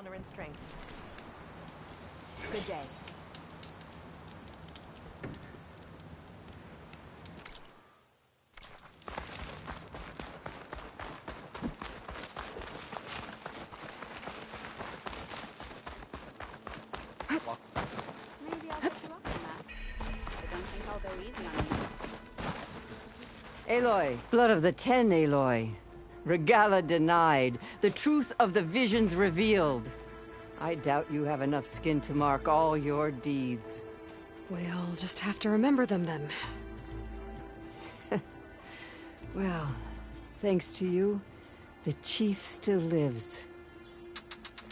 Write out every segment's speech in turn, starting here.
honor and strength. Good day. Maybe I'll put you up on that. I don't think I'll go easy on you. Aloy, blood of the Ten, Aloy. Regalla denied, the truth of the visions revealed. I doubt you have enough skin to mark all your deeds. We'll just have to remember them then. Well, thanks to you, the chief still lives.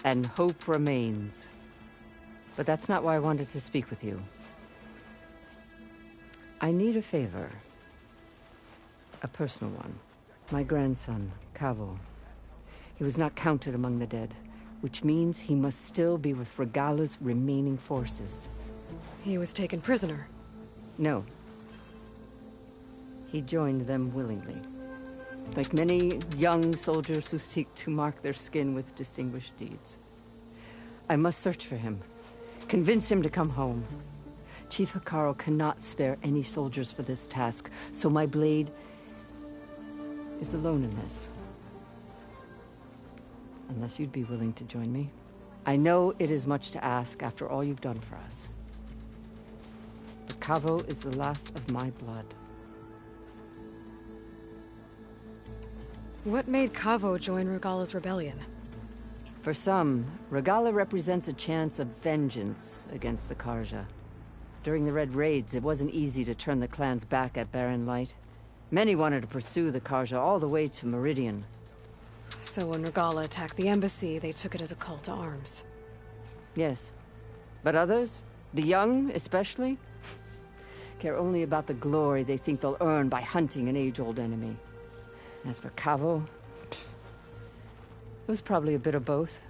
And hope remains. But that's not why I wanted to speak with you. I need a favor. A personal one. My grandson, Kavo. He was not counted among the dead, which means he must still be with Regalla's remaining forces. He was taken prisoner. No. He joined them willingly. Like many young soldiers who seek to mark their skin with distinguished deeds. I must search for him. Convince him to come home. Chief Hekarro cannot spare any soldiers for this task, so my blade is alone in this. Unless you'd be willing to join me. I know it is much to ask after all you've done for us. But Kavo is the last of my blood. What made Kavo join Regalla's rebellion? For some, Regalla represents a chance of vengeance against the Carja. During the Red Raids, it wasn't easy to turn the clans back at Barren Light. Many wanted to pursue the Carja all the way to Meridian. So when Regalla attacked the embassy, they took it as a call to arms. Yes. But others, the young especially, care only about the glory they think they'll earn by hunting an age-old enemy. As for Kavo, it was probably a bit of both.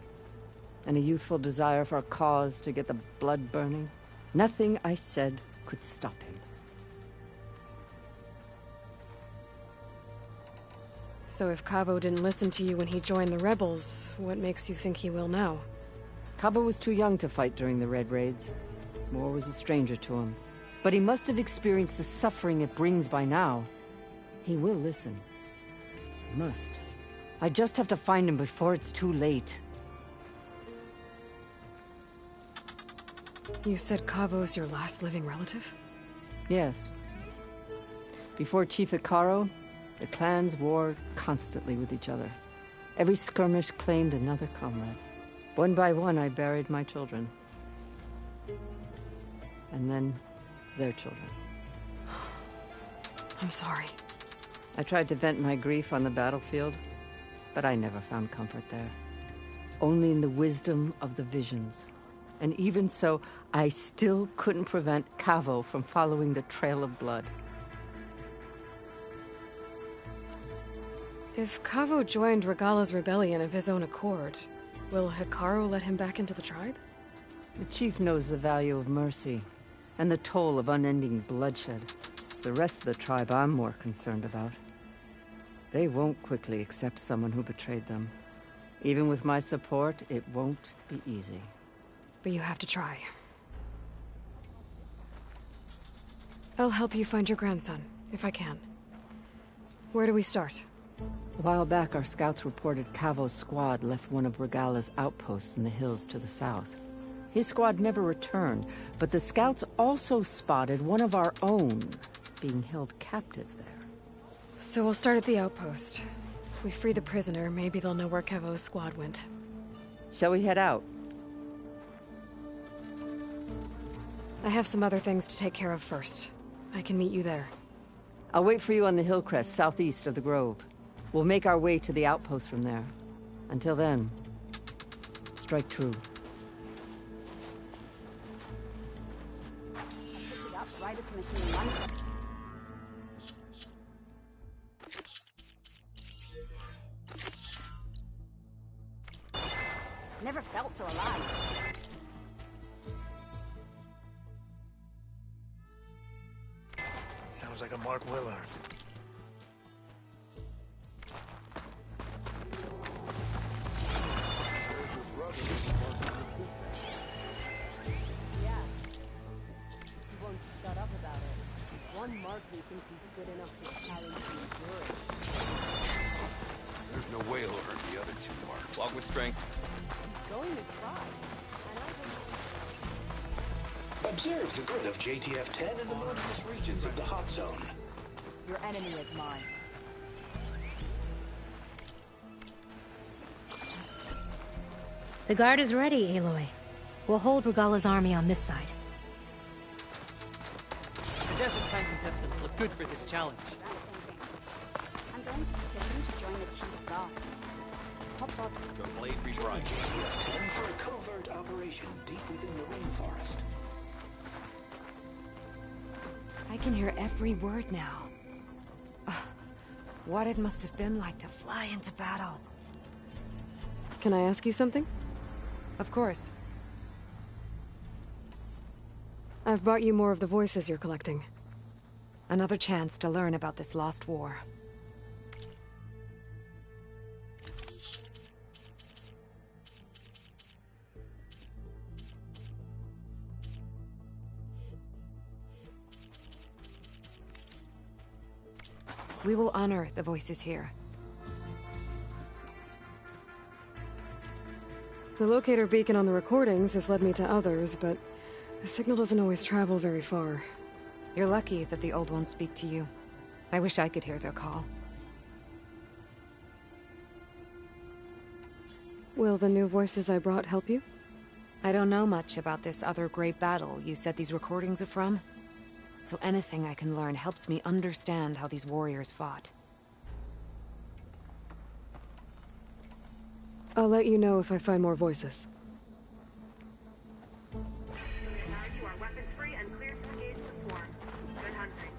And a youthful desire for a cause to get the blood burning. Nothing I said could stop him. So if Kavo didn't listen to you when he joined the rebels, what makes you think he will now? Kavo was too young to fight during the Red Raids. War was a stranger to him. But he must have experienced the suffering it brings by now. He will listen. He must. I just have to find him before it's too late. You said Kavo's your last living relative? Yes. Before Chief Hekarro, the clans warred constantly with each other. Every skirmish claimed another comrade. One by one, I buried my children. And then, their children. I'm sorry. I tried to vent my grief on the battlefield, but I never found comfort there. Only in the wisdom of the visions. And even so, I still couldn't prevent Kavo from following the trail of blood. If Kavo joined Regalla's rebellion of his own accord, will Hekarro let him back into the tribe? The chief knows the value of mercy, and the toll of unending bloodshed. It's the rest of the tribe I'm more concerned about. They won't quickly accept someone who betrayed them. Even with my support, it won't be easy. But you have to try. I'll help you find your grandson, if I can. Where do we start? A while back, our scouts reported Kavo's squad left one of Regalla's outposts in the hills to the south. His squad never returned, but the scouts also spotted one of our own being held captive there. So we'll start at the outpost. If we free the prisoner, maybe they'll know where Kavo's squad went. Shall we head out? I have some other things to take care of first. I can meet you there. I'll wait for you on the hill crest southeast of the grove. We'll make our way to the outpost from there. Until then, strike true. I picked it up right as the machine runs. Never felt so alive. Sounds like a Mark Willard. Where's your brother? One Marquis thinks he's good enough to challenge the Endurance. There's no way he'll hurt the other two marks. Walk with strength. He's going to try. And I don't Observe the good of JTF-10 in the mountainous regions of the hot zone. Your enemy is mine. The guard is ready, Aloy. We'll hold Regalla's army on this side. The desert time contestants look good for this challenge. I'm going to petition to join the Chief's Guard. Hop up. Your blade be bright. JTF-10 for a covert operation deep within the rainforest. I can hear every word now. Ugh, what it must have been like to fly into battle. Can I ask you something? Of course. I've brought you more of the voices you're collecting. Another chance to learn about this lost war. We will honor the voices here. The locator beacon on the recordings has led me to others, but the signal doesn't always travel very far. You're lucky that the old ones speak to you. I wish I could hear their call. Will the new voices I brought help you? I don't know much about this other great battle you said these recordings are from. So anything I can learn helps me understand how these warriors fought. I'll let you know if I find more voices. You are weapons free and cleared to engage the swarm. Good hunting.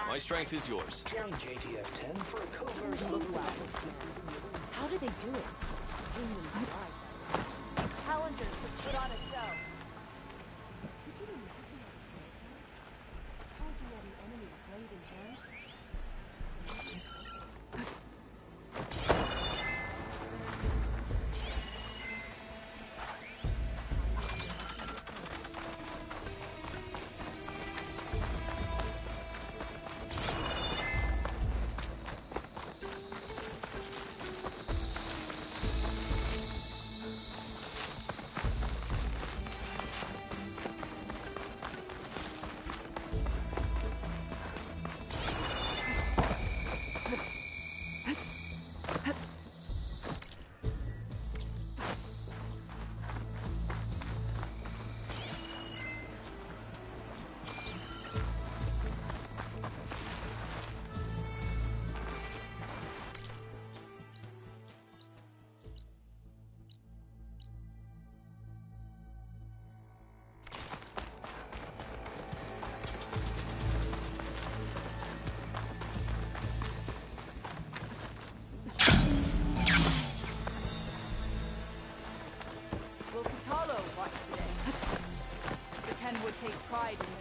My strength is yours. Join JTF-10 for a covert operation. How do they do it? Challengers to put on a show.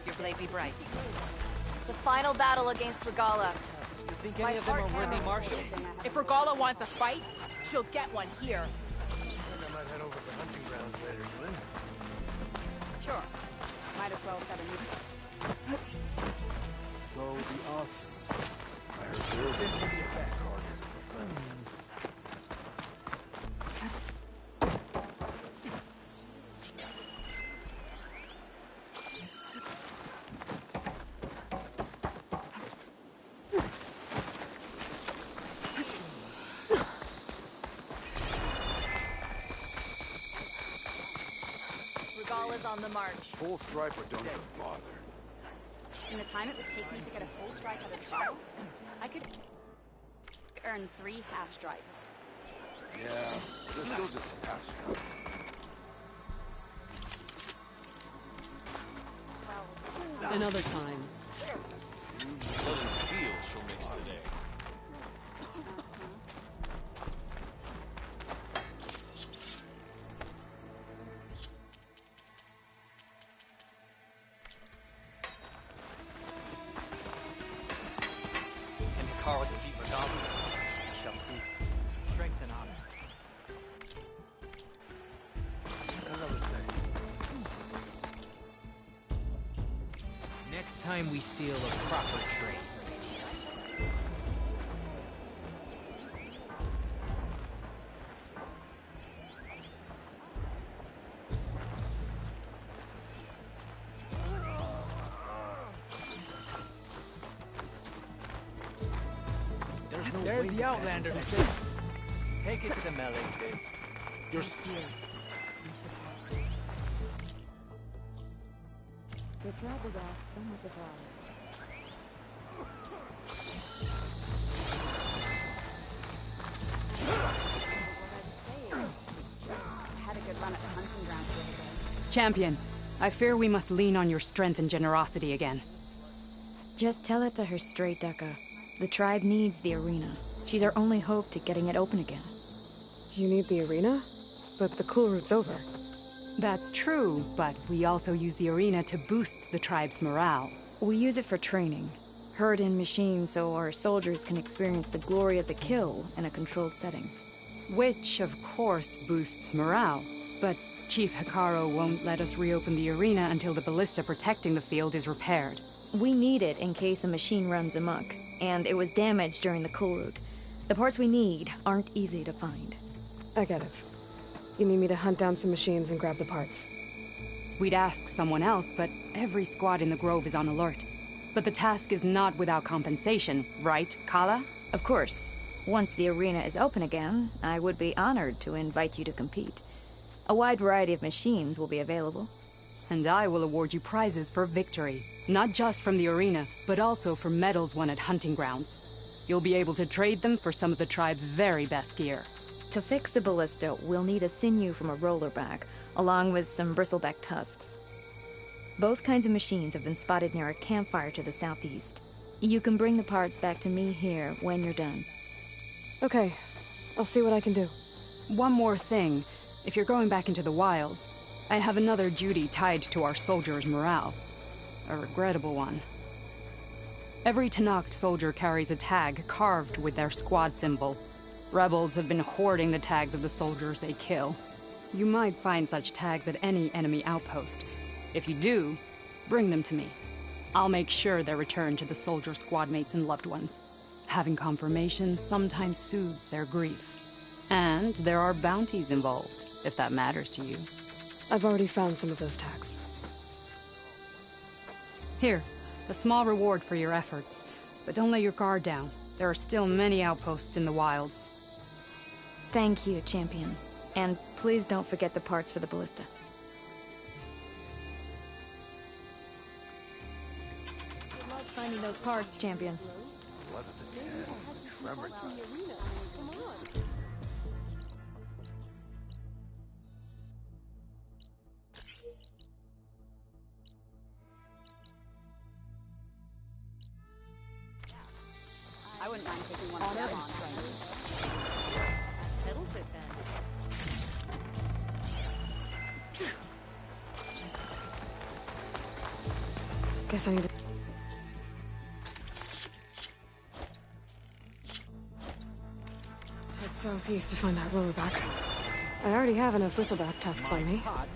Your blade be bright. The final battle against Regalla. You think any of them are worthy marshals? If Regalla wants a fight, she'll get one here. I think I might head over to the hunting grounds later, you in? Sure. Might as well set a new... So the awesome. I heard there is to be a back card. Regalla's on the march. Full stripe or don't even bother. In the time it would take me to get a full strike out of the shadow, I could earn 3 half strikes. Yeah, they're still just half stripes. Another time. Blood and steel she'll mix today. Can Hikaru defeat Regalla? We shall see. Strength and honor. time we seal a proper trade. There's the Outlander. Take it to the melee. You're... Had a good run at the hunting ground the other day. Champion, I fear we must lean on your strength and generosity again. Just tell it to her straight, Dekka. The tribe needs the arena. She's our only hope to getting it open again. You need the arena? But the cool route's over. That's true, but we also use the arena to boost the tribe's morale. We use it for training. Herd in machines so our soldiers can experience the glory of the kill in a controlled setting. Which, of course, boosts morale. But Chief Hekarro won't let us reopen the arena until the ballista protecting the field is repaired. We need it in case a machine runs amok, and it was damaged during the cool route. The parts we need aren't easy to find. I get it. You need me to hunt down some machines and grab the parts. We'd ask someone else, but every squad in the Grove is on alert. But the task is not without compensation, right, Kala? Of course. Once the arena is open again, I would be honored to invite you to compete. A wide variety of machines will be available. And I will award you prizes for victory. Not just from the arena, but also for medals won at hunting grounds. You'll be able to trade them for some of the tribe's very best gear. To fix the ballista, we'll need a sinew from a rollerback, along with some bristleback tusks. Both kinds of machines have been spotted near a campfire to the southeast. You can bring the parts back to me here when you're done. Okay, I'll see what I can do. One more thing. If you're going back into the wilds, I have another duty tied to our soldiers' morale. A regrettable one. Every Tenakth soldier carries a tag carved with their squad symbol. Rebels have been hoarding the tags of the soldiers they kill. You might find such tags at any enemy outpost. If you do, bring them to me. I'll make sure they're returned to the soldier squad mates and loved ones. Having confirmation sometimes soothes their grief. And there are bounties involved, if that matters to you. I've already found some of those tags. Here, a small reward for your efforts. But don't let your guard down. There are still many outposts in the wilds. Thank you, Champion. And please don't forget the parts for the ballista. Good luck finding those parts, Champion. 11 to 10. Tremor time. I wouldn't mind taking one of them on. That settles it then. Guess I need to... head southeast to find that rollerback. I already have enough bristleback tusks on me. Pots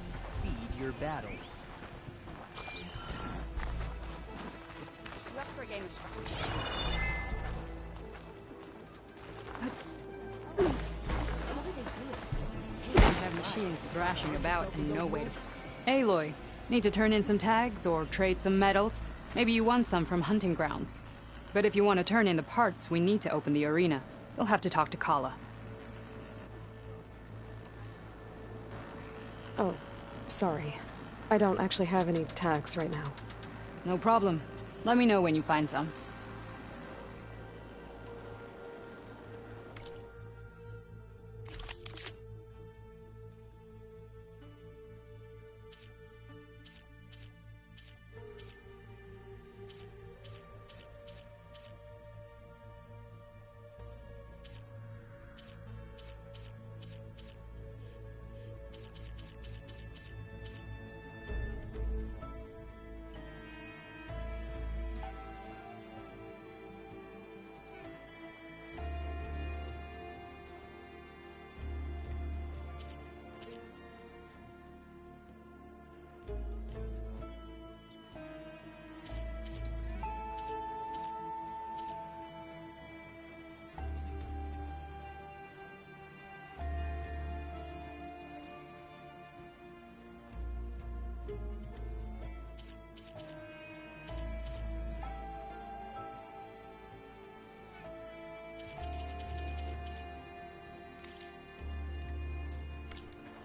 feed your battles. You up for a game of Scrabble? Have machines thrashing about and no way to... Aloy, need to turn in some tags or trade some medals? Maybe you won some from hunting grounds. But if you want to turn in the parts, we need to open the arena. You'll have to talk to Kala. Oh, sorry. I don't actually have any tags right now. No problem. Let me know when you find some.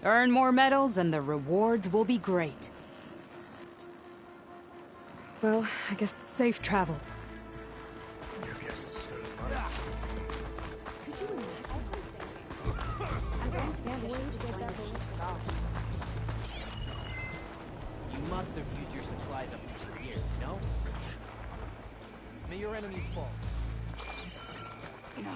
Earn more medals and the rewards will be great. Well, I guess safe travel. You must have used your supplies up to here, no? May your enemies fall. No.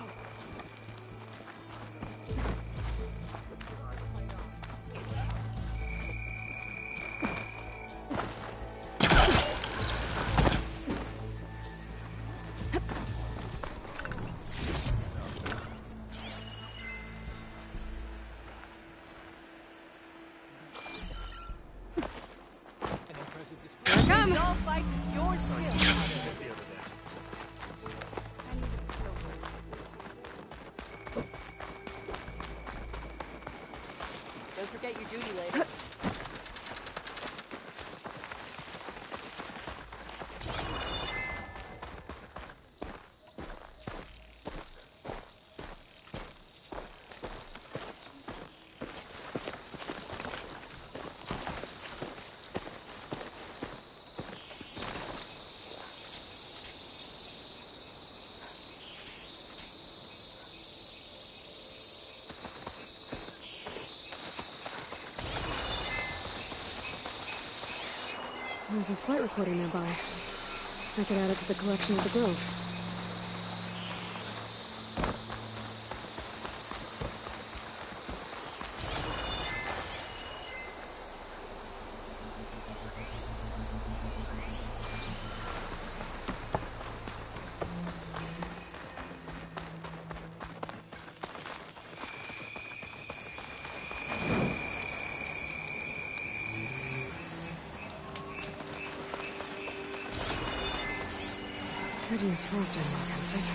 Don't forget your duty later. There's a flight recorder nearby. I could add it to the collection of the Grove. Could use frost ammo against it.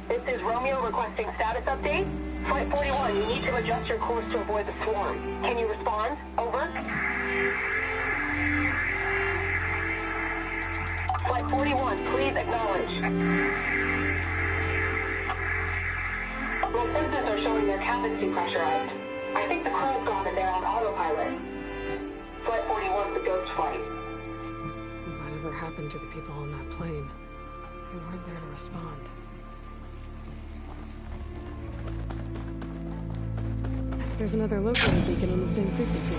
This is Romeo requesting status update. Flight 41, you need to adjust your course to avoid the swarm. Can you respond? Over. Flight 41, please acknowledge. My sensors are showing their cabins depressurized. I think the crew's gone and they're on autopilot. Flight 41's a ghost flight. Whatever happened to the people on that plane? They weren't there to respond. There's another locator beacon on the same frequency.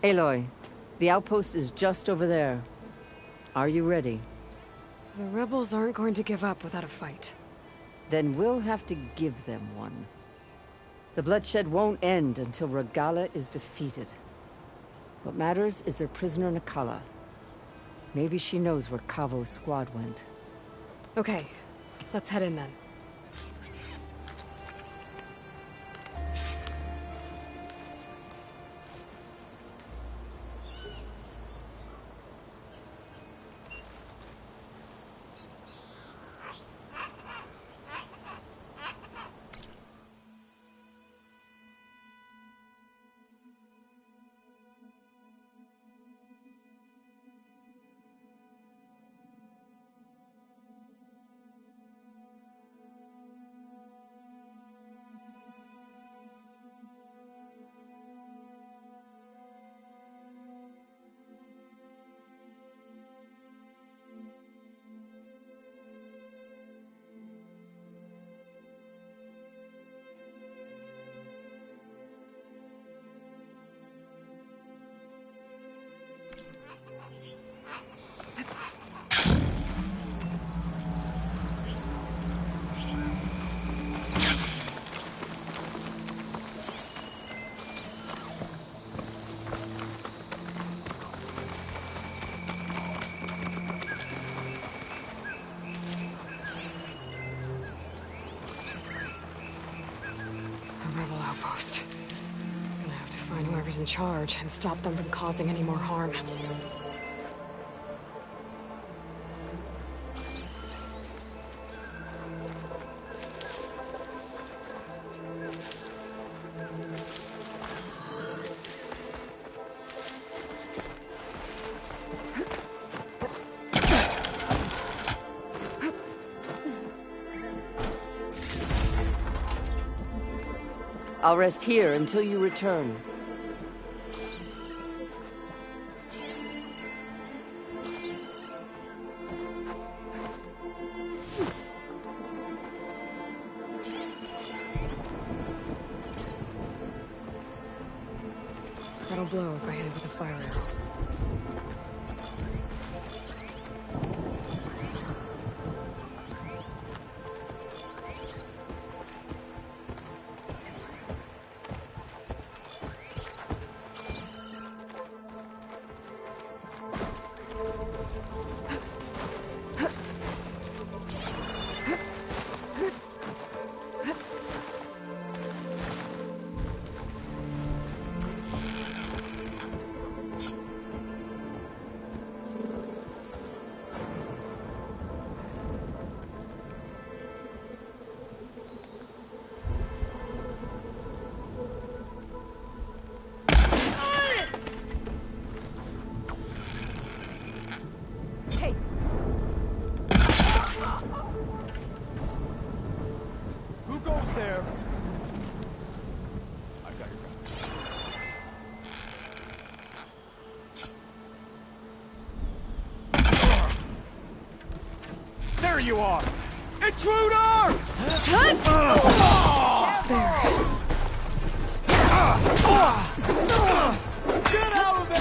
Aloy, the outpost is just over there. Are you ready? The rebels aren't going to give up without a fight. Then we'll have to give them one. The bloodshed won't end until Regalla is defeated. What matters is their prisoner Nikala. Maybe she knows where Kavo's squad went. Okay, let's head in then. Outpost. I have to find whoever's in charge and stop them from causing any more harm. I'll rest here until you return. That'll blow if I hit it with a fire arrow. There you are! Intruder! Get out of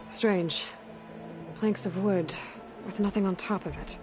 Strange. Planks of wood, with nothing on top of it.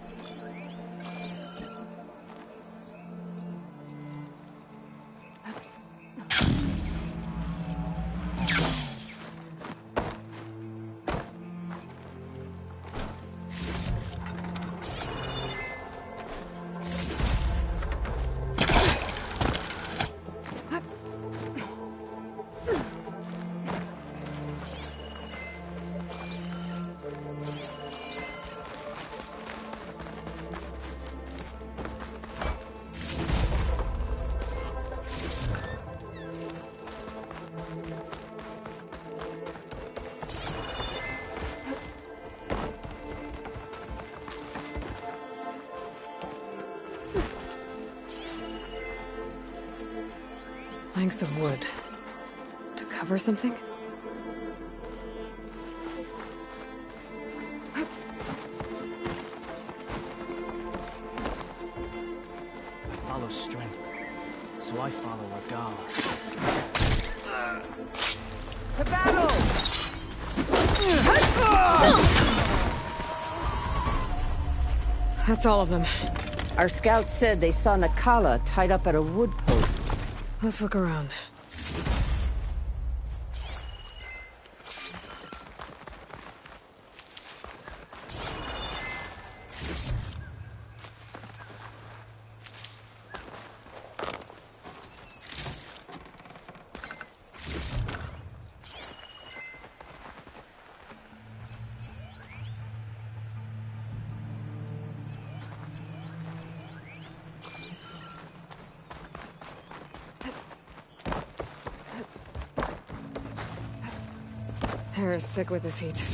Planks of wood. To cover something? I follow strength, so I follow Regalla. To battle! That's all of them. Our scouts said they saw Nakala tied up at a wood post. Let's look around. Hair is thick with this heat.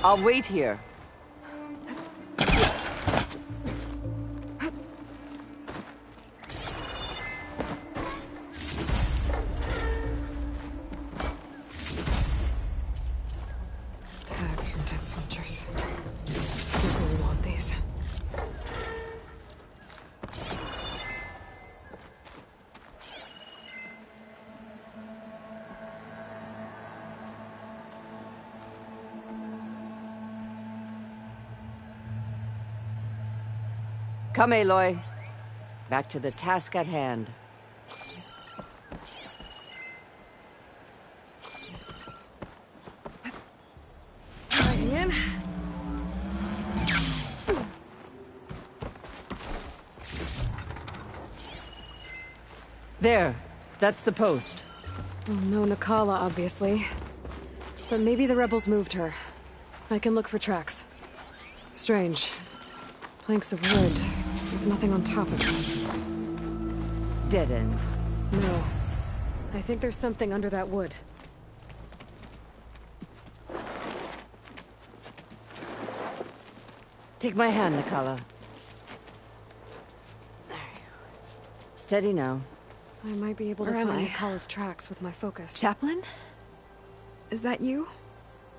I'll wait here. Come, Aloy. Back to the task at hand. Diving in. There. That's the post. Oh, no Nakala, obviously. But maybe the rebels moved her. I can look for tracks. Strange. Planks of wood, with nothing on top of it. Dead end. No. I think there's something under that wood. Take my hand, Nakala. Steady now. I might be able to Where am find I? Nakala's tracks with my focus. Chaplain? Is that you?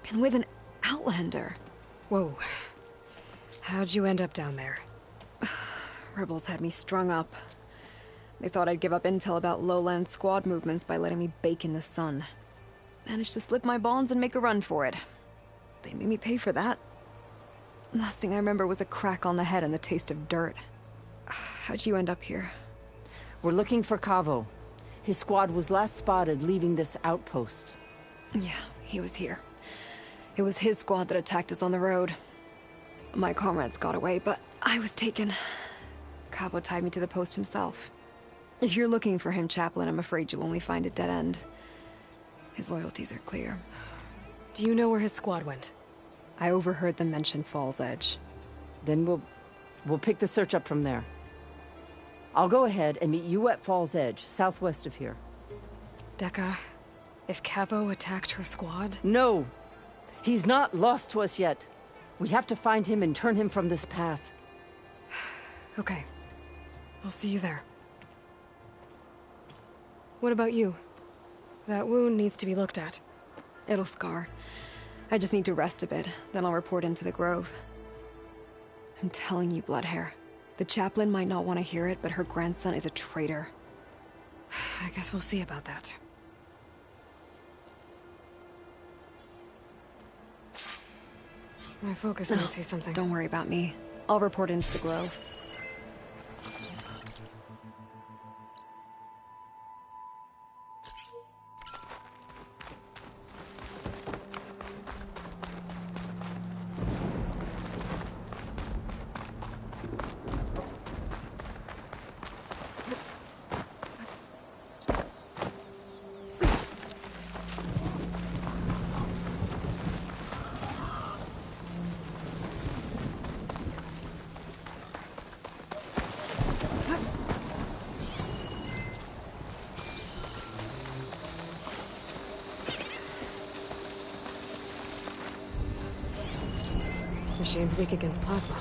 And with an Outlander. Whoa. How'd you end up down there? Rebels had me strung up. They thought I'd give up intel about lowland squad movements by letting me bake in the sun. Managed to slip my bonds and make a run for it. They made me pay for that. Last thing I remember was a crack on the head and the taste of dirt. How'd you end up here? We're looking for Cavo. His squad was last spotted leaving this outpost. Yeah, he was here. It was his squad that attacked us on the road. My comrades got away, but I was taken. Cavo tied me to the post himself. If you're looking for him, Chaplain, I'm afraid you'll only find a dead end. His loyalties are clear. Do you know where his squad went? I overheard them mention Fall's Edge. Then we'll pick the search up from there. I'll go ahead and meet you at Fall's Edge, southwest of here. Dekka, if Cavo attacked her squad? No! He's not lost to us yet. We have to find him and turn him from this path. Okay. I'll see you there. What about you? That wound needs to be looked at. It'll scar. I just need to rest a bit, then I'll report into the Grove. I'm telling you, Bloodhair. The Chaplain might not want to hear it, but her grandson is a traitor. I guess we'll see about that. My focus might see something. Don't worry about me. I'll report into the Grove. Machine's weak against plasma.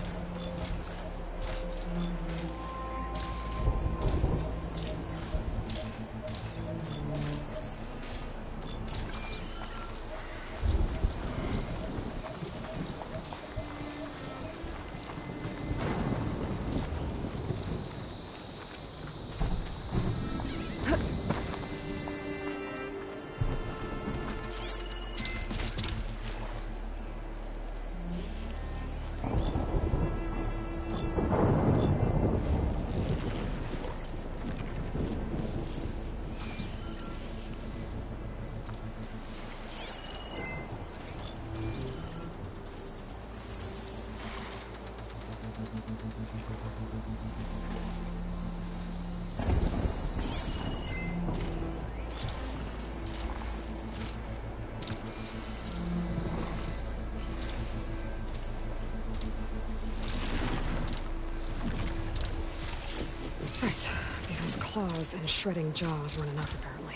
Right, because claws and shredding jaws weren't enough, apparently.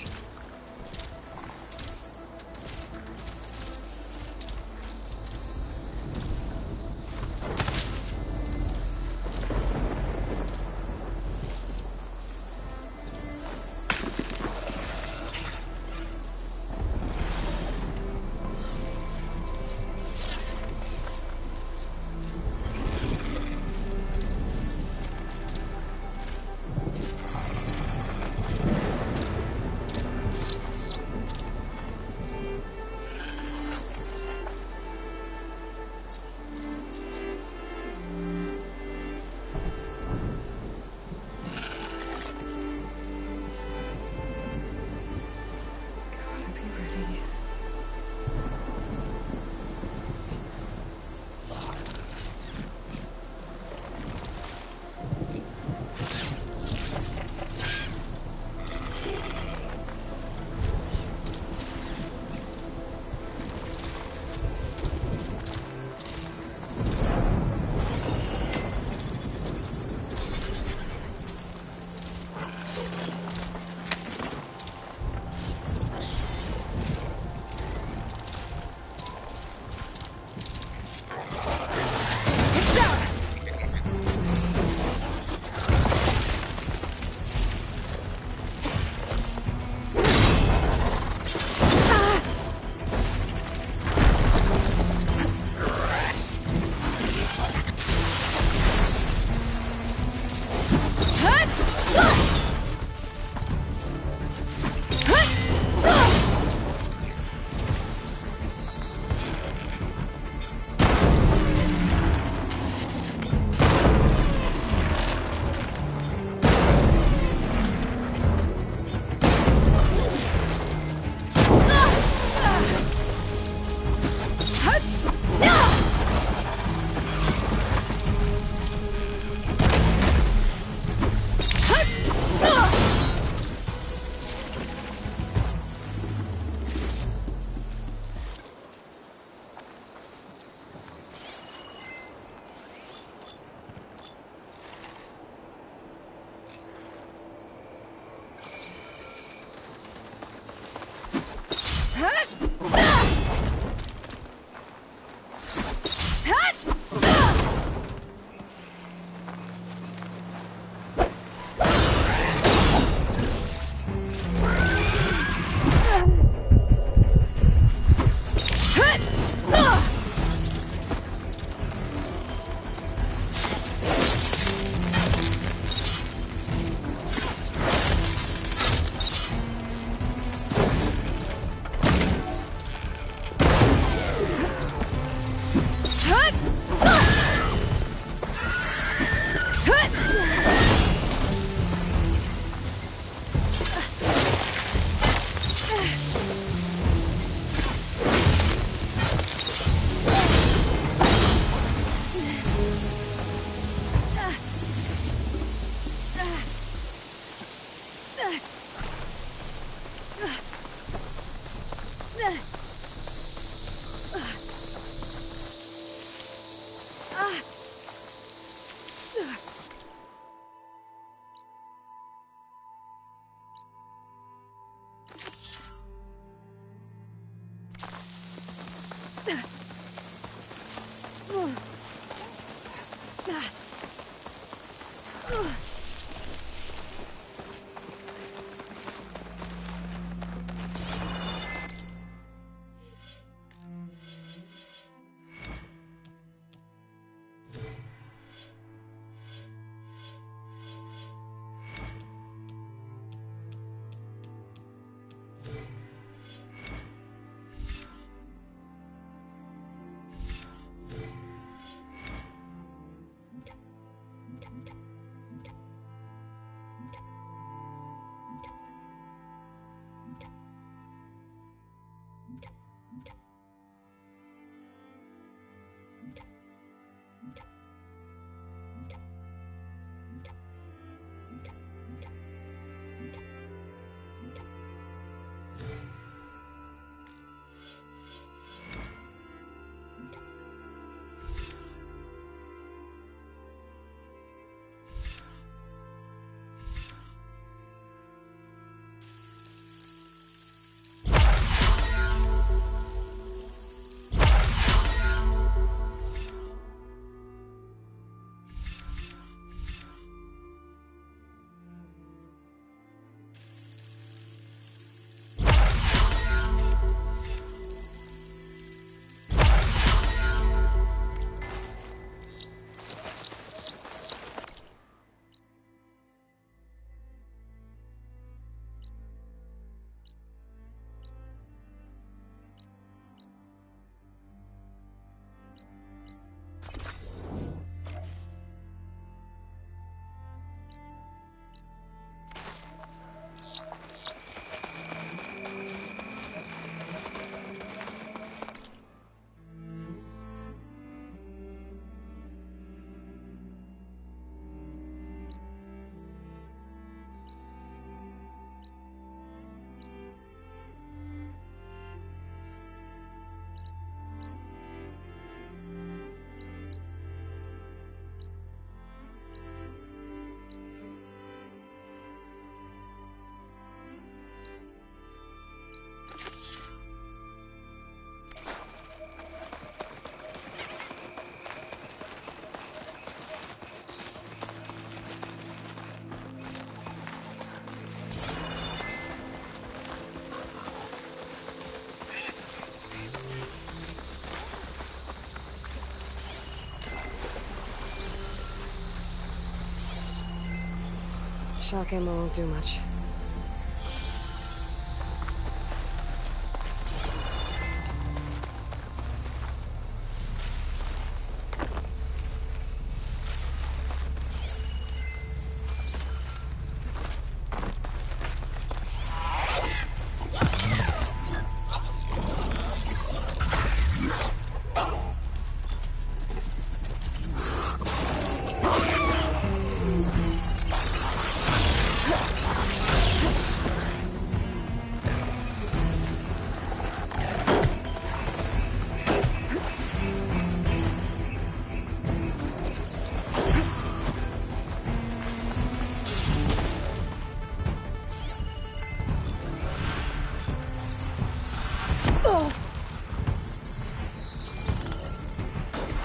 Shock ammo won't do much.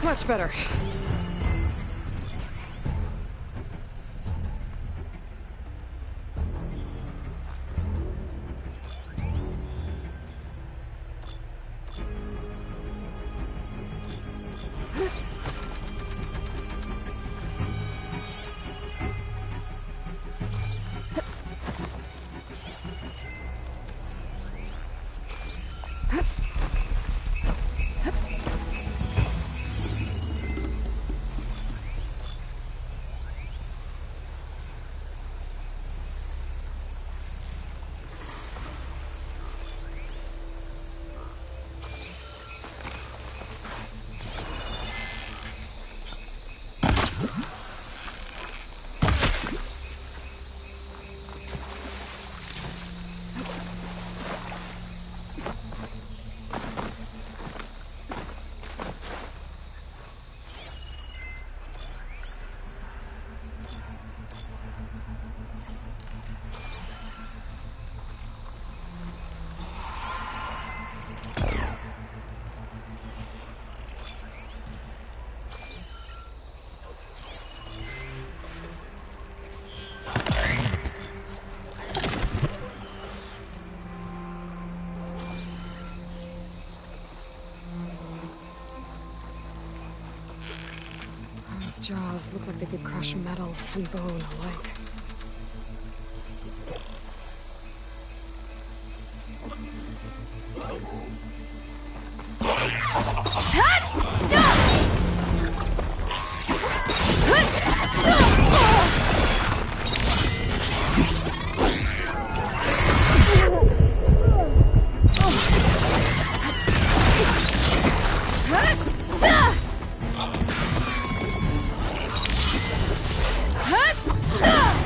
Much better. Those jaws look like they could crush metal and bone alike. Ah!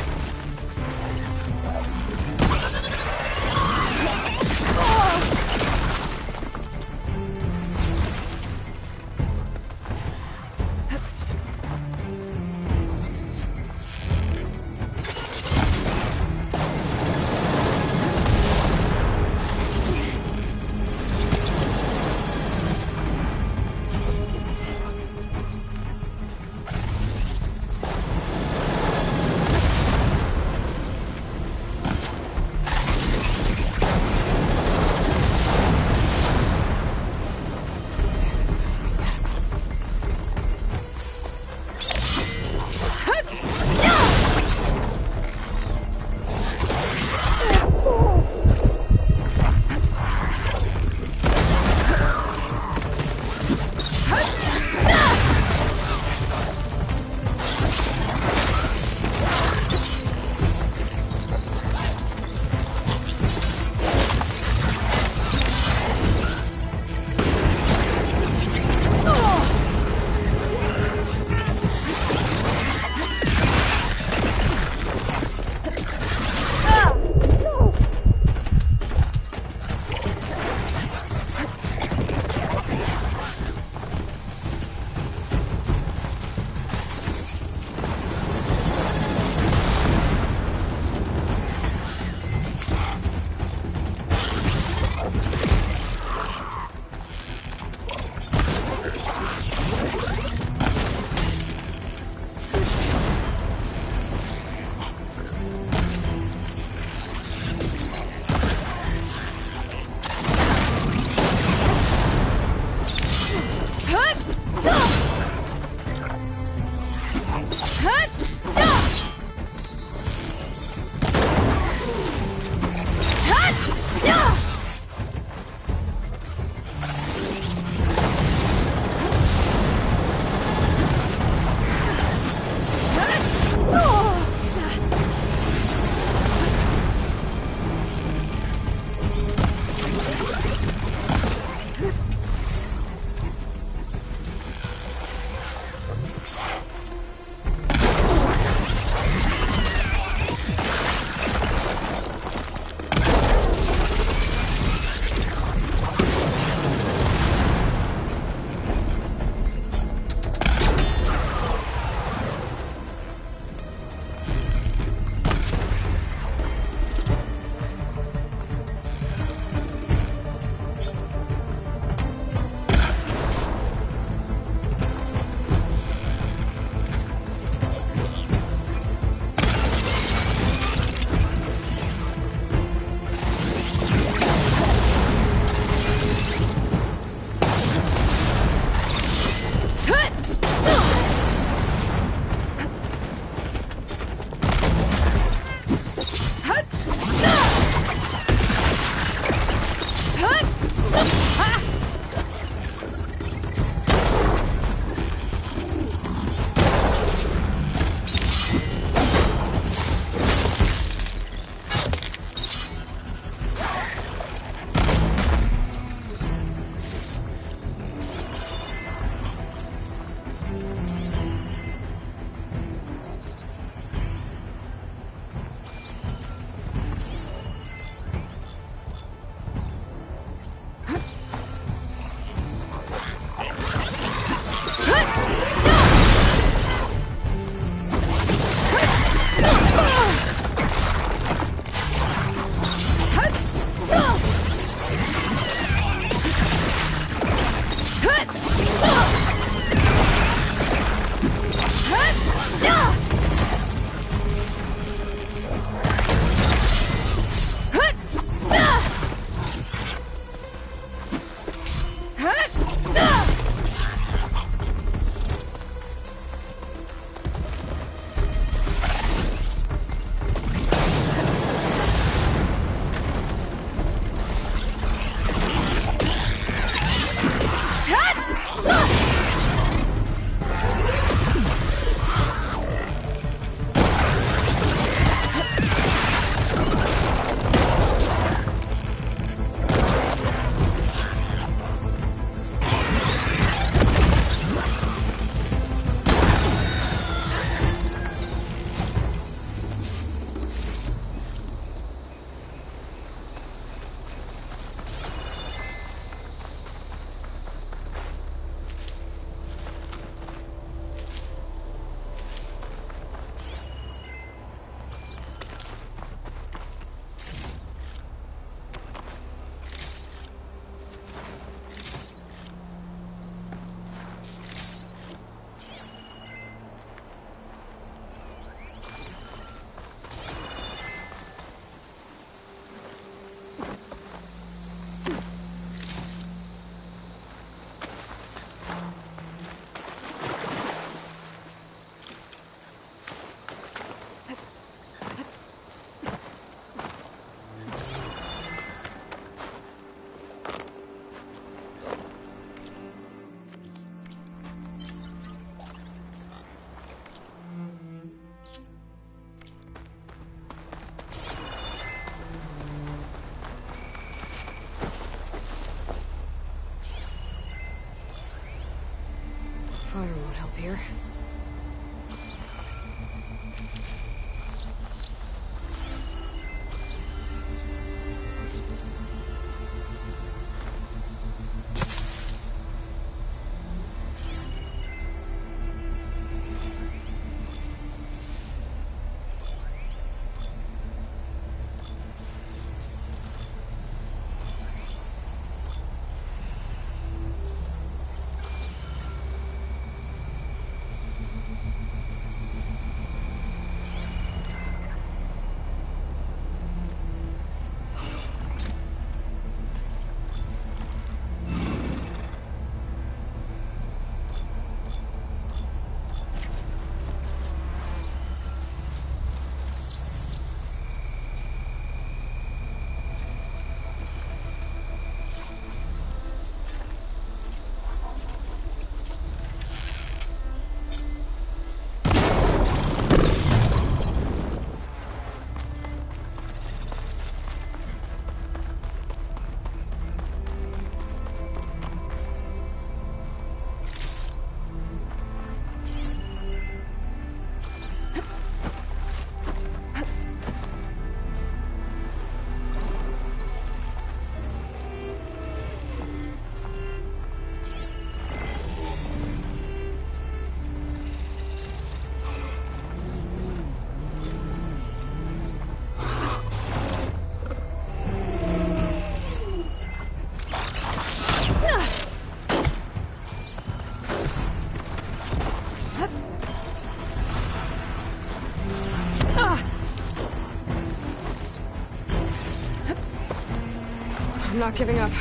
I'm not giving up.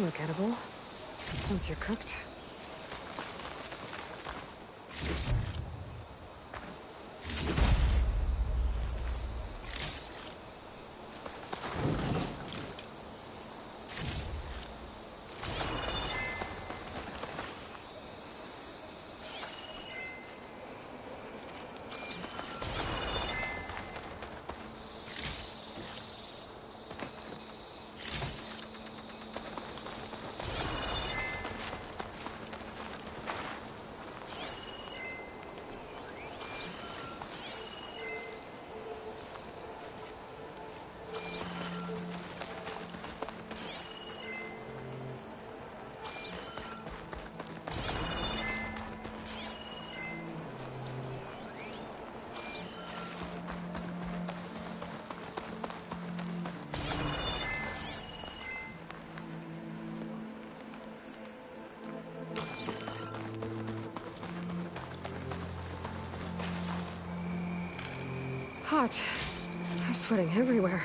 look edible. Once you're cooked. Hot. I'm sweating everywhere.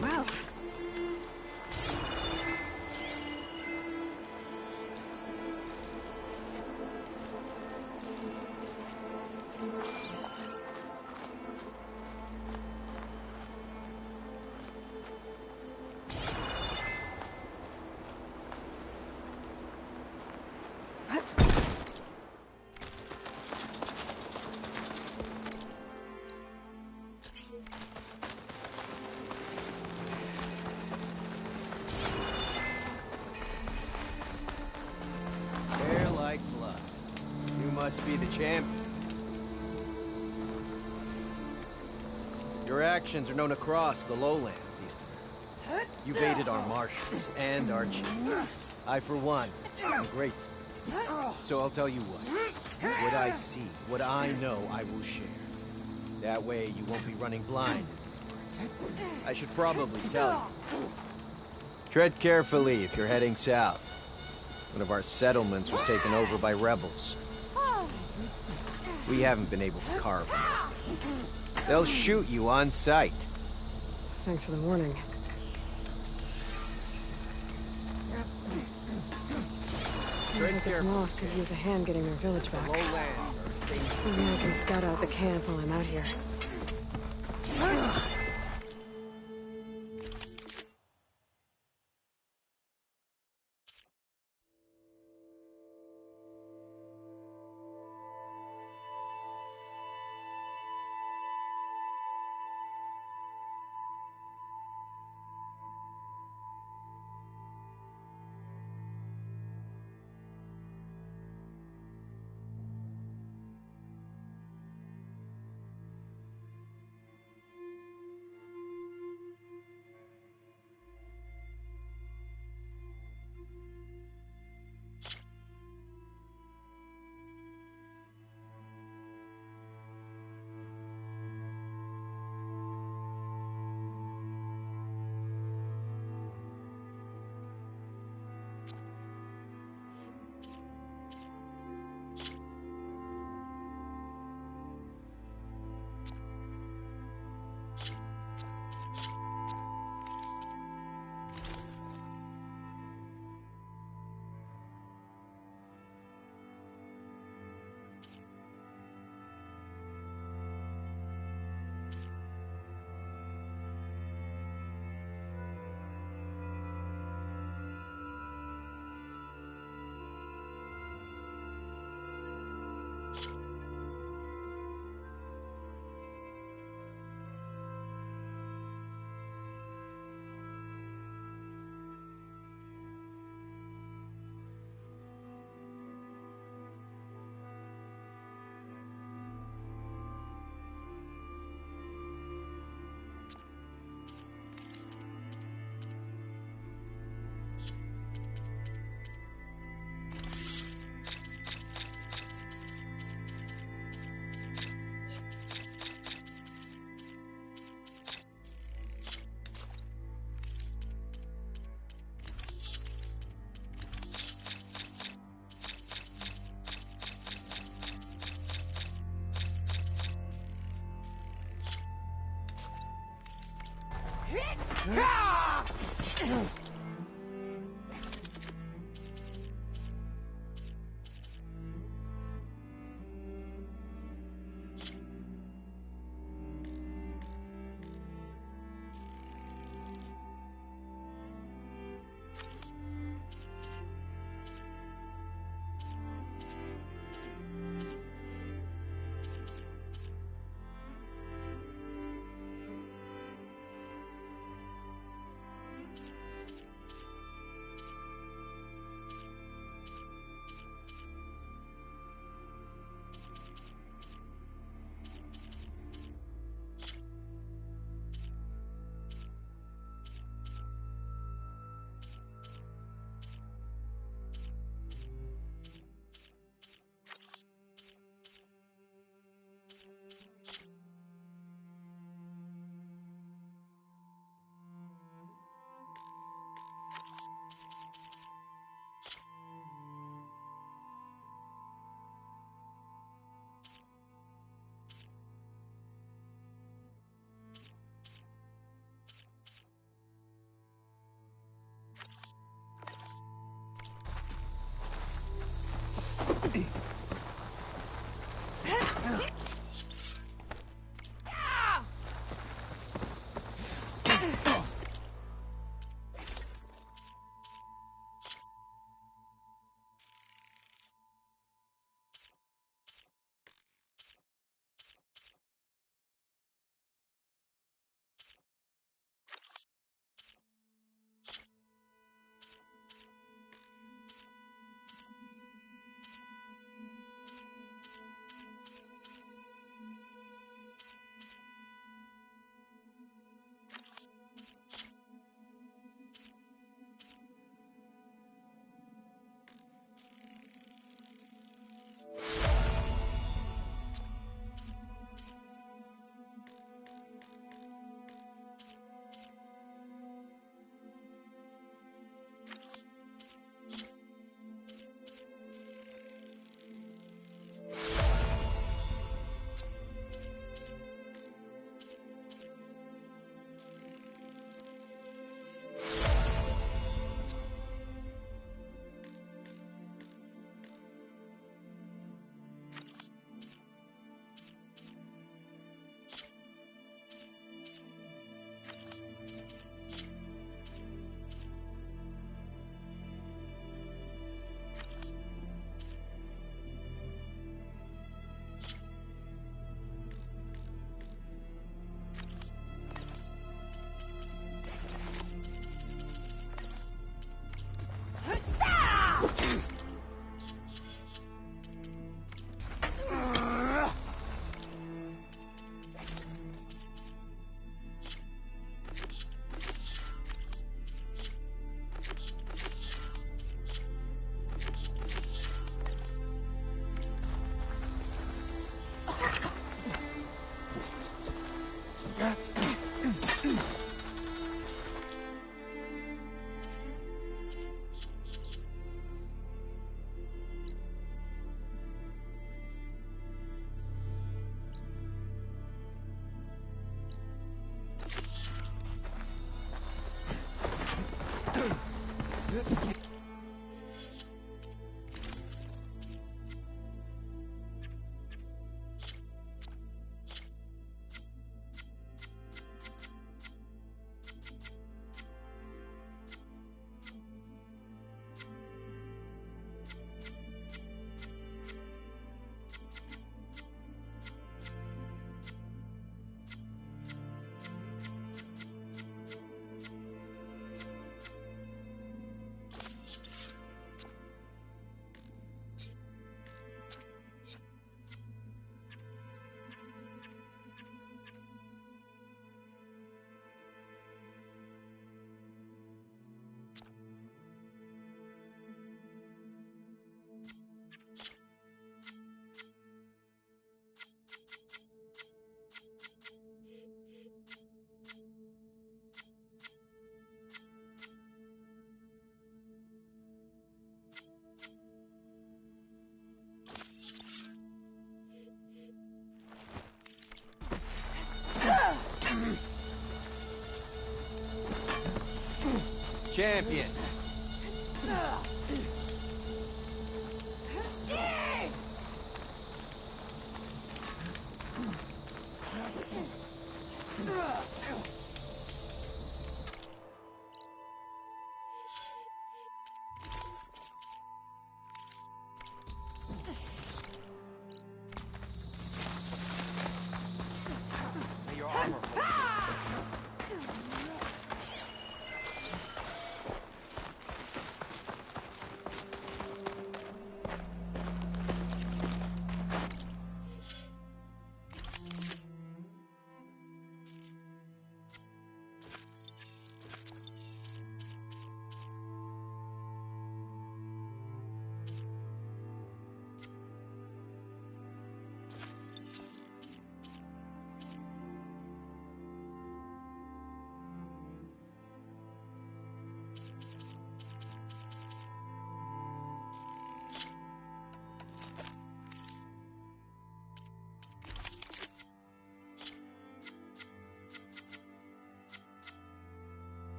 Wow. Hair like blood. You must be the champion. Your actions are known across the lowlands, Easterner. You've aided our marshals and our chief. I, for one, am grateful. So I'll tell you what. What I see, what I know, I will share. That way you won't be running blind in these parts. I should probably tell you. Tread carefully if you're heading south. One of our settlements was taken over by rebels. We haven't been able to carve them. They'll shoot you on sight. Thanks for the warning. Seems like its moth could use a hand getting their village back. Maybe I can scout out the camp while I'm out here. Champion. May your armor hold.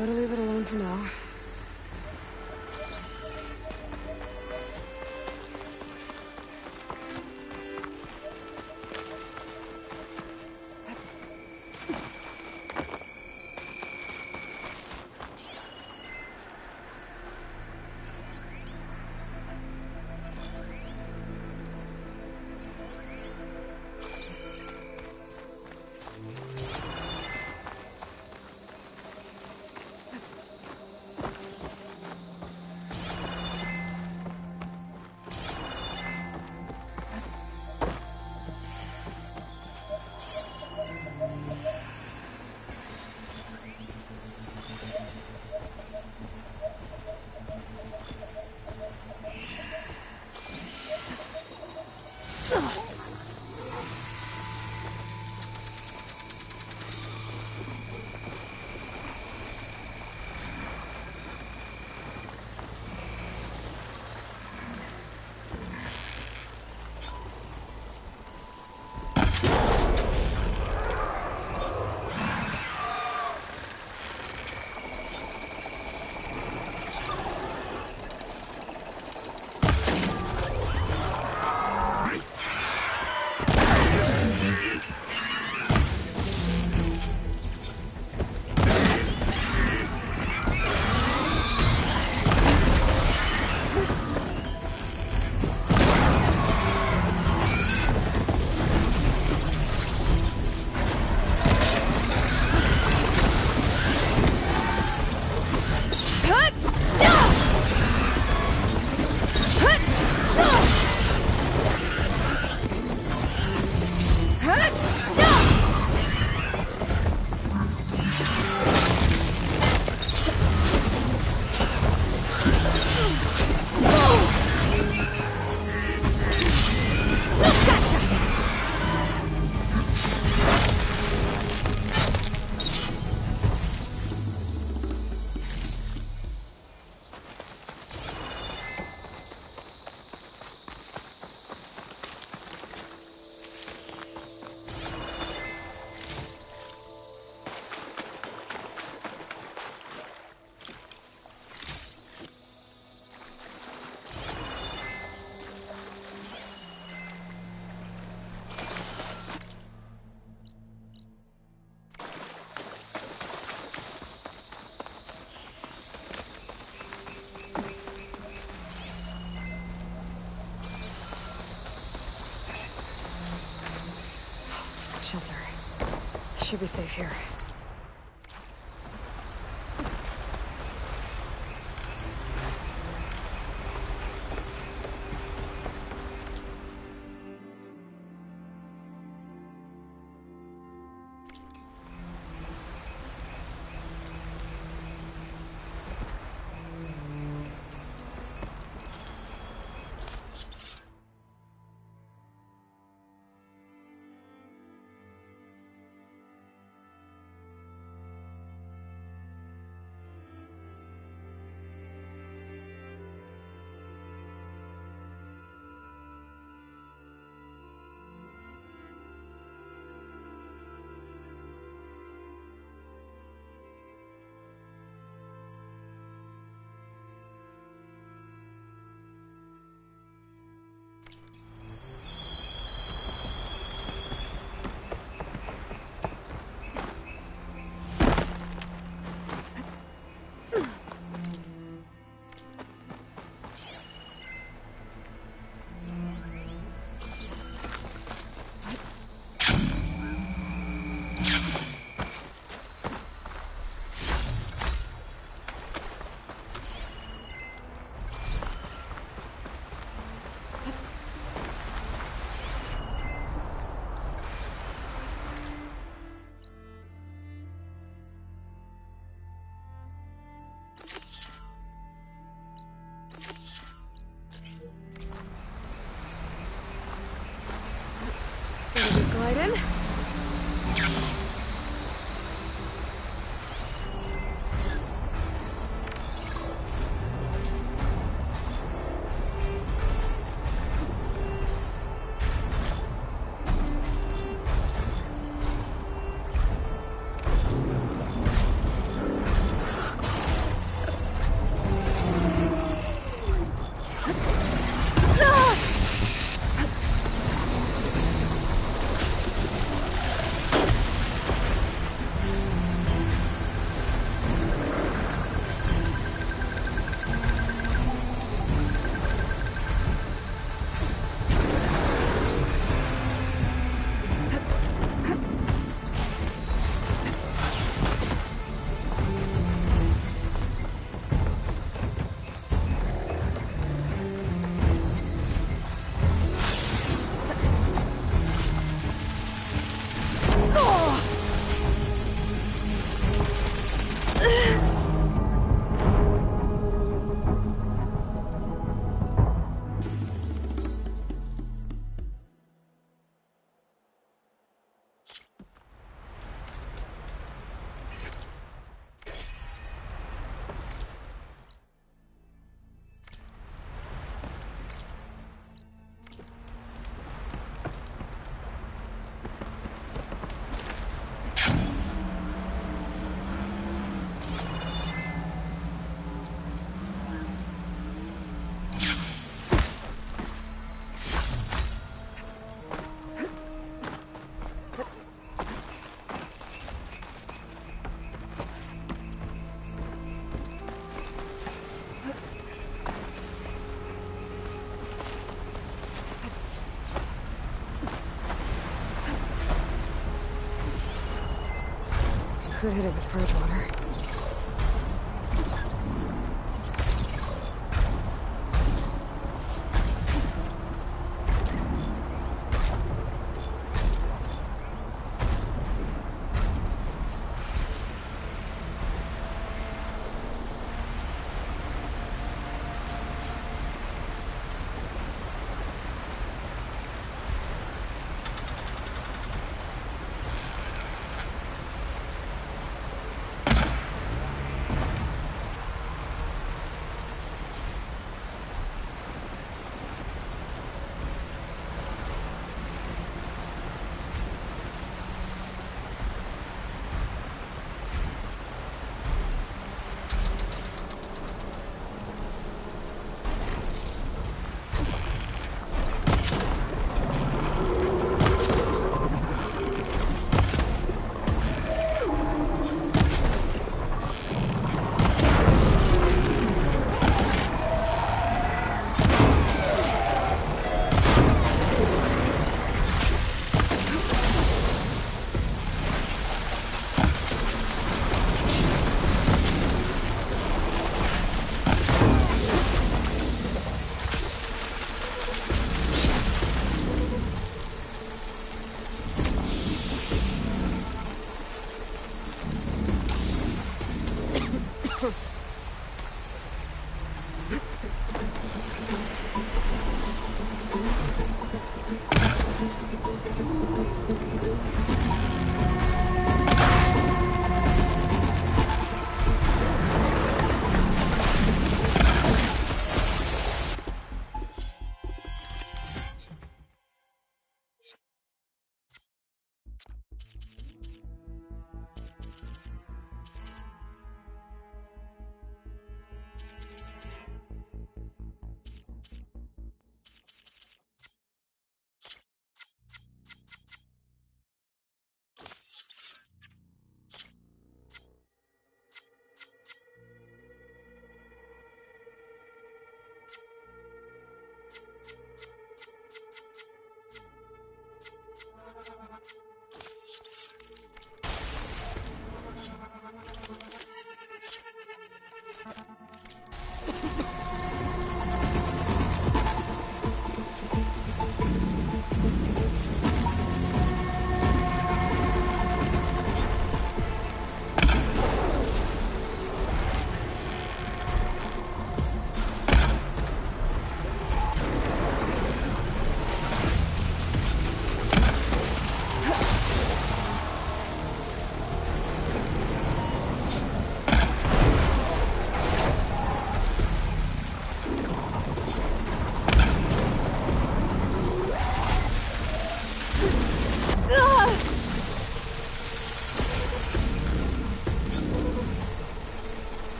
Better leave it alone for now. Should be safe here. Slide in. Could hit it with Bridgewater.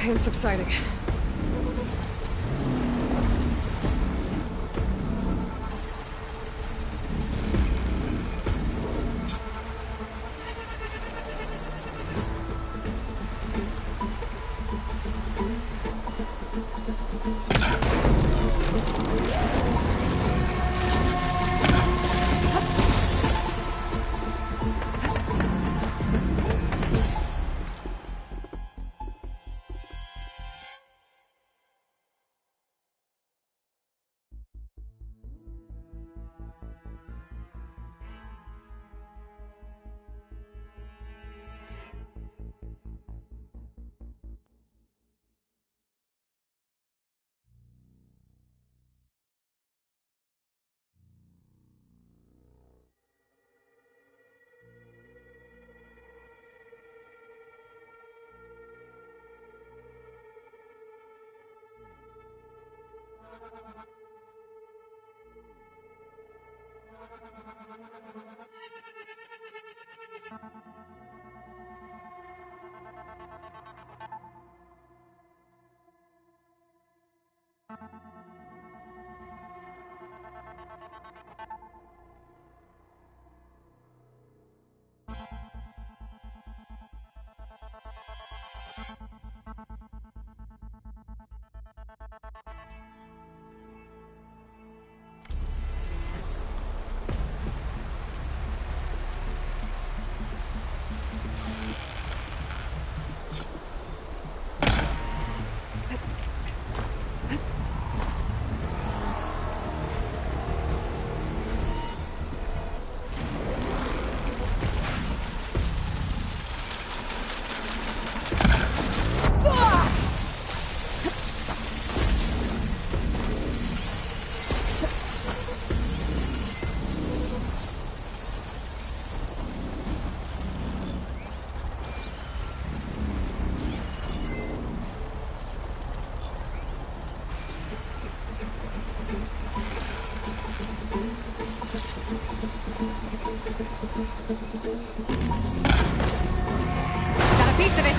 and subsiding. Got a piece of it!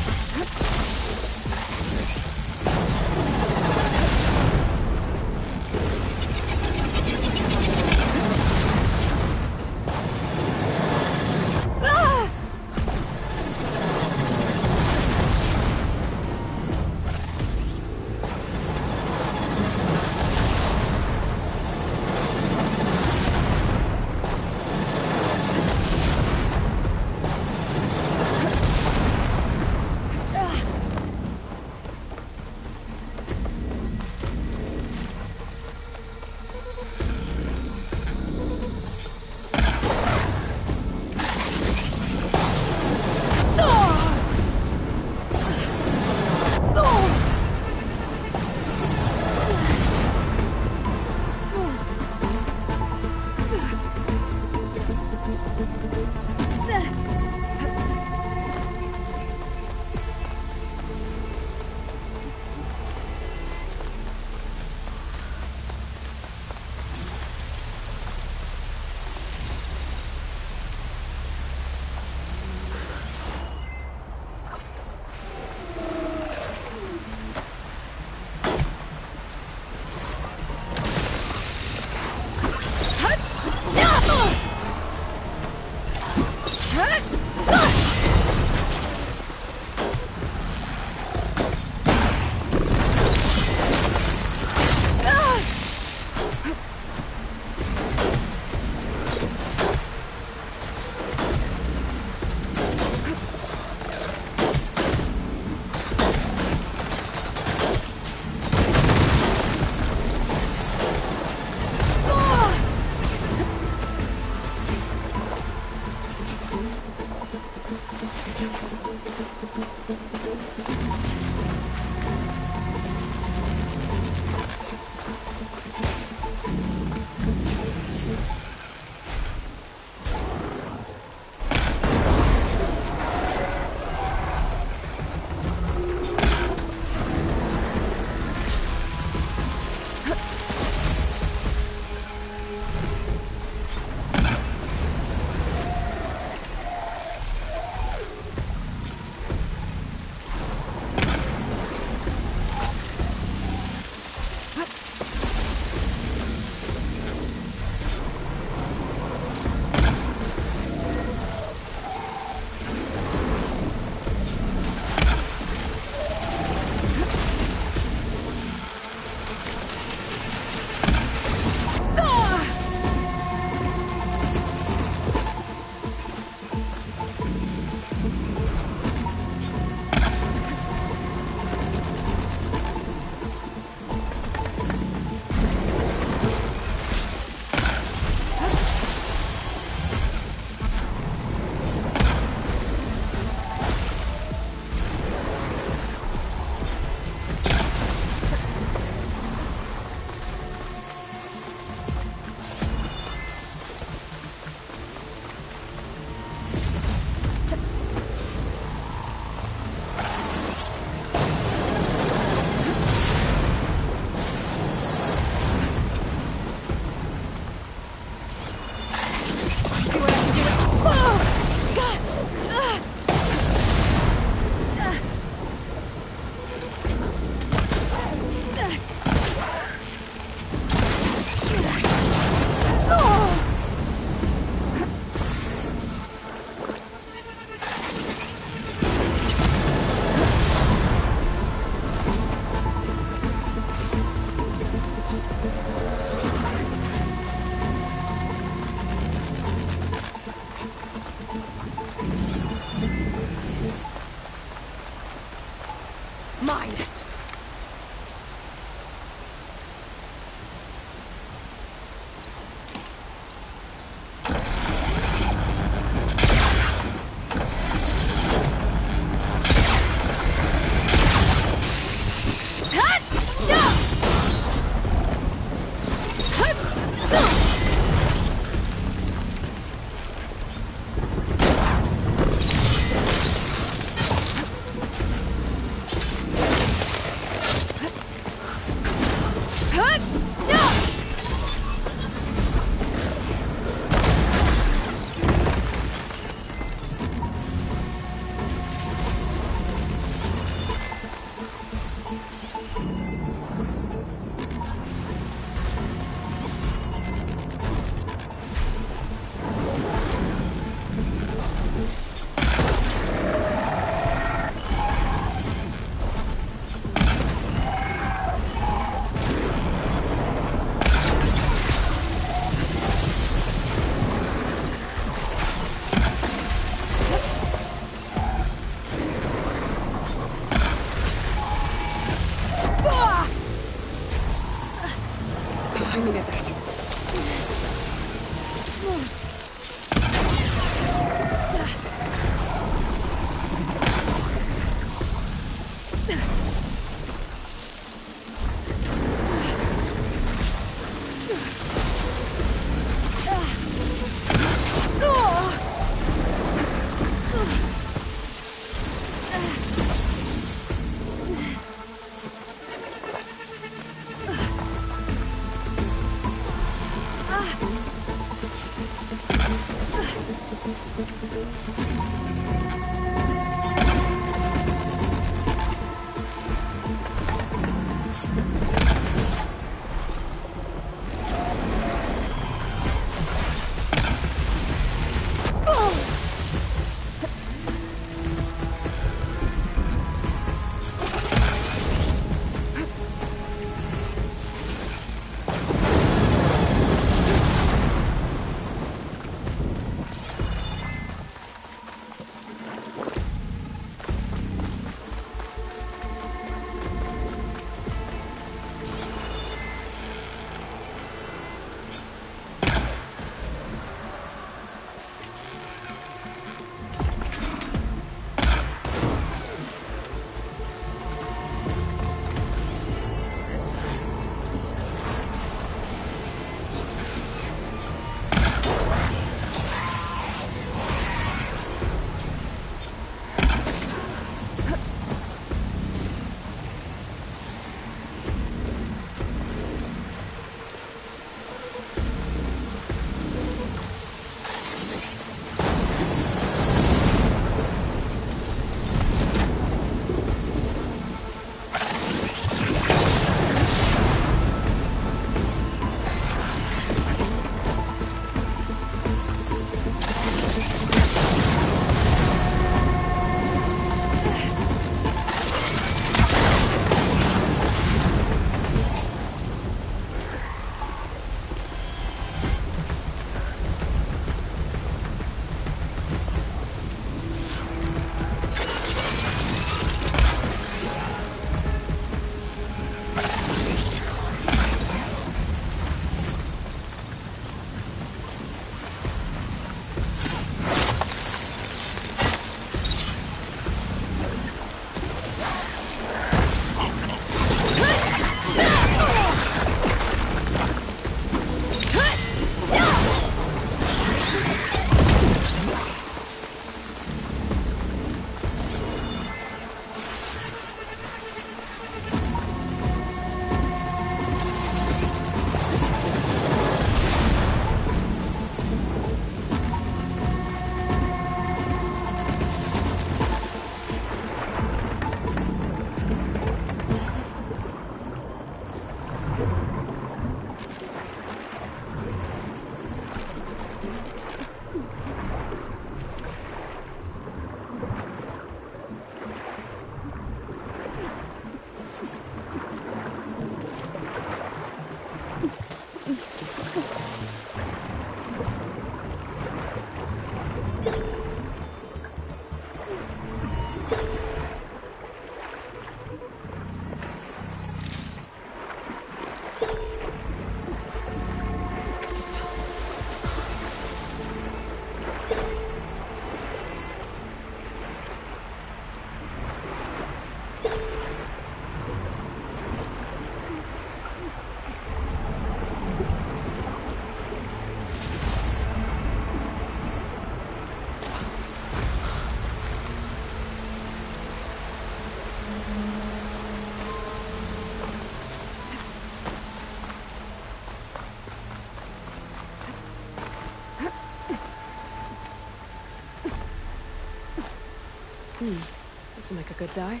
This'll make a good die.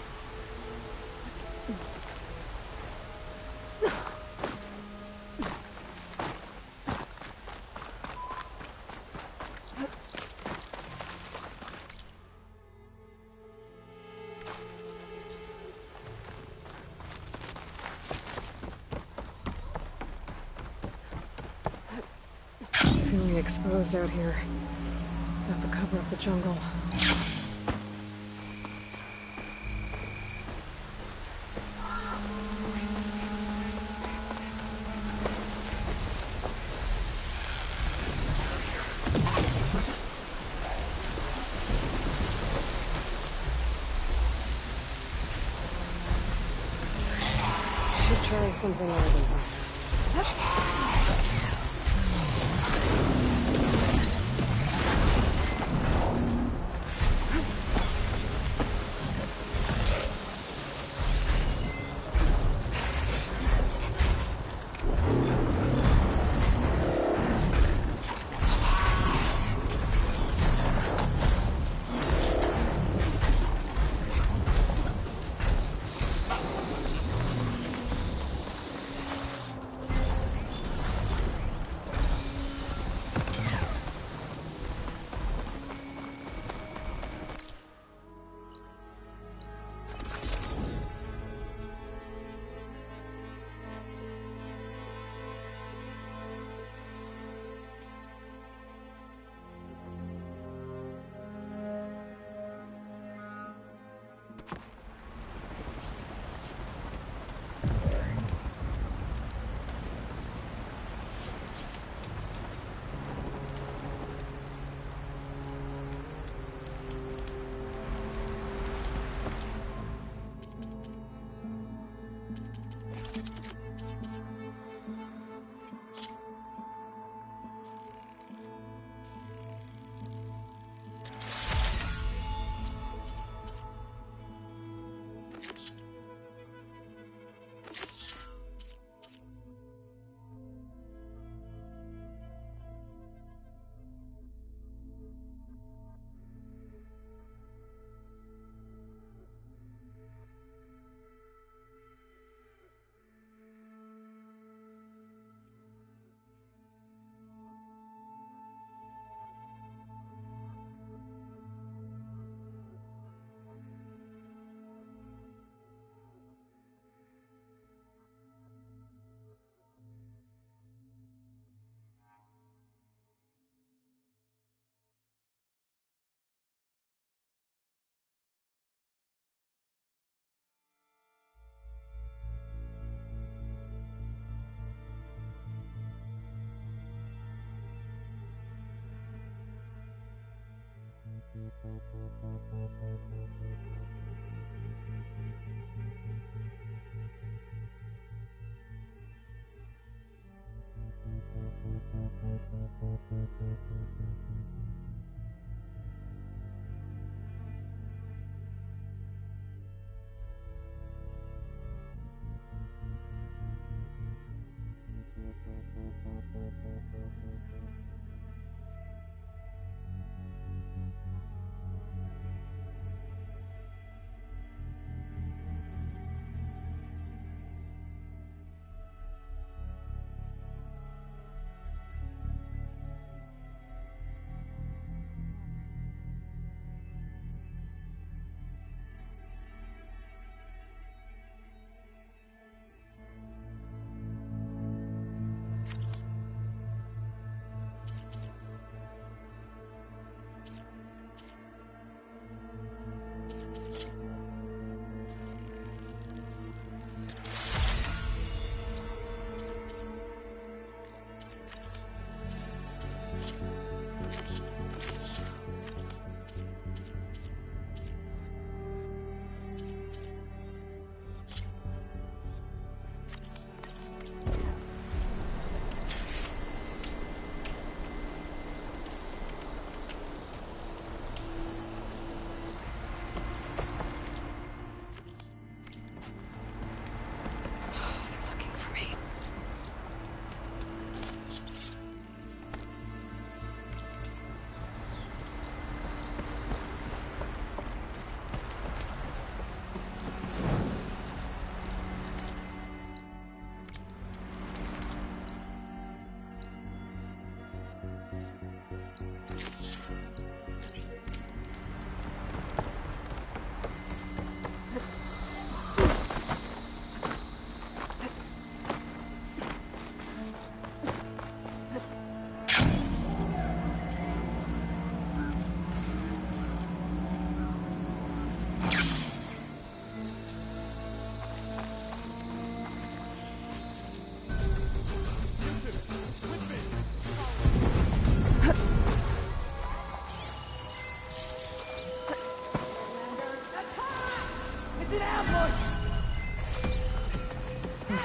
Feeling exposed out here. Got the cover of the jungle. Should try something other than that.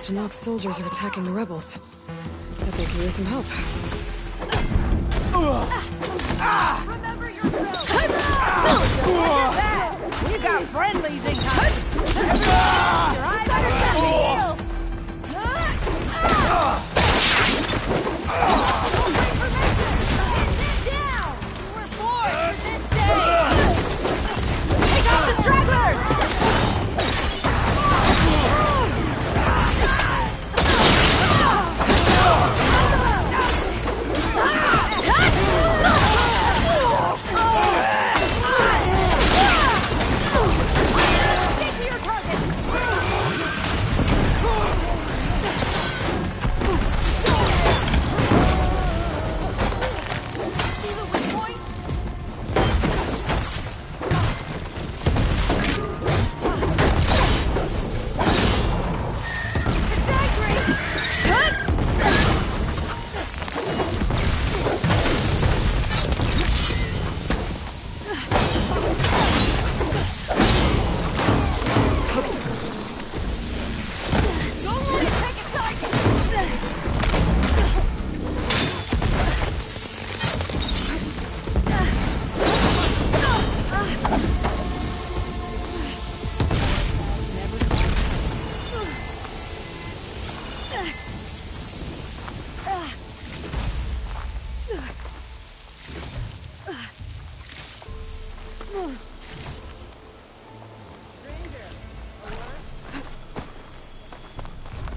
Tenakth's soldiers are attacking the rebels. Bet they could use some help. Remember your drill! We got friendlies incoming! Your eyes better set the heal! We're born for this day! Take out the stragglers!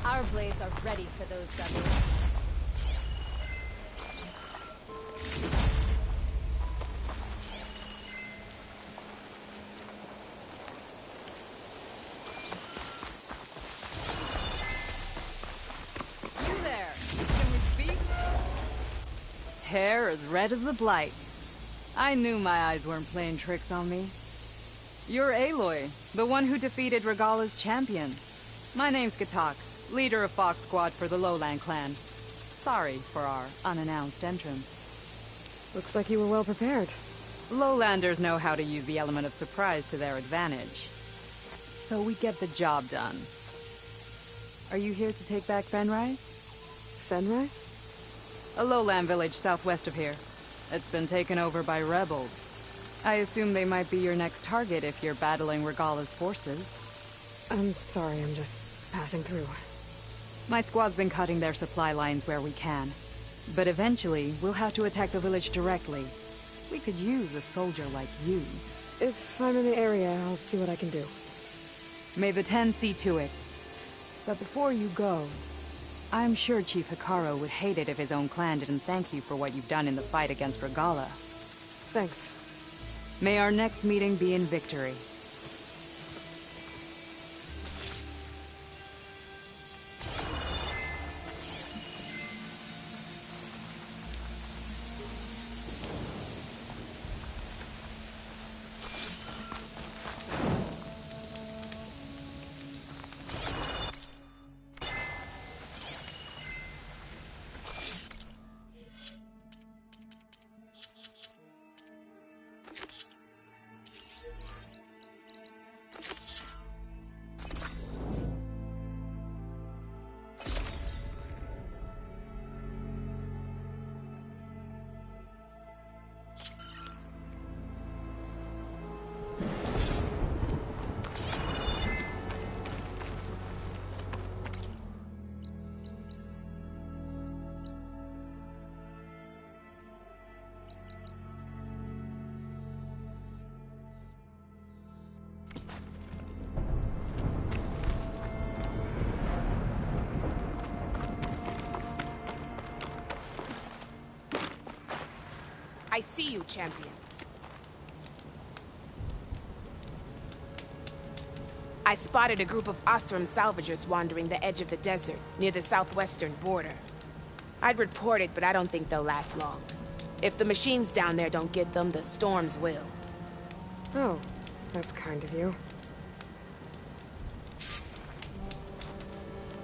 Our blades are ready for those rebels. You there! Can we speak? Hair as red as the Blight. I knew my eyes weren't playing tricks on me. You're Aloy, the one who defeated Regala's champion. My name's Katak, leader of Fox Squad for the Lowland clan. Sorry for our unannounced entrance. Looks like you were well prepared. Lowlanders know how to use the element of surprise to their advantage. So we get the job done. Are you here to take back Fenrise? Fenrise? A lowland village southwest of here. It's been taken over by rebels. I assume they might be your next target if you're battling Regala's forces. I'm sorry, I'm just passing through. My squad's been cutting their supply lines where we can. But eventually, we'll have to attack the village directly. We could use a soldier like you. If I'm in the area, I'll see what I can do. May the Ten see to it. But before you go, I'm sure Chief Hekarro would hate it if his own clan didn't thank you for what you've done in the fight against Regala. Thanks. May our next meeting be in victory. I see you, champions. I spotted a group of Osram salvagers wandering the edge of the desert, near the southwestern border. I'd report it, but I don't think they'll last long. If the machines down there don't get them, the storms will. Oh, that's kind of you.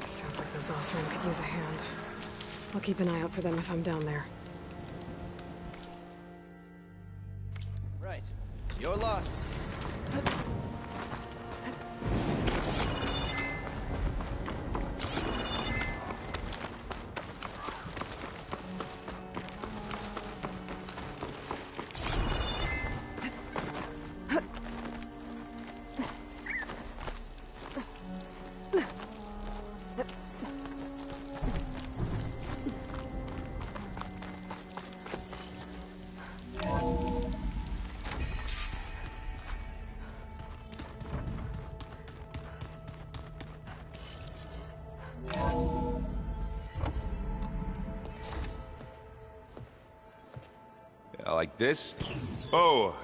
Sounds like those Osram could use a hand. I'll keep an eye out for them if I'm down there. Right. Your loss. Like this? Oh,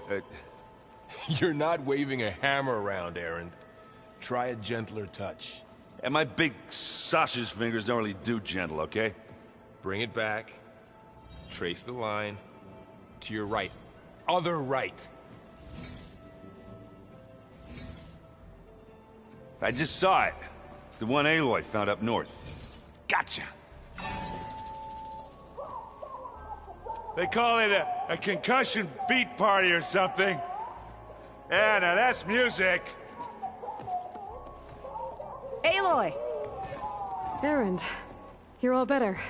You're not waving a hammer around, Erend. Try a gentler touch. and my big sausage fingers don't really do gentle, okay? Bring it back. Trace the line. To your right. Other right. I just saw it. It's the one Aloy found up north. Gotcha! They call it a concussion beat party or something. Yeah, now that's music. Aloy! Erend, you're all better.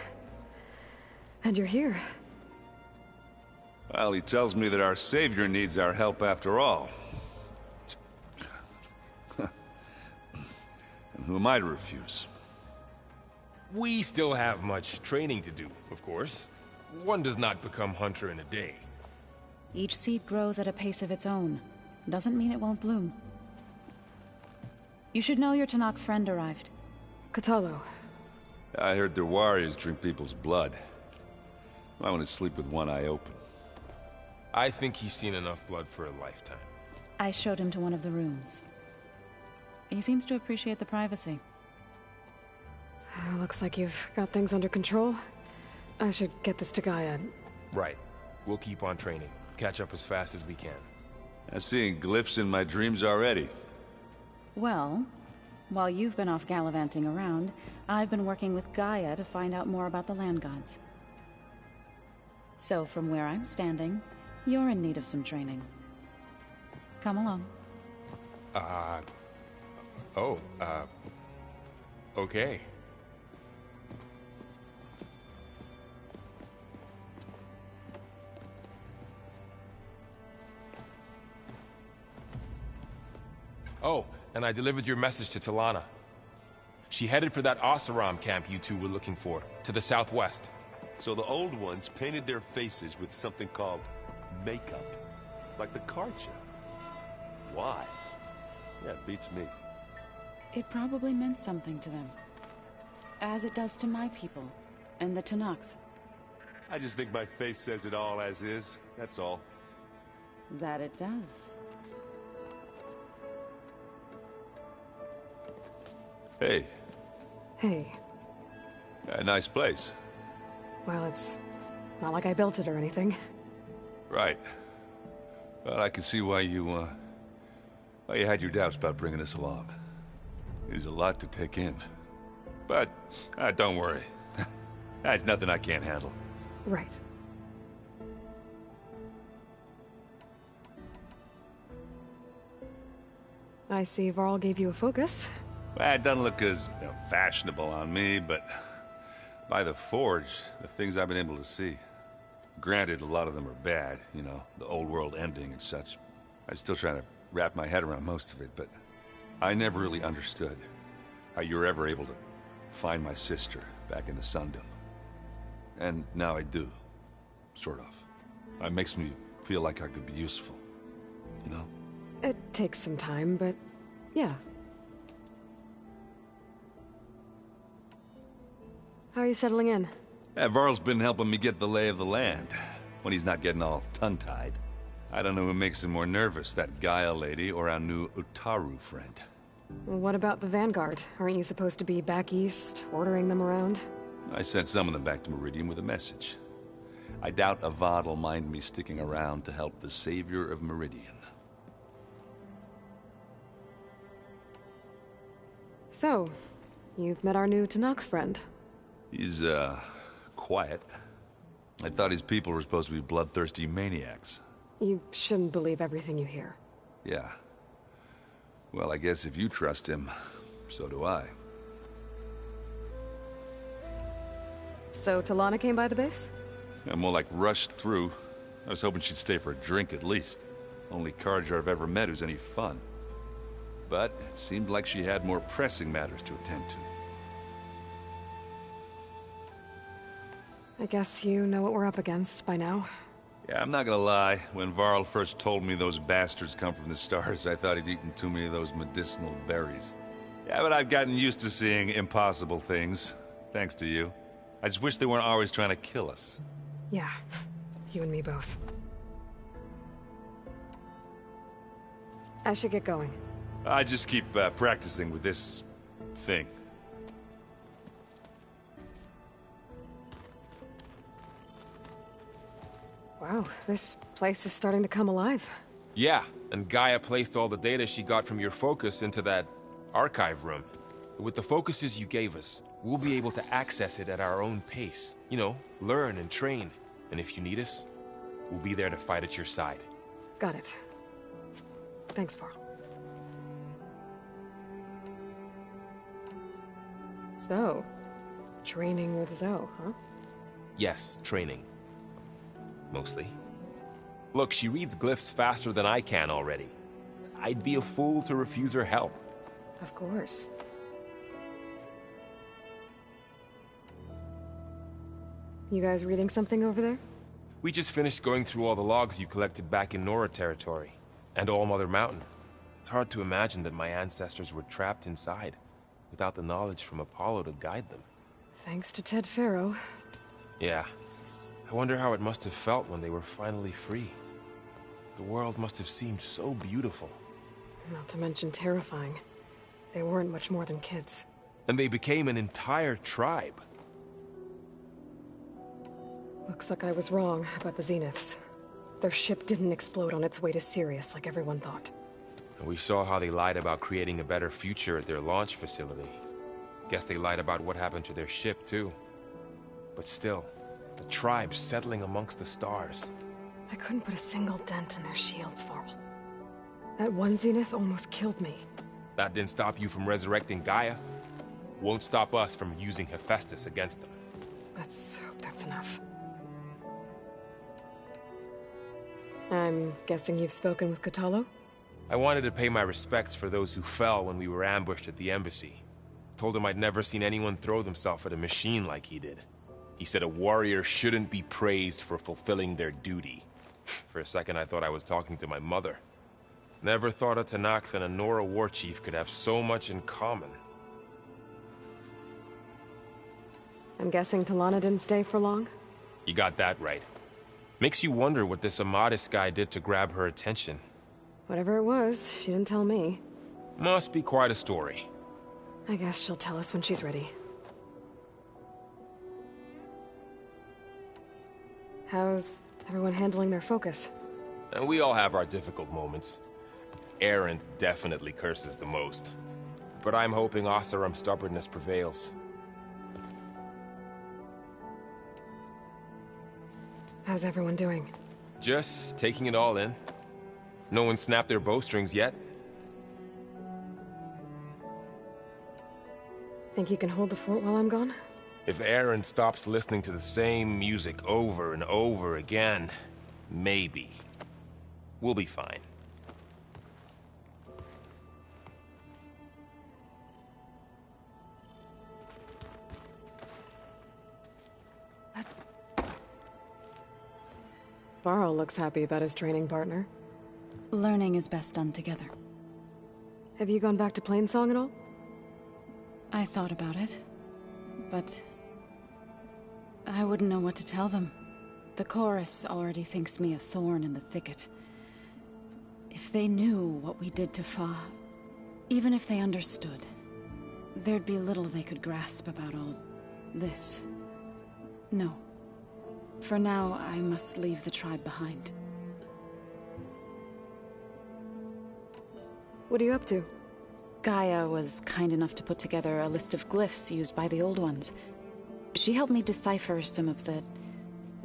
And you're here. Well, he tells me that our savior needs our help after all. And who am I to refuse? We still have much training to do, of course. One does not become hunter in a day. Each seed grows at a pace of its own. Doesn't mean it won't bloom. You should know your Tenakth friend arrived. Kotallo. I heard their warriors drink people's blood. I want to sleep with one eye open. I think he's seen enough blood for a lifetime. I showed him to one of the rooms. He seems to appreciate the privacy. Looks like you've got things under control. I should get this to Gaia. Right. We'll keep on training. Catch up as fast as we can. I'm seeing glyphs in my dreams already. Well, while you've been off gallivanting around, I've been working with Gaia to find out more about the land gods. So from where I'm standing, you're in need of some training. Come along. Okay. Oh, and I delivered your message to Talana. She headed for that Oseram camp you two were looking for, to the southwest. So the old ones painted their faces with something called makeup. Like the card show. Why? Yeah, it beats me. It probably meant something to them. As it does to my people, and the Tenakth. I just think my face says it all as is, that's all. That it does. Hey. Hey. A nice place. Well, it's not like I built it or anything. Right. Well, I can see why you had your doubts about bringing us along. It is a lot to take in. But, don't worry. That's nothing I can't handle. Right. I see Varl gave you a focus. Well, it doesn't look as fashionable on me, but by the Forge, the things I've been able to see. Granted, a lot of them are bad, you know, the old world ending and such. I'm still trying to wrap my head around most of it, but I never really understood how you were ever able to find my sister back in the Sundom. And now I do. Sort of. It makes me feel like I could be useful, you know? It takes some time, but yeah. How are you settling in? Yeah, Varl's been helping me get the lay of the land, when he's not getting all tongue-tied. I don't know who makes him more nervous, that Gaia lady or our new Utaru friend. What about the Vanguard? Aren't you supposed to be back east, ordering them around? I sent some of them back to Meridian with a message. I doubt Avad will mind me sticking around to help the savior of Meridian. So, you've met our new Tenakth friend. He's, quiet. I thought his people were supposed to be bloodthirsty maniacs. You shouldn't believe everything you hear. Yeah. Well, I guess if you trust him, so do I. So Talana came by the base? Yeah, more like rushed through. I was hoping she'd stay for a drink at least. Only Carja I've ever met who's any fun. But it seemed like she had more pressing matters to attend to. I guess you know what we're up against by now. Yeah, I'm not gonna lie. When Varl first told me those bastards come from the stars, I thought he'd eaten too many of those medicinal berries. Yeah, but I've gotten used to seeing impossible things. Thanks to you. I just wish they weren't always trying to kill us. Yeah, you and me both. I should get going. I just keep practicing with this thing. Wow, this place is starting to come alive. Yeah, and Gaia placed all the data she got from your focus into that archive room. With the focuses you gave us, we'll be able to access it at our own pace. You know, learn and train. And if you need us, we'll be there to fight at your side. Got it. Thanks, Varl. So, training with Zoe, huh? Yes, training. Mostly. Look, she reads glyphs faster than I can already. I'd be a fool to refuse her help. Of course. You guys reading something over there? We just finished going through all the logs you collected back in Nora territory, and All Mother Mountain. It's hard to imagine that my ancestors were trapped inside, without the knowledge from Apollo to guide them. Thanks to Ted Faro. Yeah. I wonder how it must have felt when they were finally free. The world must have seemed so beautiful. Not to mention terrifying. They weren't much more than kids. And they became an entire tribe. Looks like I was wrong about the Zeniths. Their ship didn't explode on its way to Sirius like everyone thought. And we saw how they lied about creating a better future at their launch facility. Guess they lied about what happened to their ship, too. But still, the tribe settling amongst the stars. I couldn't put a single dent in their shields, Varl. That one Zenith almost killed me. That didn't stop you from resurrecting Gaia. Won't stop us from using Hephaestus against them. Let's hope that's enough. I'm guessing you've spoken with Kotallo? I wanted to pay my respects for those who fell when we were ambushed at the embassy. Told him I'd never seen anyone throw themselves at a machine like he did. He said a warrior shouldn't be praised for fulfilling their duty. For a second I thought I was talking to my mother. Never thought a Tenakth and a Nora war chief could have so much in common. I'm guessing Talana didn't stay for long? You got that right. Makes you wonder what this Amadis guy did to grab her attention. Whatever it was, she didn't tell me. Must be quite a story. I guess she'll tell us when she's ready. How's everyone handling their focus? And we all have our difficult moments. Erend definitely curses the most. But I'm hoping Oseram's stubbornness prevails. How's everyone doing? Just taking it all in. No one snapped their bowstrings yet. Think you can hold the fort while I'm gone? If Erend stops listening to the same music over and over again, maybe. We'll be fine. Varl looks happy about his training partner. Learning is best done together. Have you gone back to Plainsong at all? I thought about it, but I wouldn't know what to tell them. The chorus already thinks me a thorn in the thicket. If they knew what we did to Fa, even if they understood, there'd be little they could grasp about all this. No. For now, I must leave the tribe behind. What are you up to? Gaia was kind enough to put together a list of glyphs used by the Old Ones. She helped me decipher some of the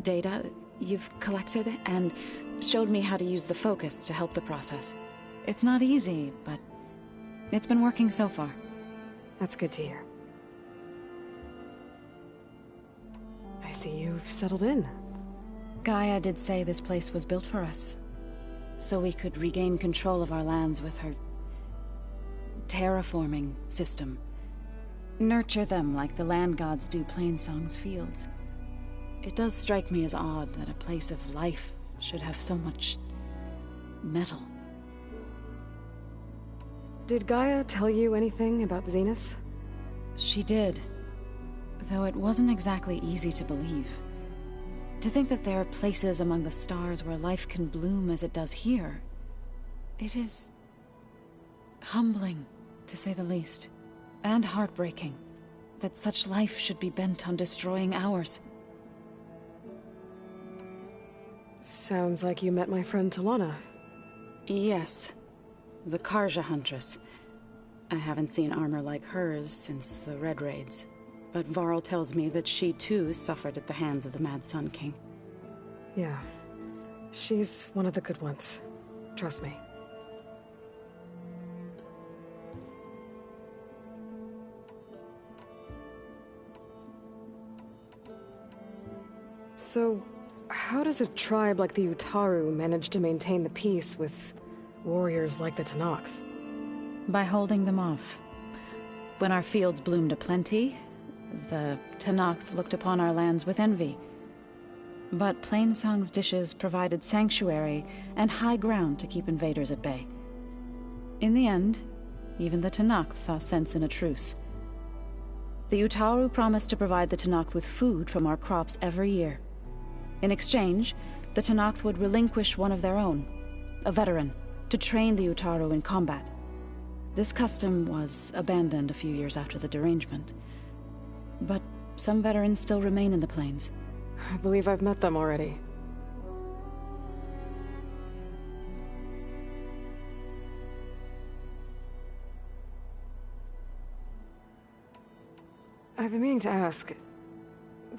data you've collected, and showed me how to use the focus to help the process. It's not easy, but it's been working so far. That's good to hear. I see you've settled in. Gaia did say this place was built for us, so we could regain control of our lands with her terraforming system. Nurture them like the land gods do Plainsong's fields. It does strike me as odd that a place of life should have so much metal. Did Gaia tell you anything about the Zeniths? She did, though it wasn't exactly easy to believe. To think that there are places among the stars where life can bloom as it does here, it is Humbling, to say the least. And heartbreaking. That such life should be bent on destroying ours. Sounds like you met my friend Talana. Yes. The Karja Huntress. I haven't seen armor like hers since the Red Raids. But Varl tells me that she too suffered at the hands of the Mad Sun King. Yeah. She's one of the good ones. Trust me. So, how does a tribe like the Utaru manage to maintain the peace with warriors like the Tenakth? By holding them off. When our fields bloomed aplenty, the Tenakth looked upon our lands with envy. But Plainsong's dishes provided sanctuary and high ground to keep invaders at bay. In the end, even the Tenakth saw sense in a truce. The Utaru promised to provide the Tenakth with food from our crops every year. In exchange, the Tenakth would relinquish one of their own, a veteran, to train the Utaru in combat. This custom was abandoned a few years after the derangement. But some veterans still remain in the plains. I believe I've met them already. I've been meaning to ask,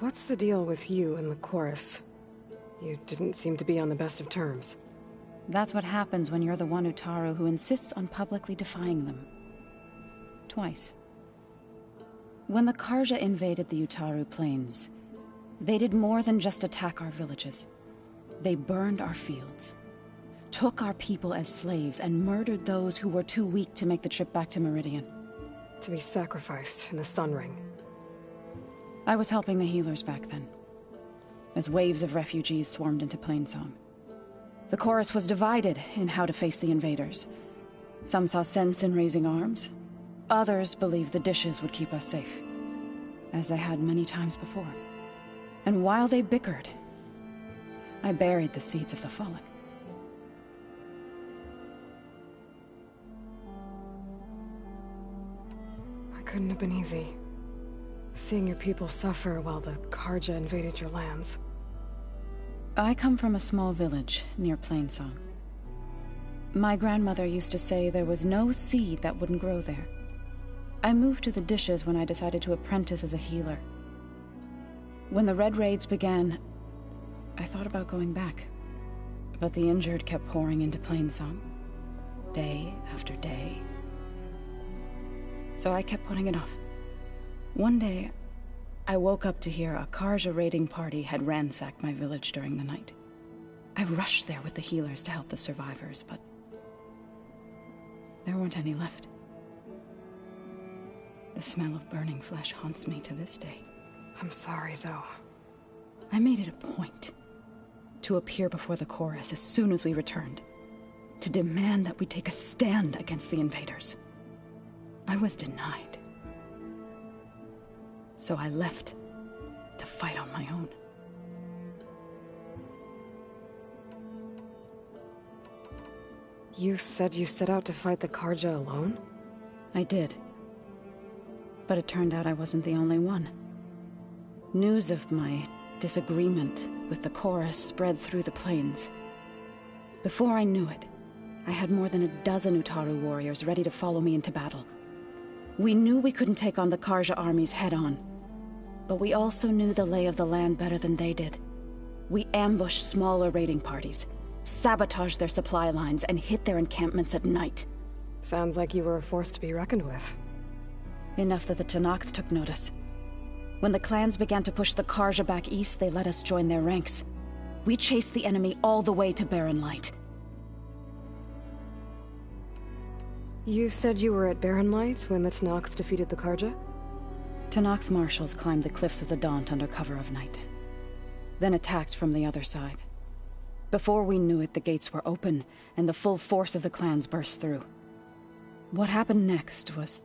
what's the deal with you and the chorus? You didn't seem to be on the best of terms. That's what happens when you're the one Utaru who insists on publicly defying them. Twice. When the Karja invaded the Utaru plains, they did more than just attack our villages. They burned our fields, took our people as slaves, and murdered those who were too weak to make the trip back to Meridian. To be sacrificed in the Sun Ring. I was helping the healers back then, as waves of refugees swarmed into Plainsong. The chorus was divided in how to face the invaders. Some saw sense in raising arms. Others believed the dishes would keep us safe, as they had many times before. And while they bickered, I buried the seeds of the fallen. It couldn't have been easy. Seeing your people suffer while the Karja invaded your lands. I come from a small village near Plainsong. My grandmother used to say there was no seed that wouldn't grow there. I moved to the dishes when I decided to apprentice as a healer. When the Red Raids began, I thought about going back. But the injured kept pouring into Plainsong, day after day. So I kept putting it off. One day, I woke up to hear a Karja raiding party had ransacked my village during the night. I rushed there with the healers to help the survivors, but there weren't any left. The smell of burning flesh haunts me to this day. I'm sorry, Zoe. I made it a point to appear before the chorus as soon as we returned, to demand that we take a stand against the invaders. I was denied. So I left to fight on my own. You said you set out to fight the Karja alone? I did. But it turned out I wasn't the only one. News of my disagreement with the chorus spread through the plains. Before I knew it, I had more than a dozen Utaru warriors ready to follow me into battle. We knew we couldn't take on the Karja armies head-on, but we also knew the lay of the land better than they did. We ambushed smaller raiding parties, sabotaged their supply lines, and hit their encampments at night. Sounds like you were a force to be reckoned with. Enough that the Tenakth took notice. When the clans began to push the Karja back east, they let us join their ranks. We chased the enemy all the way to Barren Light. You said you were at Barren Light when the Tenakth defeated the Karja? Tenakth marshals climbed the cliffs of the Daunt under cover of night, then attacked from the other side. Before we knew it, the gates were open, and the full force of the clans burst through. What happened next was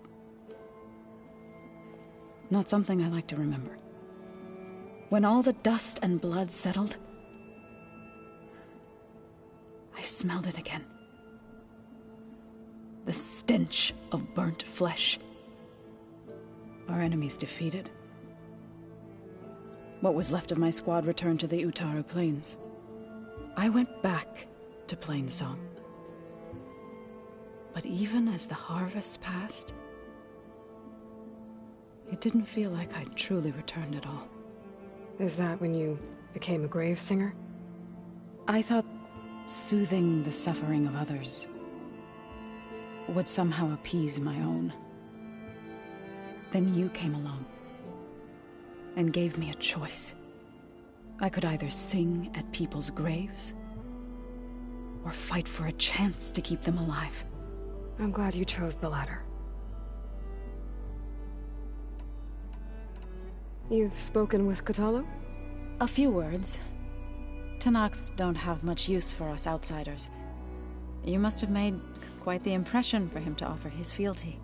not something I like to remember. When all the dust and blood settled, I smelled it again. The stench of burnt flesh. Our enemies defeated. What was left of my squad returned to the Utaru Plains. I went back to Plainsong. But even as the harvest passed, it didn't feel like I'd truly returned at all. Is that when you became a grave singer? I thought soothing the suffering of others would somehow appease my own. Then you came along and gave me a choice. I could either sing at people's graves or fight for a chance to keep them alive. I'm glad you chose the latter. You've spoken with Kotallo? A few words. Tenakth don't have much use for us outsiders. You must have made quite the impression for him to offer his fealty.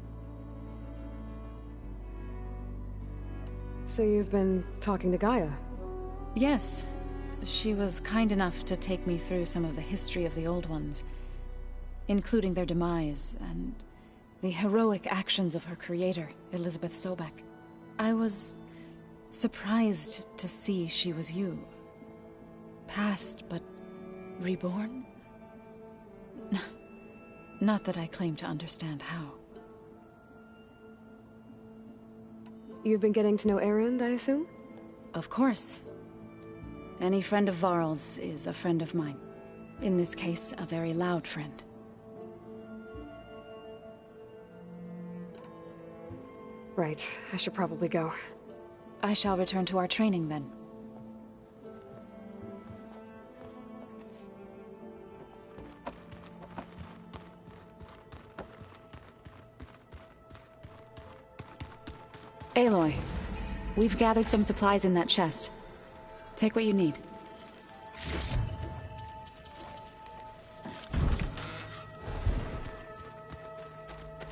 So you've been talking to Gaia? Yes. She was kind enough to take me through some of the history of the Old Ones, including their demise and the heroic actions of her creator, Elizabeth Sobek. I was surprised to see she was you. Past, but reborn? Not that I claim to understand how. You've been getting to know Erend, I assume? Of course. Any friend of Varl's is a friend of mine. In this case, a very loud friend. Right. I should probably go. I shall return to our training then. Aloy, we've gathered some supplies in that chest. Take what you need.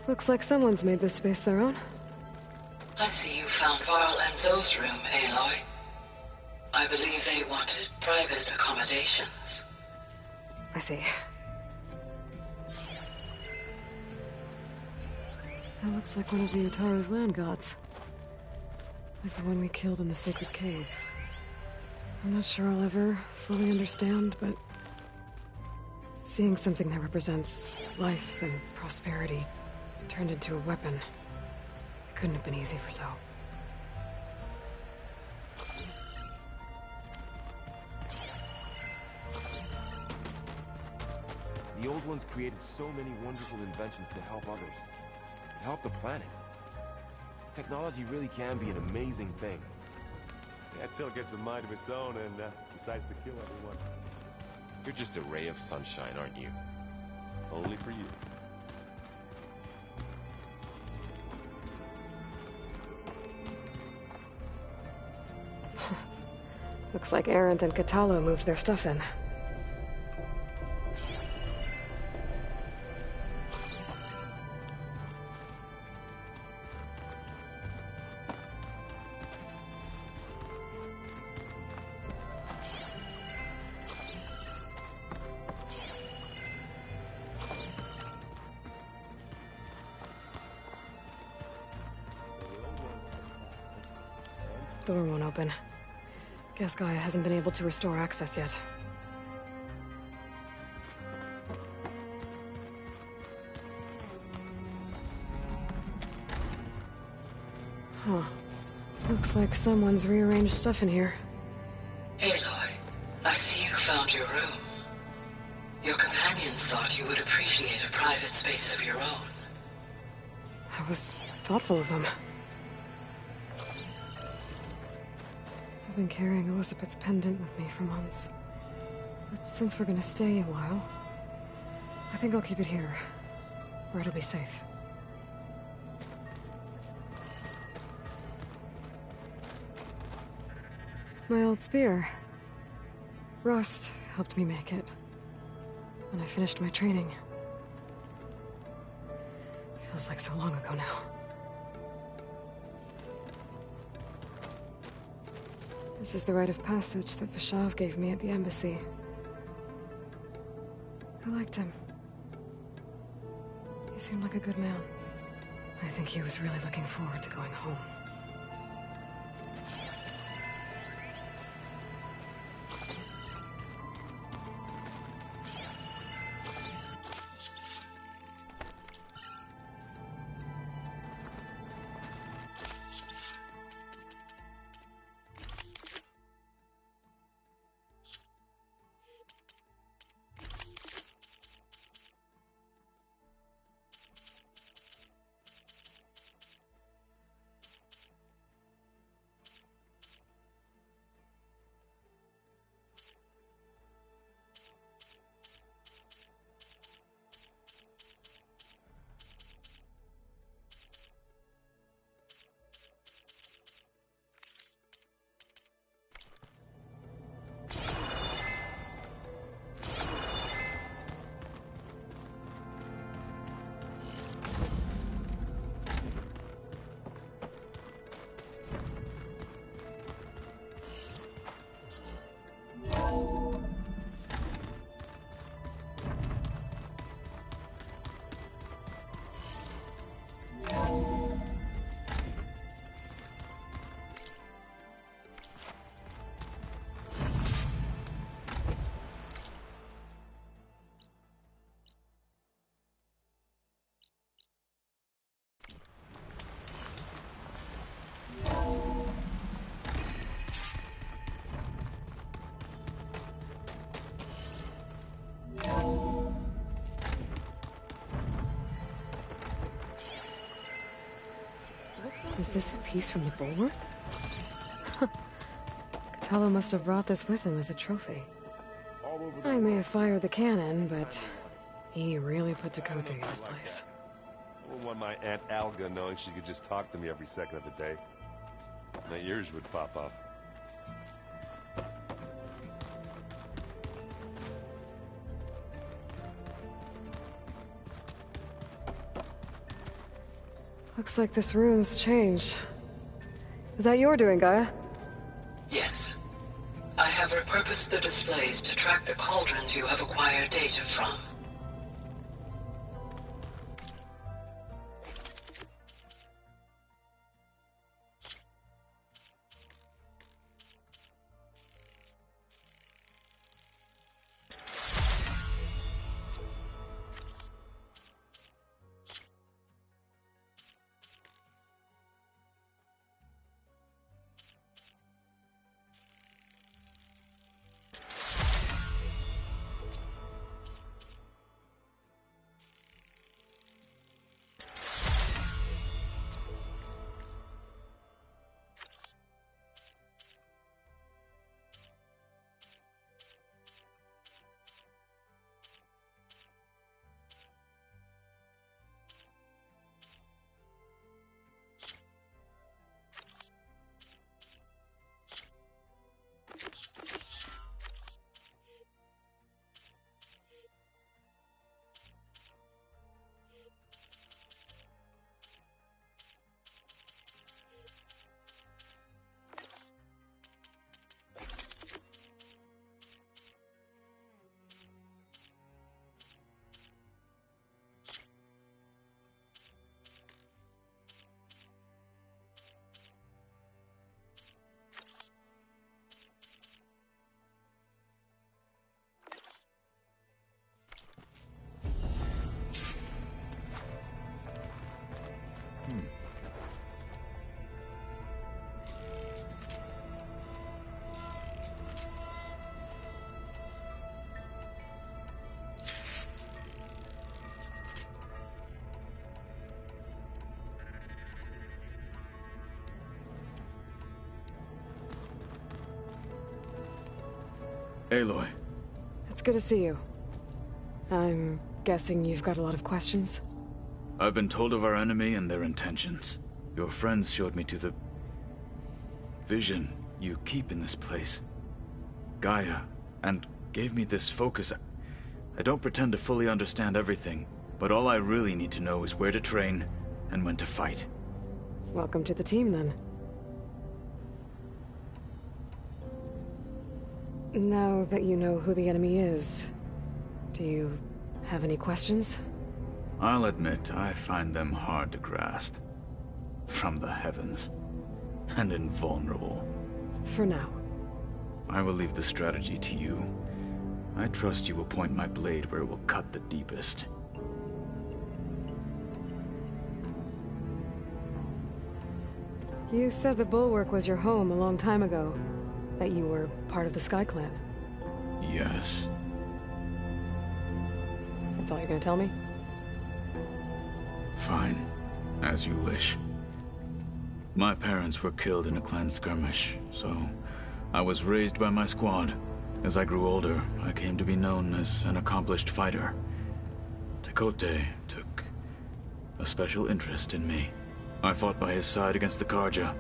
Looks like someone's made this space their own. I see you found Varl and Zoe's room, Aloy. I believe they wanted private accommodations. I see. That looks like one of the Utaru's land gods. Like the one we killed in the sacred cave. I'm not sure I'll ever fully understand, but seeing something that represents life and prosperity turned into a weapon, it couldn't have been easy for Zoe. The Old Ones created so many wonderful inventions to help others. To help the planet. Technology really can be an amazing thing. Yeah, until it gets a mind of its own and decides to kill everyone. You're just a ray of sunshine, aren't you? Only for you. Looks like Erend and Kotallo moved their stuff in. Door won't open. Guess Gaia hasn't been able to restore access yet. Huh. Looks like someone's rearranged stuff in here. Aloy, I see you found your room. Your companions thought you would appreciate a private space of your own. That was thoughtful of them. I've been carrying Elizabeth's pendant with me for months. But since we're gonna stay a while, I think I'll keep it here, where it'll be safe. My old spear. Rust helped me make it when I finished my training. Feels like so long ago now. This is the rite of passage that Vishav gave me at the embassy. I liked him. He seemed like a good man. I think he was really looking forward to going home. Is this a piece from the bulwark? Kotallo must have brought this with him as a trophy. I may have fired the cannon, but he really put Dakota in this place. I wouldn't want my Aunt Alga knowing she could just talk to me every second of the day. My ears would pop off. Looks like this room's changed. Is that your doing, Gaia? Yes. I have repurposed the displays to track the cauldrons you have acquired data from. Aloy. It's good to see you. I'm guessing you've got a lot of questions? I've been told of our enemy and their intentions. Your friends showed me to the vision you keep in this place, Gaia, and gave me this focus. I don't pretend to fully understand everything, but all I really need to know is where to train and when to fight. Welcome to the team, then. Now that you know who the enemy is, do you have any questions? I'll admit, I find them hard to grasp. From the heavens. And invulnerable. For now. I will leave the strategy to you. I trust you will point my blade where it will cut the deepest. You said the Bulwark was your home a long time ago. That you were part of the Sky Clan. Yes. That's all you're gonna tell me? Fine. As you wish. My parents were killed in a clan skirmish, so I was raised by my squad. As I grew older, I came to be known as an accomplished fighter. Tekotteh took a special interest in me. I fought by his side against the Karja,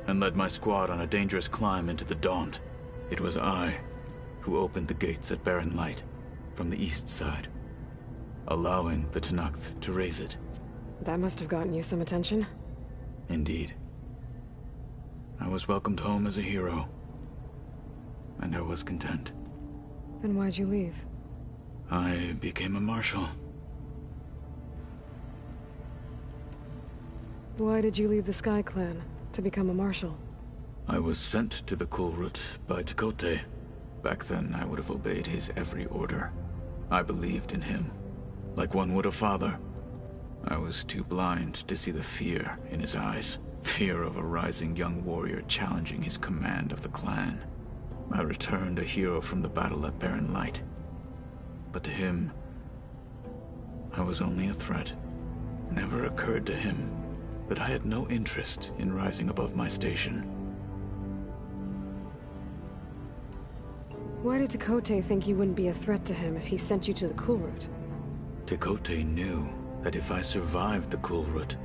and led my squad on a dangerous climb into the Daunt. It was I who opened the gates at Barren Light, from the east side, allowing the Tenakth to raise it. That must have gotten you some attention. Indeed. I was welcomed home as a hero, and I was content. Then why'd you leave? I became a marshal. Why did you leave the Sky Clan to become a marshal? I was sent to the Kulrut by Tekotteh. Back then, I would have obeyed his every order. I believed in him, like one would a father. I was too blind to see the fear in his eyes. Fear of a rising young warrior challenging his command of the clan. I returned a hero from the battle at Barren Light. But to him, I was only a threat. Never occurred to him that I had no interest in rising above my station. Why did Tekotteh think you wouldn't be a threat to him if he sent you to the Kulrut? Tekotteh knew that if I survived the Kulrut,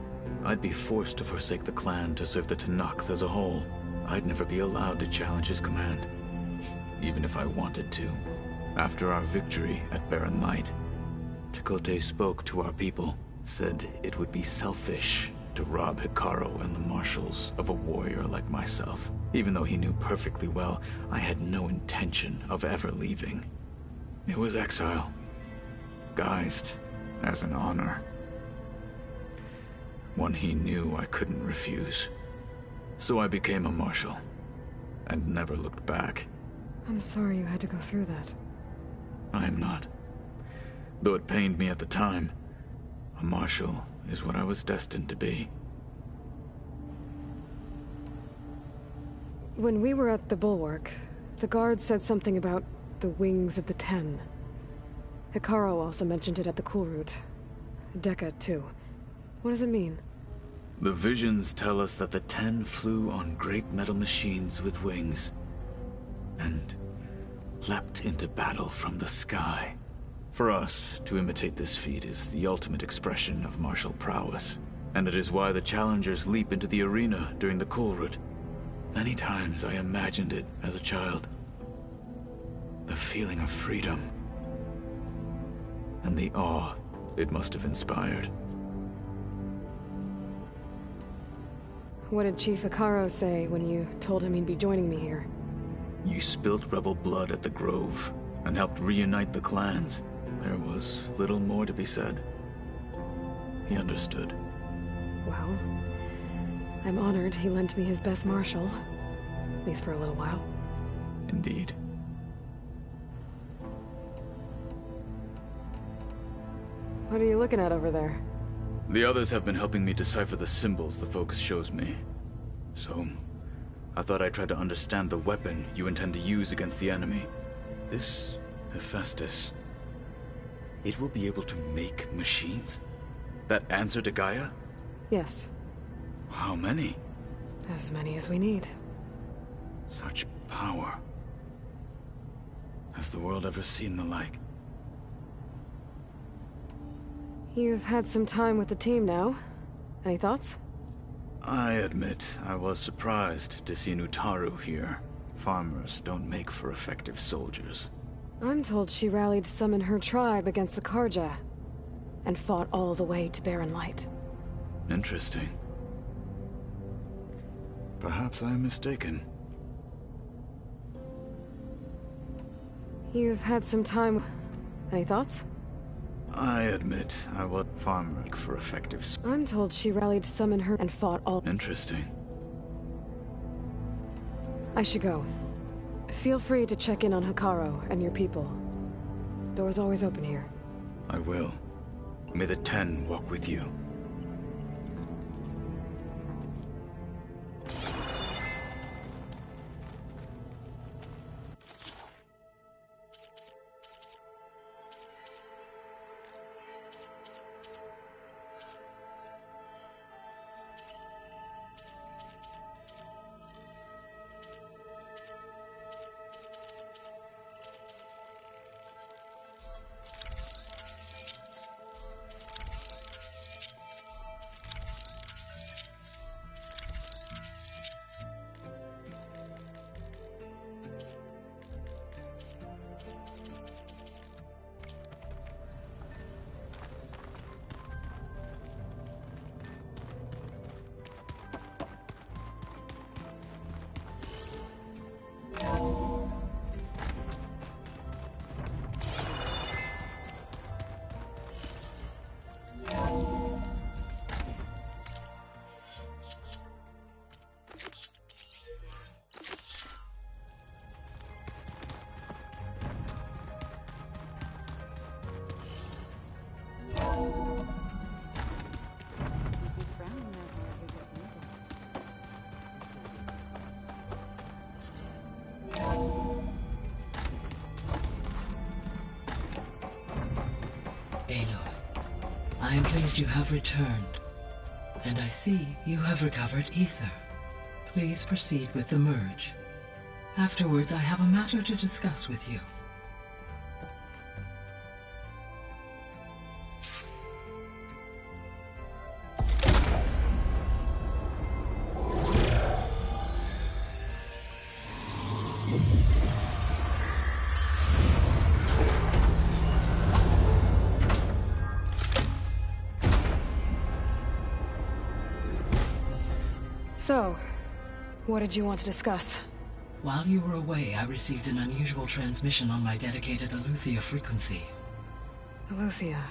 I'd be forced to forsake the clan to serve the Tenakth as a whole. I'd never be allowed to challenge his command, even if I wanted to. After our victory at Barren Light, Tekotteh spoke to our people, said it would be selfish to rob Hekarro and the marshals of a warrior like myself, even though he knew perfectly well I had no intention of ever leaving. It was exile, guised as an honor. One he knew I couldn't refuse. So I became a marshal, and never looked back. I'm sorry you had to go through that. I am not. Though it pained me at the time, a marshal is what I was destined to be. When we were at the Bulwark, the guard said something about the Wings of the Ten. Hekarro also mentioned it at the Kulrut. Dekka, too. What does it mean? The visions tell us that the Ten flew on great metal machines with wings, and leapt into battle from the sky. For us, to imitate this feat is the ultimate expression of martial prowess, and it is why the challengers leap into the arena during the Kulrut. Many times I imagined it as a child. The feeling of freedom, and the awe it must have inspired. What did Chief Hekarro say when you told him he'd be joining me here? You spilt rebel blood at the Grove, and helped reunite the clans. There was little more to be said. He understood. Well, I'm honored he lent me his best marshal. At least for a little while. Indeed. What are you looking at over there? The others have been helping me decipher the symbols the Focus shows me. So, I thought I'd try to understand the weapon you intend to use against the enemy. This Hephaestus, it will be able to make machines? That answer to Gaia? Yes. How many? As many as we need. Such power. Has the world ever seen the like? You've had some time with the team now. Any thoughts? I admit, I was surprised to see Nutaru here. Farmers don't make for effective soldiers. I'm told she rallied some in her tribe against the Karja, and fought all the way to Barren Light. Interesting. Perhaps I am mistaken. You've had some time. Any thoughts? I admit, I was farmer for effective. I'm told she rallied some in her and fought all. Interesting. I should go. Feel free to check in on Hekarro and your people. Door's always open here. I will. May the Ten walk with you. Aloy, I am pleased you have returned, and I see you have recovered Ether. Please proceed with the merge. Afterwards, I have a matter to discuss with you. So, what did you want to discuss? While you were away, I received an unusual transmission on my dedicated Eleuthia frequency. Eleuthia.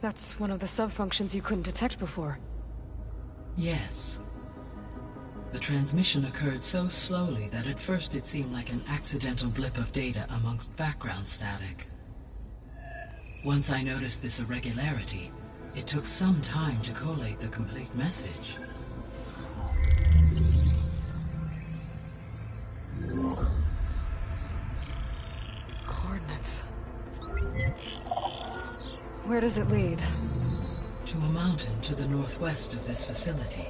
That's one of the sub-functions you couldn't detect before. Yes. The transmission occurred so slowly that at first it seemed like an accidental blip of data amongst background static. Once I noticed this irregularity, it took some time to collate the complete message. Coordinates. Where does it lead? To a mountain to the northwest of this facility.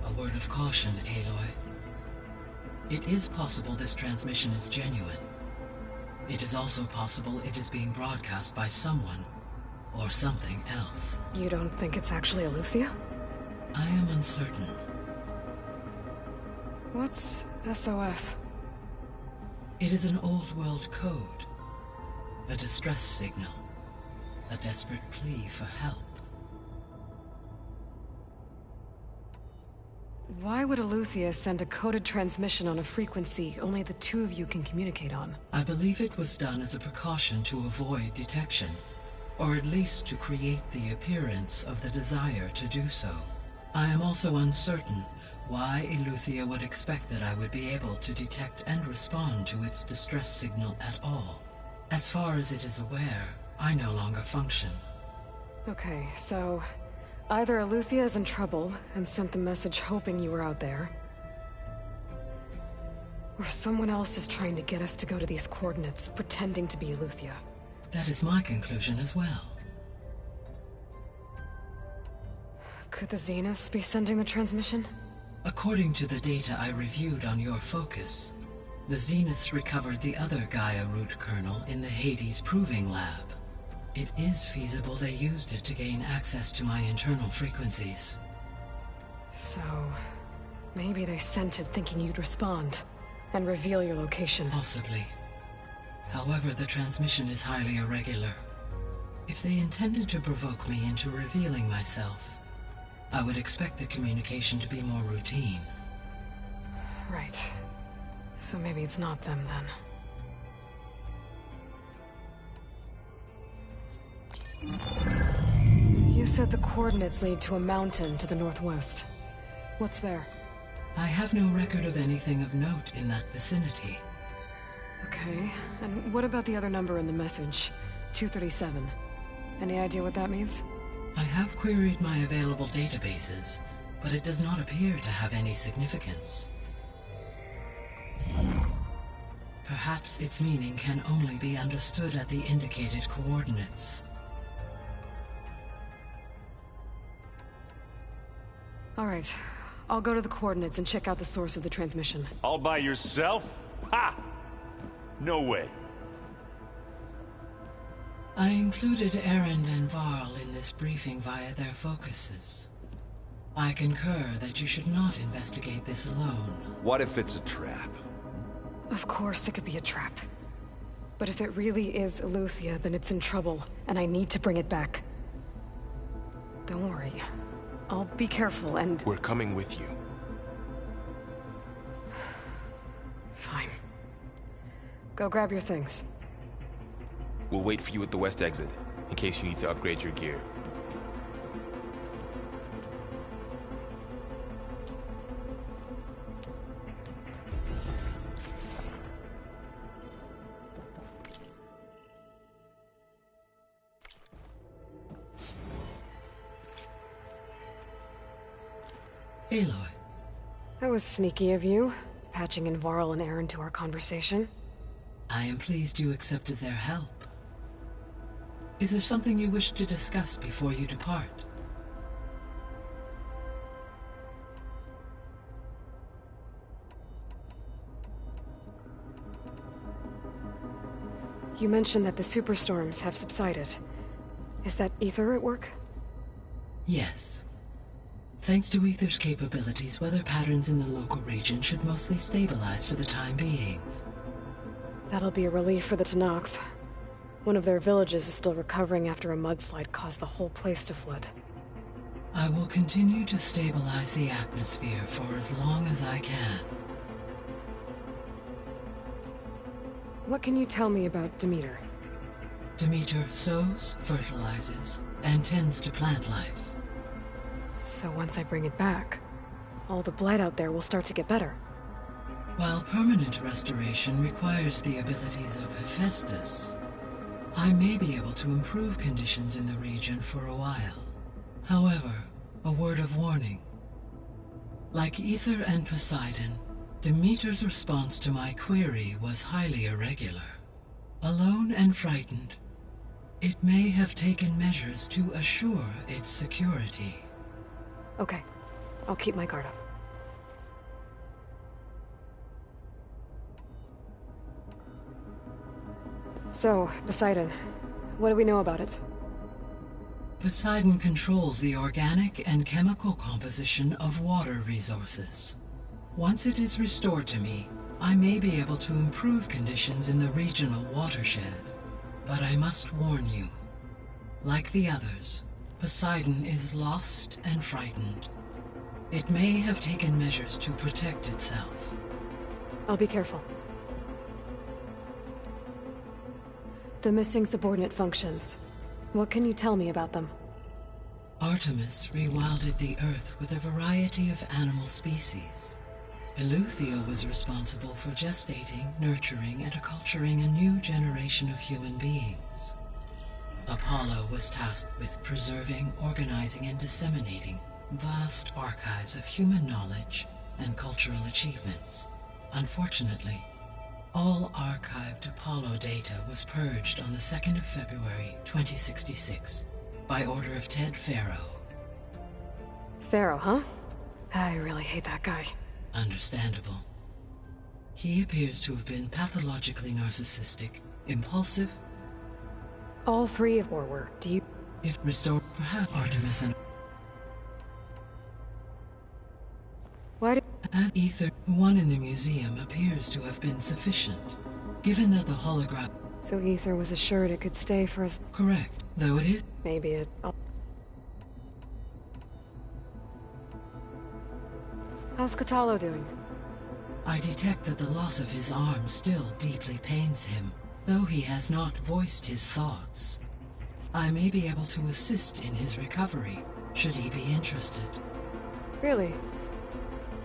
A word of caution, Aloy. It is possible this transmission is genuine. It is also possible it is being broadcast by someone or something else. You don't think it's actually Eleuthia? I am uncertain. What's SOS? It is an old-world code. A distress signal. A desperate plea for help. Why would Eleuthia send a coded transmission on a frequency only the two of you can communicate on? I believe it was done as a precaution to avoid detection, or at least to create the appearance of the desire to do so. I am also uncertain why Eleuthia would expect that I would be able to detect and respond to its distress signal at all. As far as it is aware, I no longer function. Okay, so either Eleuthia is in trouble and sent the message hoping you were out there, or someone else is trying to get us to go to these coordinates, pretending to be Eleuthia. That is my conclusion as well. Could the Zeniths be sending the transmission? According to the data I reviewed on your focus, the Zeniths recovered the other Gaia root kernel in the Hades Proving Lab. It is feasible they used it to gain access to my internal frequencies. So, maybe they sent it thinking you'd respond and reveal your location. Possibly. However, the transmission is highly irregular. If they intended to provoke me into revealing myself, I would expect the communication to be more routine. Right. So maybe it's not them then. said the coordinates lead to a mountain to the northwest. What's there? I have no record of anything of note in that vicinity. Okay, and what about the other number in the message? 237. Any idea what that means? I have queried my available databases, but it does not appear to have any significance. Perhaps its meaning can only be understood at the indicated coordinates. All right, I'll go to the coordinates and check out the source of the transmission. All by yourself? Ha! No way. I included Erend and Varl in this briefing via their focuses. I concur that you should not investigate this alone. What if it's a trap? Of course it could be a trap. But if it really is Eleuthia, then it's in trouble, and I need to bring it back. Don't worry. I'll be careful and... We're coming with you. Fine. Go grab your things. We'll wait for you at the west exit, in case you need to upgrade your gear. Aloy. That was sneaky of you, patching in Varl and Erend to our conversation. I am pleased you accepted their help. Is there something you wish to discuss before you depart? You mentioned that the superstorms have subsided. Is that Aether at work? Yes. Thanks to Aether's capabilities, weather patterns in the local region should mostly stabilize for the time being. That'll be a relief for the Tenakth. One of their villages is still recovering after a mudslide caused the whole place to flood. I will continue to stabilize the atmosphere for as long as I can. What can you tell me about Demeter? Demeter sows, fertilizes, and tends to plant life. So once I bring it back, all the blight out there will start to get better. While permanent restoration requires the abilities of Hephaestus, I may be able to improve conditions in the region for a while. However, a word of warning. Like Aether and Poseidon, Demeter's response to my query was highly irregular. Alone and frightened, it may have taken measures to assure its security. Okay, I'll keep my guard up. So, Poseidon, what do we know about it? Poseidon controls the organic and chemical composition of water resources. Once it is restored to me, I may be able to improve conditions in the regional watershed. But I must warn you, like the others, Poseidon is lost and frightened. It may have taken measures to protect itself. I'll be careful. The missing subordinate functions. What can you tell me about them? Artemis rewilded the Earth with a variety of animal species. Eleuthia was responsible for gestating, nurturing, and acculturating a new generation of human beings. Apollo was tasked with preserving, organizing, and disseminating vast archives of human knowledge and cultural achievements. Unfortunately, all archived Apollo data was purged on the 2nd of February, 2066, by order of Ted Faro. Faro, huh? I really hate that guy. Understandable. He appears to have been pathologically narcissistic, impulsive. All three of or were. Do you... If restored, perhaps Artemis and... Why did... As Aether, one in the museum appears to have been sufficient, given that the hologram... So Aether was assured it could stay for us... Correct, though it is... Maybe it... How's Kotallo doing? I detect that the loss of his arm still deeply pains him, though he has not voiced his thoughts. I may be able to assist in his recovery, should he be interested. Really?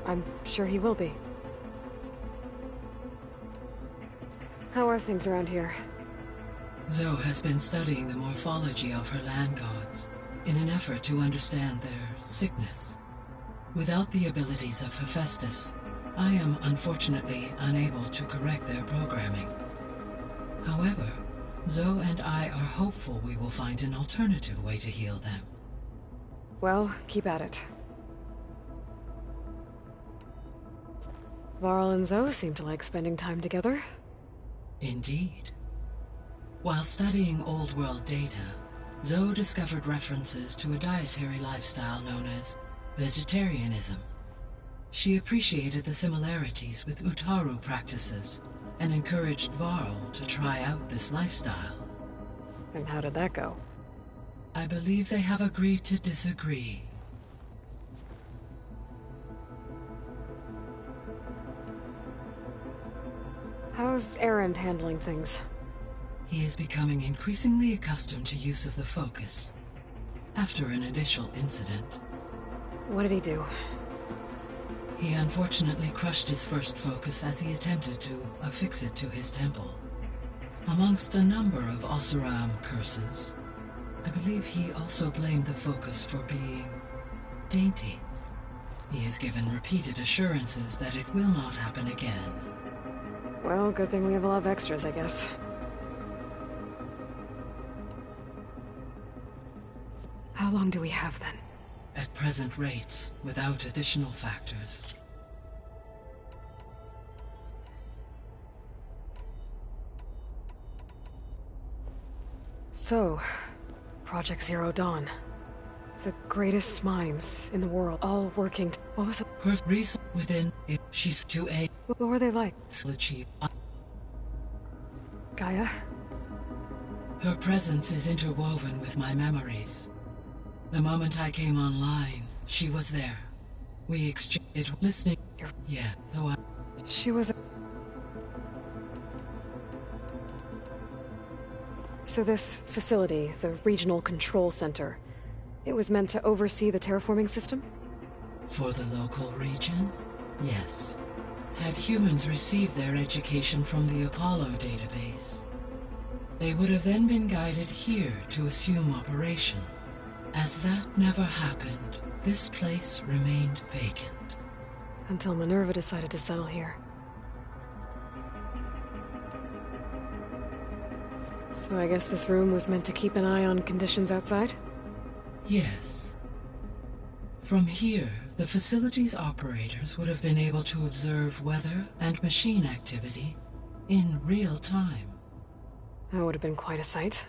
I'm sure he will be. How are things around here? Zoe has been studying the morphology of her land gods in an effort to understand their sickness. Without the abilities of Hephaestus, I am unfortunately unable to correct their programming. However, Zoe and I are hopeful we will find an alternative way to heal them. Well, keep at it. Varl and Zoe seem to like spending time together. Indeed. While studying Old World data, Zoe discovered references to a dietary lifestyle known as vegetarianism. She appreciated the similarities with Utaru practices and encouraged Varl to try out this lifestyle. And how did that go? I believe they have agreed to disagree. How's Erend handling things? He is becoming increasingly accustomed to use of the focus, after an initial incident. What did he do? He unfortunately crushed his first focus as he attempted to affix it to his temple. Amongst a number of Oseram curses, I believe he also blamed the focus for being dainty. He has given repeated assurances that it will not happen again. Well, good thing we have a lot of extras, I guess. How long do we have then? At present rates, without additional factors. So, Project Zero Dawn. The greatest minds in the world, all working what was it? Her reason within it, she's to a... What were they like? Achieve. Gaia? Her presence is interwoven with my memories. The moment I came online, she was there. We exchanged it, listening. Yeah, though I... She was a... So this facility, the Regional Control Center, it was meant to oversee the terraforming system? For the local region, yes. Had humans received their education from the Apollo database, they would have then been guided here to assume operation. As that never happened, this place remained vacant. Until Minerva decided to settle here. So I guess this room was meant to keep an eye on conditions outside? Yes. From here, the facility's operators would have been able to observe weather and machine activity in real time. That would have been quite a sight.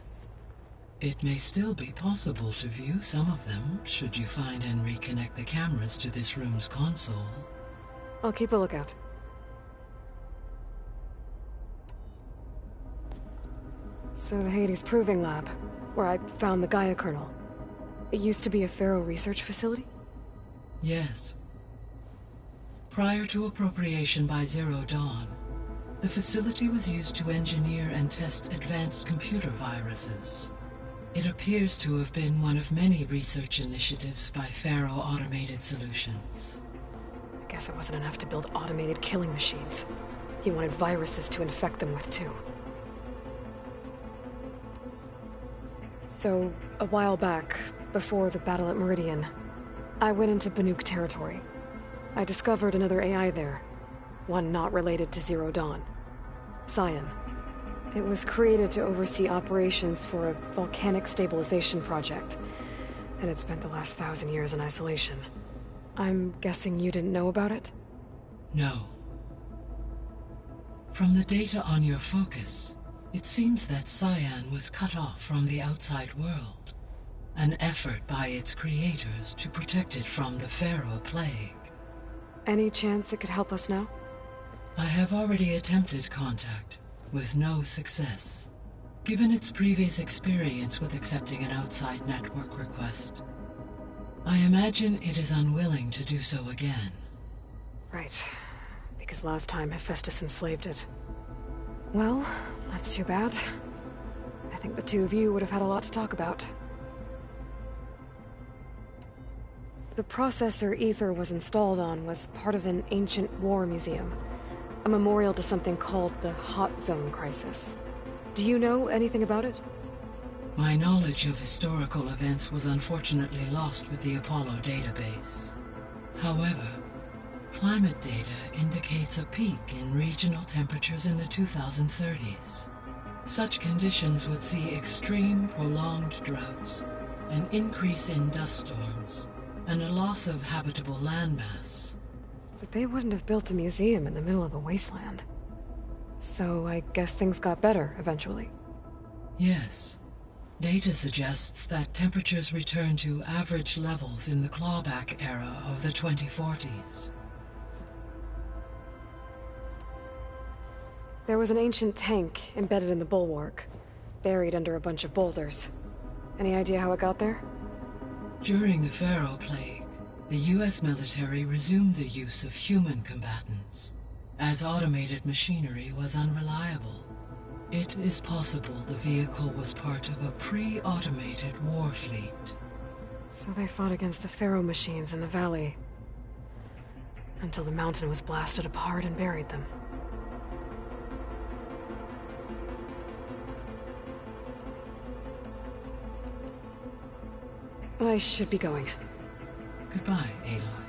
It may still be possible to view some of them, should you find and reconnect the cameras to this room's console. I'll keep a lookout. So the Hades Proving Lab, where I found the Gaia kernel. It used to be a Pharaoh research facility? Yes. Prior to appropriation by Zero Dawn, the facility was used to engineer and test advanced computer viruses. It appears to have been one of many research initiatives by Pharaoh Automated Solutions. I guess it wasn't enough to build automated killing machines. He wanted viruses to infect them with too. So, a while back, before the battle at Meridian, I went into Banuk territory. I discovered another AI there, one not related to Zero Dawn. Cyan. It was created to oversee operations for a volcanic stabilization project, and it spent the last 1,000 years in isolation. I'm guessing you didn't know about it? No. From the data on your focus, it seems that Cyan was cut off from the outside world. An effort by its creators to protect it from the Pharaoh Plague. Any chance it could help us now? I have already attempted contact, with no success. Given its previous experience with accepting an outside network request, I imagine it is unwilling to do so again. Right. Because last time Hephaestus enslaved it. Well, that's too bad. I think the two of you would have had a lot to talk about. The processor Ether was installed on was part of an ancient war museum. A memorial to something called the Hot Zone Crisis. Do you know anything about it? My knowledge of historical events was unfortunately lost with the Apollo database. However, climate data indicates a peak in regional temperatures in the 2030s. Such conditions would see extreme, prolonged droughts, an increase in dust storms, and a loss of habitable landmass. But they wouldn't have built a museum in the middle of a wasteland. So I guess things got better eventually. Yes. Data suggests that temperatures returned to average levels in the clawback era of the 2040s. There was an ancient tank embedded in the bulwark, buried under a bunch of boulders. Any idea how it got there? During the Pharaoh Plague, the US military resumed the use of human combatants, as automated machinery was unreliable. It is possible the vehicle was part of a pre-automated war fleet. So they fought against the Pharaoh machines in the valley, until the mountain was blasted apart and buried them. I should be going. Goodbye, Aloy.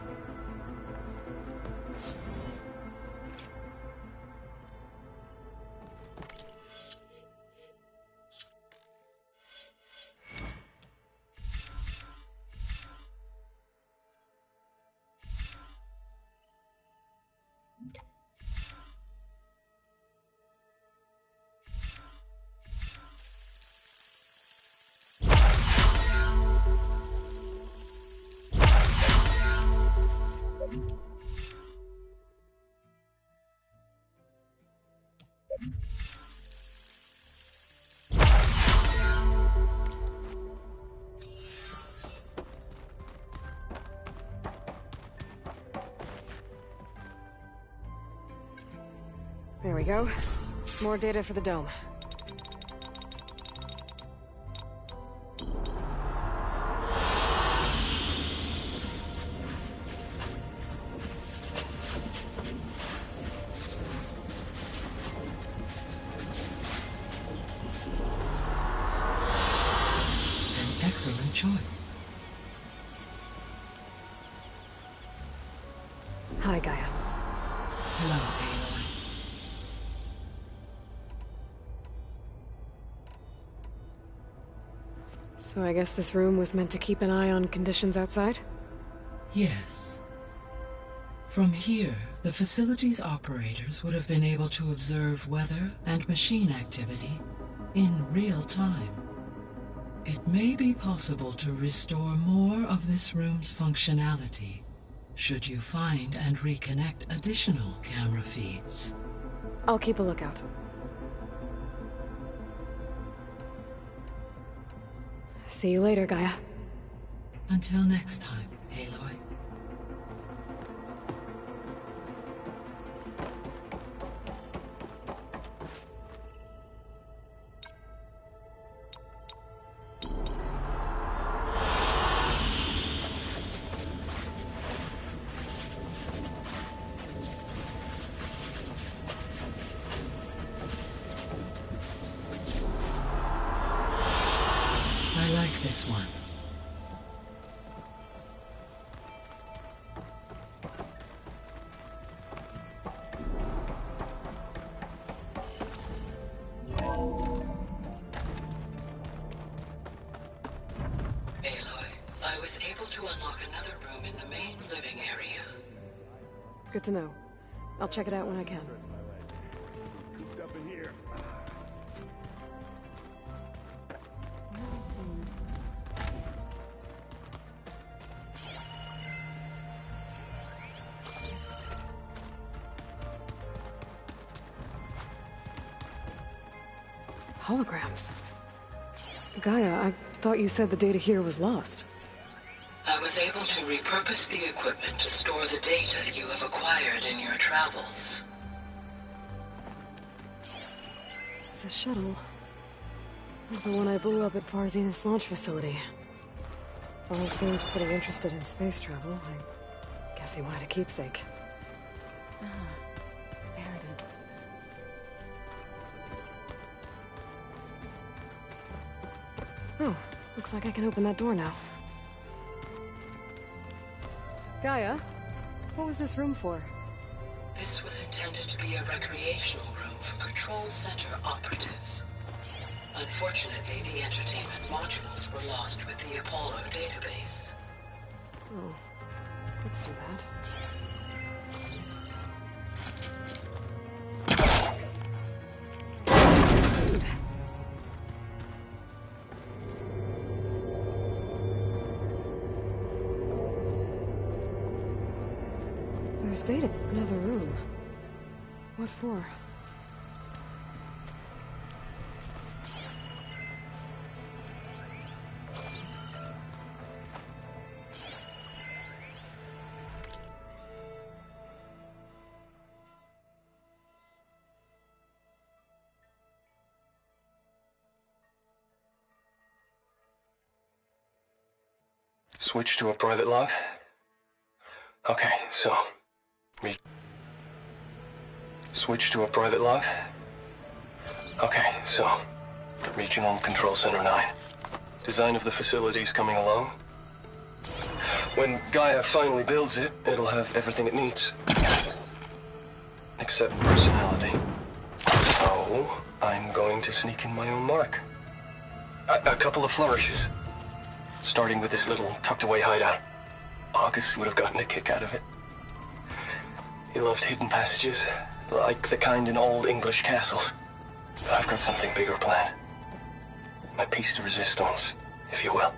There we go. More data for the dome. An excellent choice. Hi, Gaia. Hello, Aloy. So I guess this room was meant to keep an eye on conditions outside? Yes. From here, the facility's operators would have been able to observe weather and machine activity in real time. It may be possible to restore more of this room's functionality, should you find and reconnect additional camera feeds. I'll keep a lookout. See you later, Gaia. Until next time, Aloy. I like this one. Aloy, I was able to unlock another room in the main living area. Good to know. I'll check it out when I can. Cooped up in here. Holograms. Gaia, I thought you said the data here was lost. I was able to repurpose the equipment to store the data you have acquired in your travels. It's a shuttle. The one I blew up at Far Zenith's launch facility. Fellow seemed pretty interested in space travel. I guess he wanted a keepsake. Ah, there it is. Oh, looks like I can open that door now. Gaia, what was this room for? This was intended to be a recreational room for Control Center operatives. Unfortunately, the entertainment modules were lost with the Apollo database. Oh, that's too bad. What is this speed? There's data in another room. What for? Switch to a private log? Okay, so... Switch to a private log? Okay, so... Regional Control Center 9. Design of the facility's coming along. When Gaia finally builds it, it'll have everything it needs. Except personality. So, I'm going to sneak in my own mark. A couple of flourishes. Starting with this little tucked-away hideout. August would have gotten a kick out of it. He loved hidden passages, like the kind in old English castles. But I've got something bigger planned. My piece de resistance, if you will.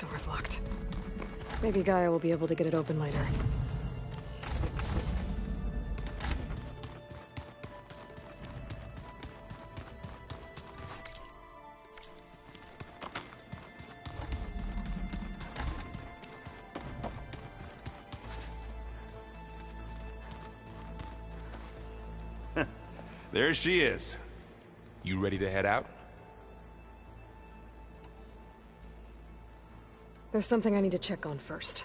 Door's locked. Maybe Gaia will be able to get it open later. There she is. You ready to head out? There's something I need to check on first.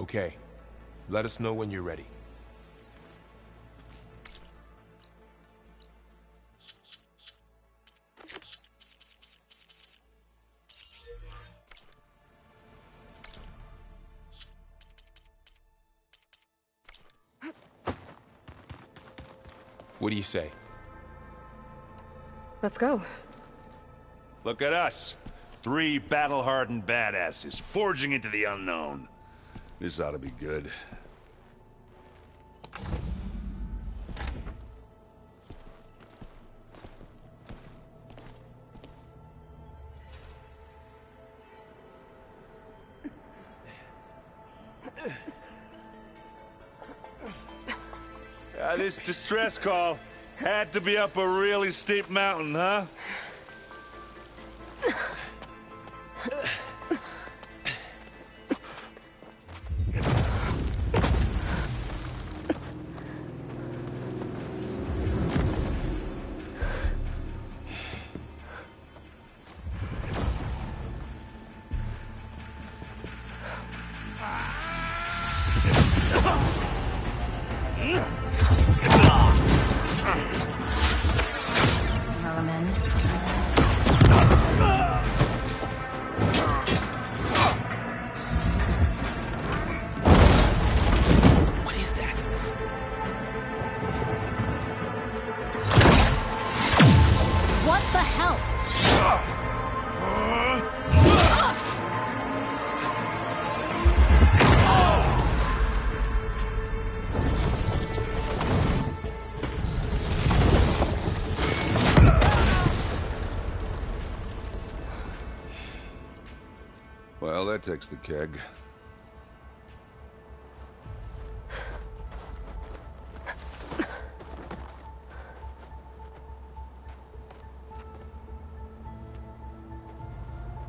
Okay. Let us know when you're ready. What do you say? Let's go. Look at us. 3 battle-hardened badasses forging into the unknown. This ought to be good. This distress call had to be up a really steep mountain, huh? What the hell? Well, that takes the keg.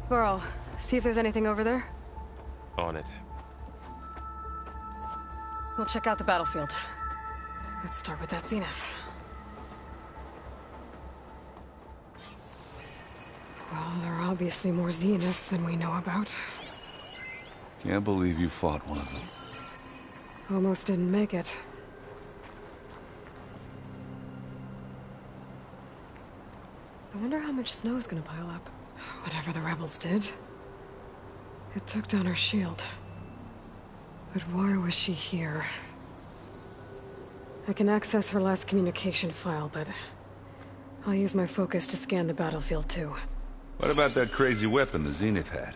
Varl, see if there's anything over there. On it. We'll check out the battlefield. Let's start with that zenith. Well, there are obviously more zeniths than we know about. Can't believe you fought one of them. Almost didn't make it. I wonder how much snow's gonna pile up. Whatever the rebels did, it took down her shield. But why was she here? I can access her last communication file, but I'll use my focus to scan the battlefield too. What about that crazy weapon the Zenith had?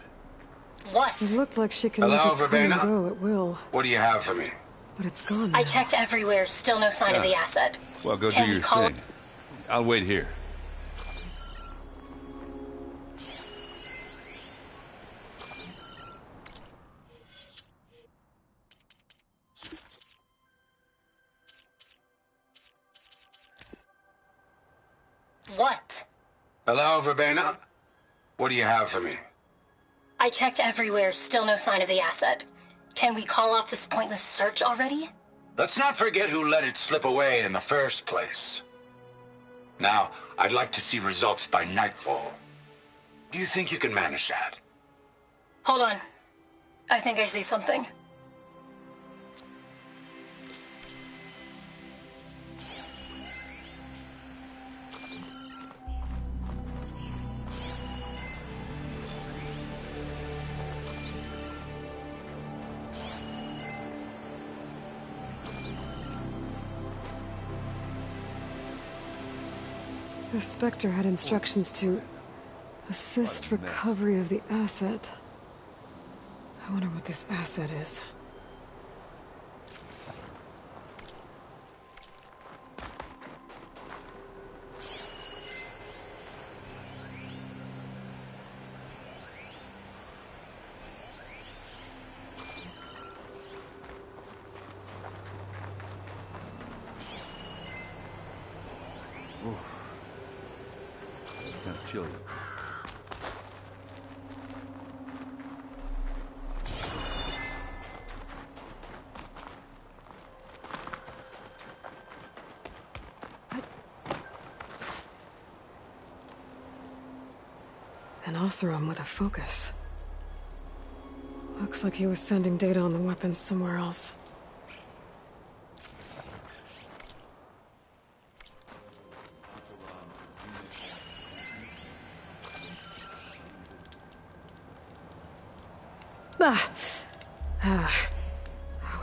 What? It looked like she could Hello, make it come and Verbena? go at will. What do you have for me? But it's gone now. I checked everywhere, still no sign of the asset. Well, go Can do we your call thing. I'll wait here. What? Hello, Verbena? What do you have for me? I checked everywhere, still no sign of the asset. Can we call off this pointless search already? Let's not forget who let it slip away in the first place. Now, I'd like to see results by nightfall. Do you think you can manage that? Hold on. I think I see something. The Spectre had instructions to assist recovery of the asset. I wonder what this asset is. Kind of chilly. An Oseram with a focus. Looks like he was sending data on the weapons somewhere else.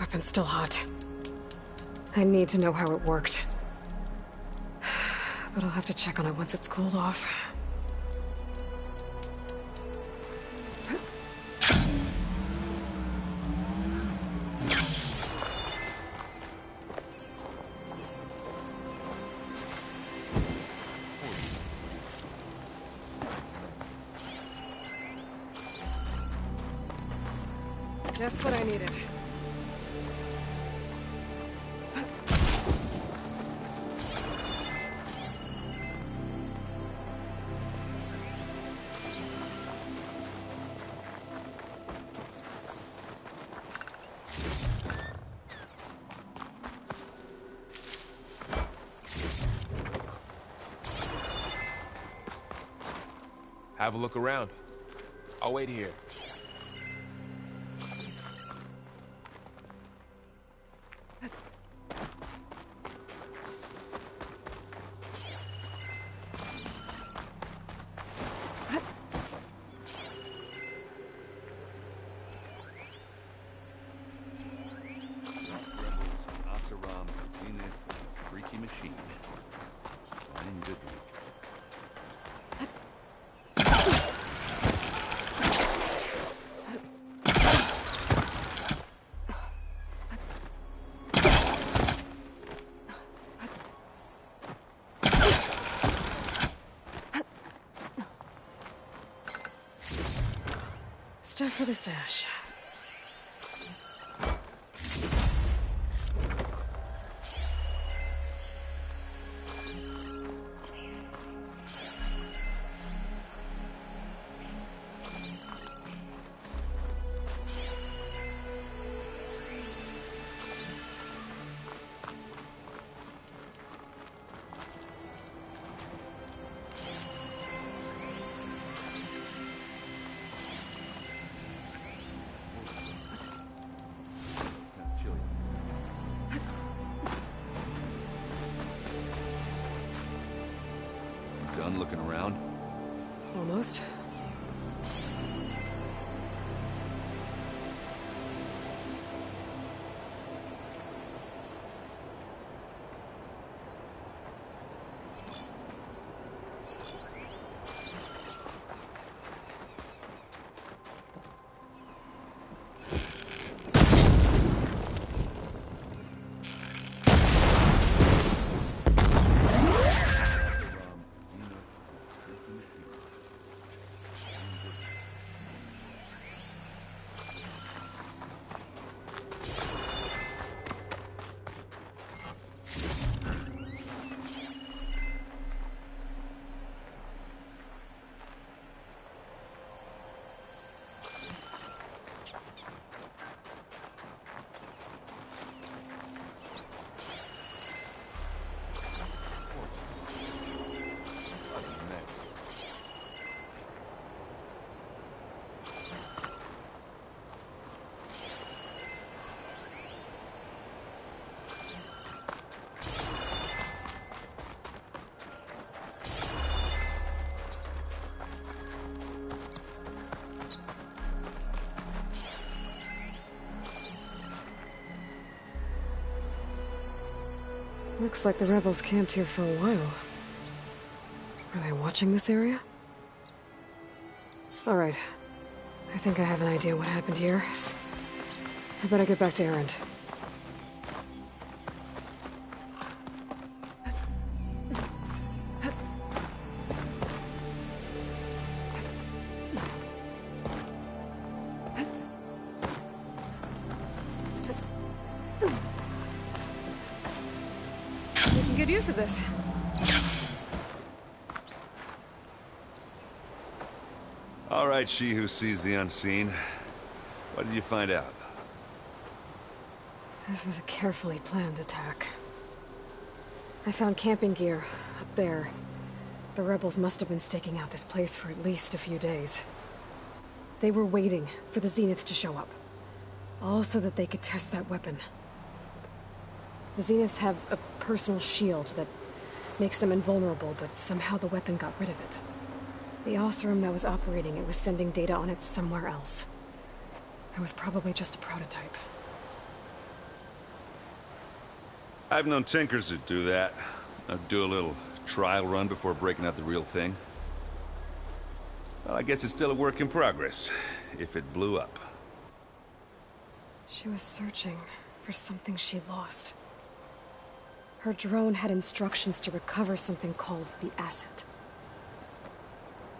Weapon's still hot. I need to know how it worked. But I'll have to check on it once it's cooled off. Just what I needed. Have a look around. I'll wait here. Oseram, Zenith, freaky machine. Fine good week. Time for the stash. Done looking around? Almost. Looks like the rebels camped here for a while. Are they watching this area? Alright. I think I have an idea what happened here. I better get back to Erend. Good use of this. All right, she who sees the unseen. What did you find out? This was a carefully planned attack. I found camping gear up there. The rebels must have been staking out this place for at least a few days. They were waiting for the Zeniths to show up. All so that they could test that weapon. The Zeniths have a personal shield that makes them invulnerable, but somehow the weapon got rid of it. The Oseram that was operating it was sending data on it somewhere else. It was probably just a prototype. I've known tinkers that do that. I'd do a little trial run before breaking out the real thing. Well, I guess it's still a work in progress, if it blew up. She was searching for something she lost. Her drone had instructions to recover something called the Asset.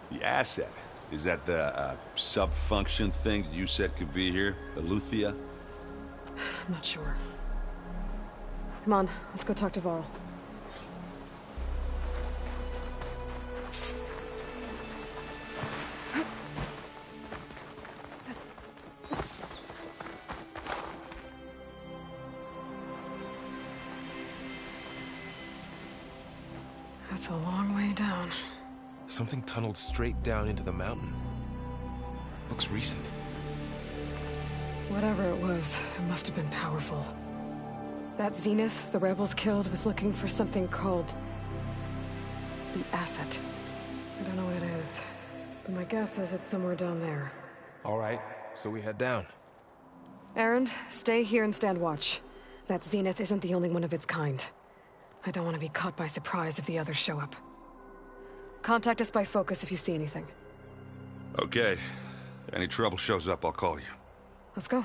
The Asset? Is that the sub-function thing that you said could be here? Eleuthia? I'm not sure. Come on, let's go talk to Varl. That's a long way down. Something tunneled straight down into the mountain. Looks recent. Whatever it was, it must have been powerful. That Zenith the rebels killed was looking for something called the Asset. I don't know what it is, but my guess is it's somewhere down there. All right, so we head down. Erend, stay here and stand watch. That Zenith isn't the only one of its kind. I don't want to be caught by surprise if the others show up. Contact us by focus if you see anything. Okay. Any trouble shows up, I'll call you. Let's go.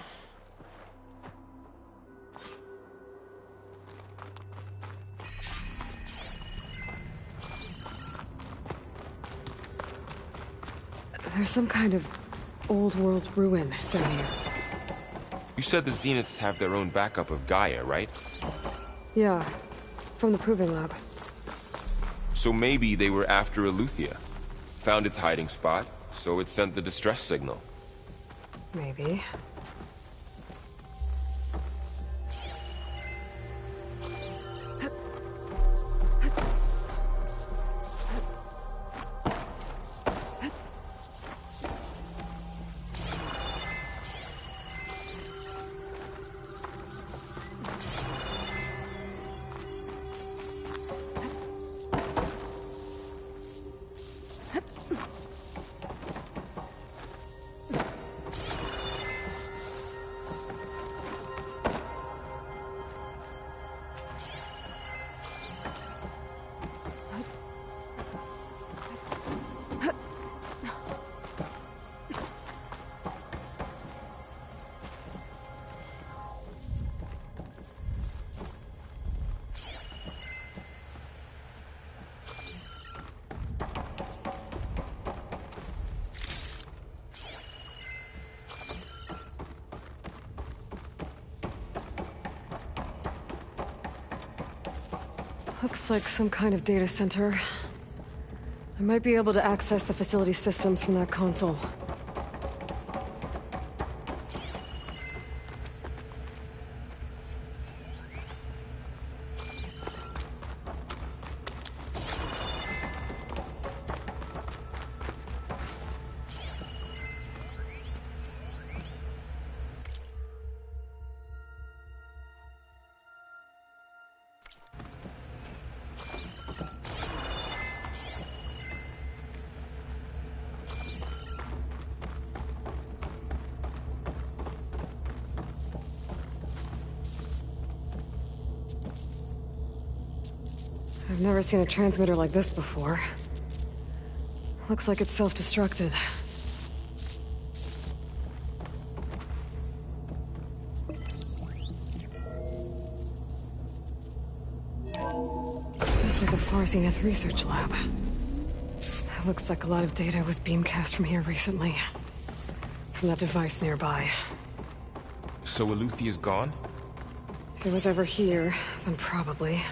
There's some kind of old world ruin down here. You said the Zeniths have their own backup of Gaia, right? Yeah, from the Proving Lab. So maybe they were after Eleuthia. Found its hiding spot, so it sent the distress signal. Maybe. Looks like some kind of data center. I might be able to access the facility systems from that console. I've never seen a transmitter like this before. Looks like it's self-destructed. This was a Far Zenith research lab. It looks like a lot of data was beamcast from here recently. From that device nearby. So Eleuthia's gone? If it was ever here, then probably.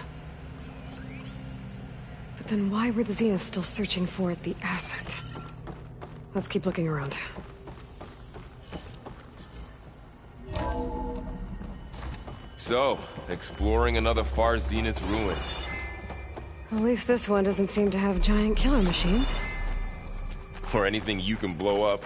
But then why were the Zeniths still searching for the asset? Let's keep looking around. So, exploring another Far Zenith ruin. At least this one doesn't seem to have giant killer machines. Or anything you can blow up.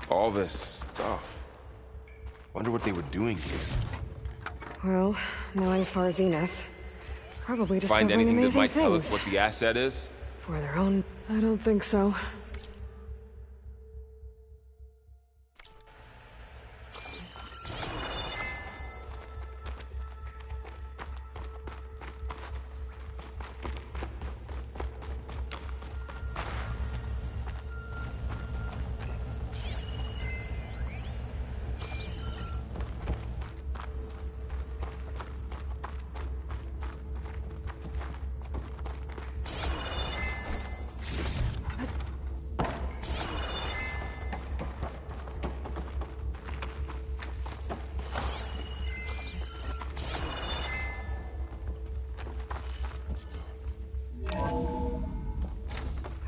All this stuff. Wonder what they were doing here. Well, knowing Far Zenith, probably discovering Find anything that amazing might tell us things. what the asset is? For their own... I don't think so.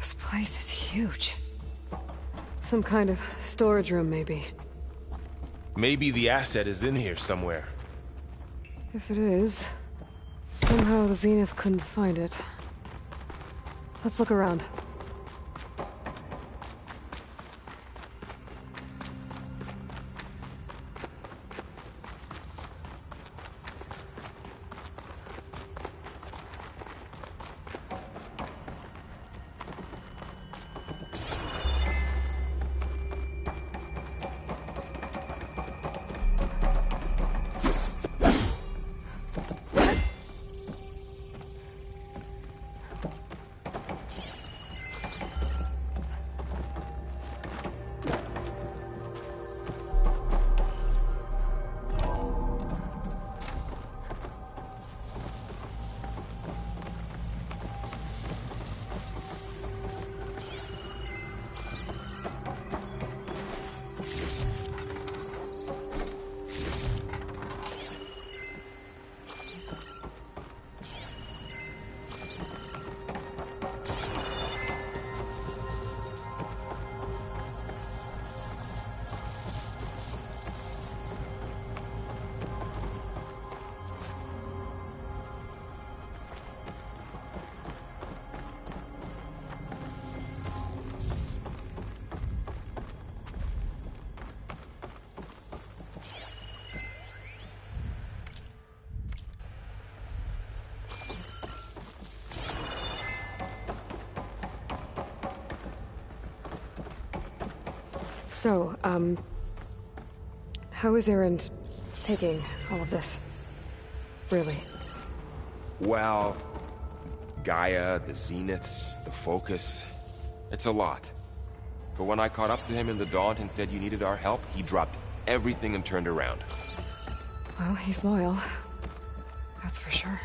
This place is huge. Some kind of storage room, maybe. Maybe the asset is in here somewhere. If it is, somehow the Zenith couldn't find it. Let's look around. So, how is Erend taking all of this? Really? Well, Gaia, the Zeniths, the Focus. It's a lot. But when I caught up to him in the Daunt and said you needed our help, he dropped everything and turned around. Well, he's loyal. That's for sure.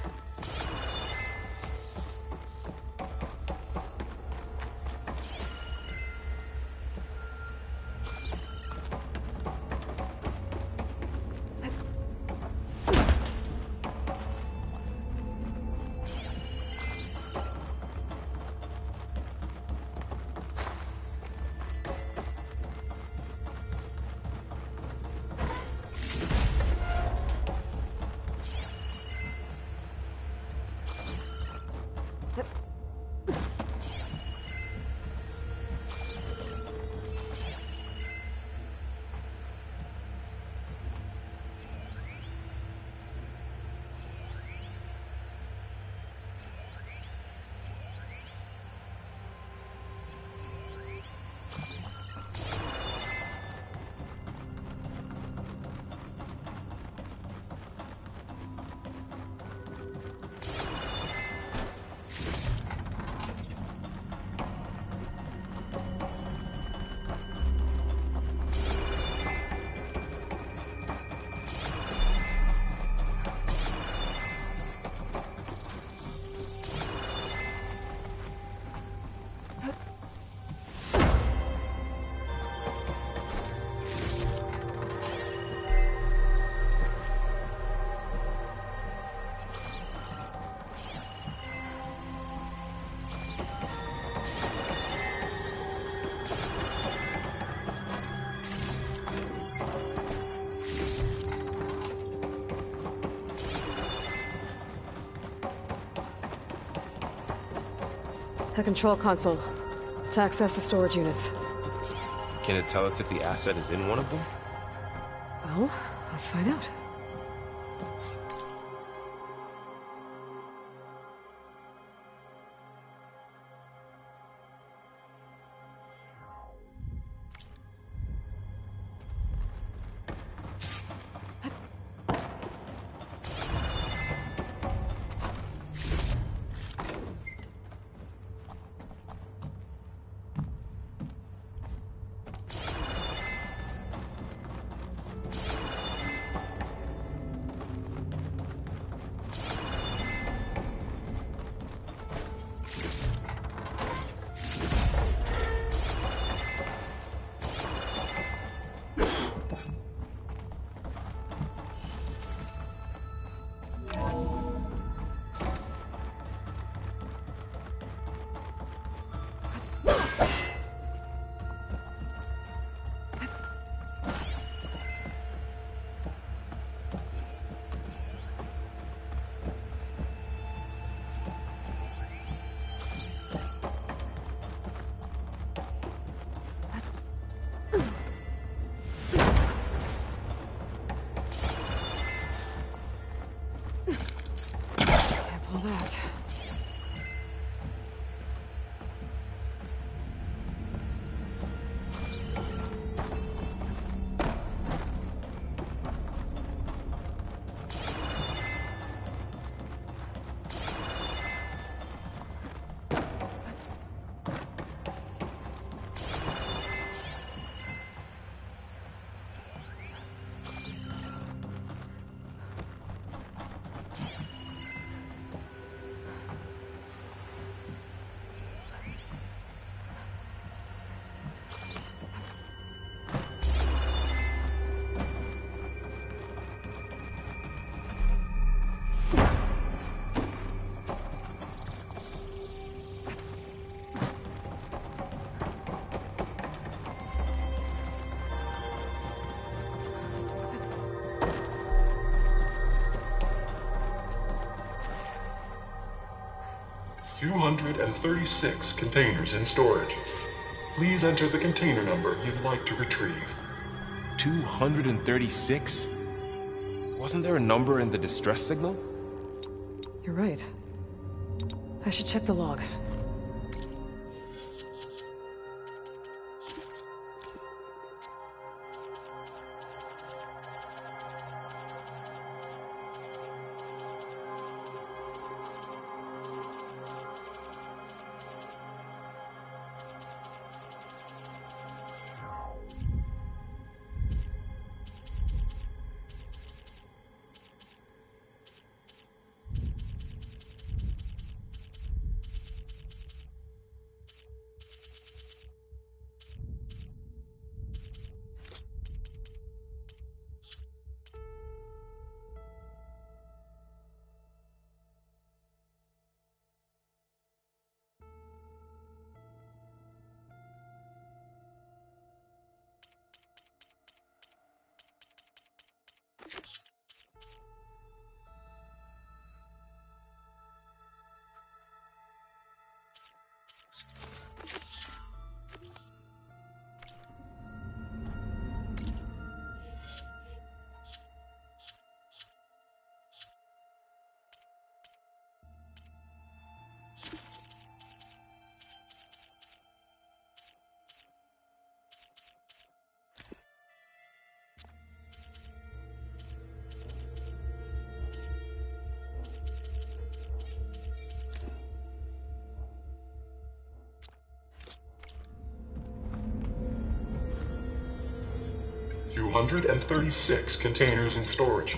A control console to access the storage units. Can it tell us if the asset is in one of them? Well, let's find out. all that. $236 containers in storage. Please enter the container number you'd like to retrieve. 236? Wasn't there a number in the distress signal? You're right. I should check the log. $236 containers in storage.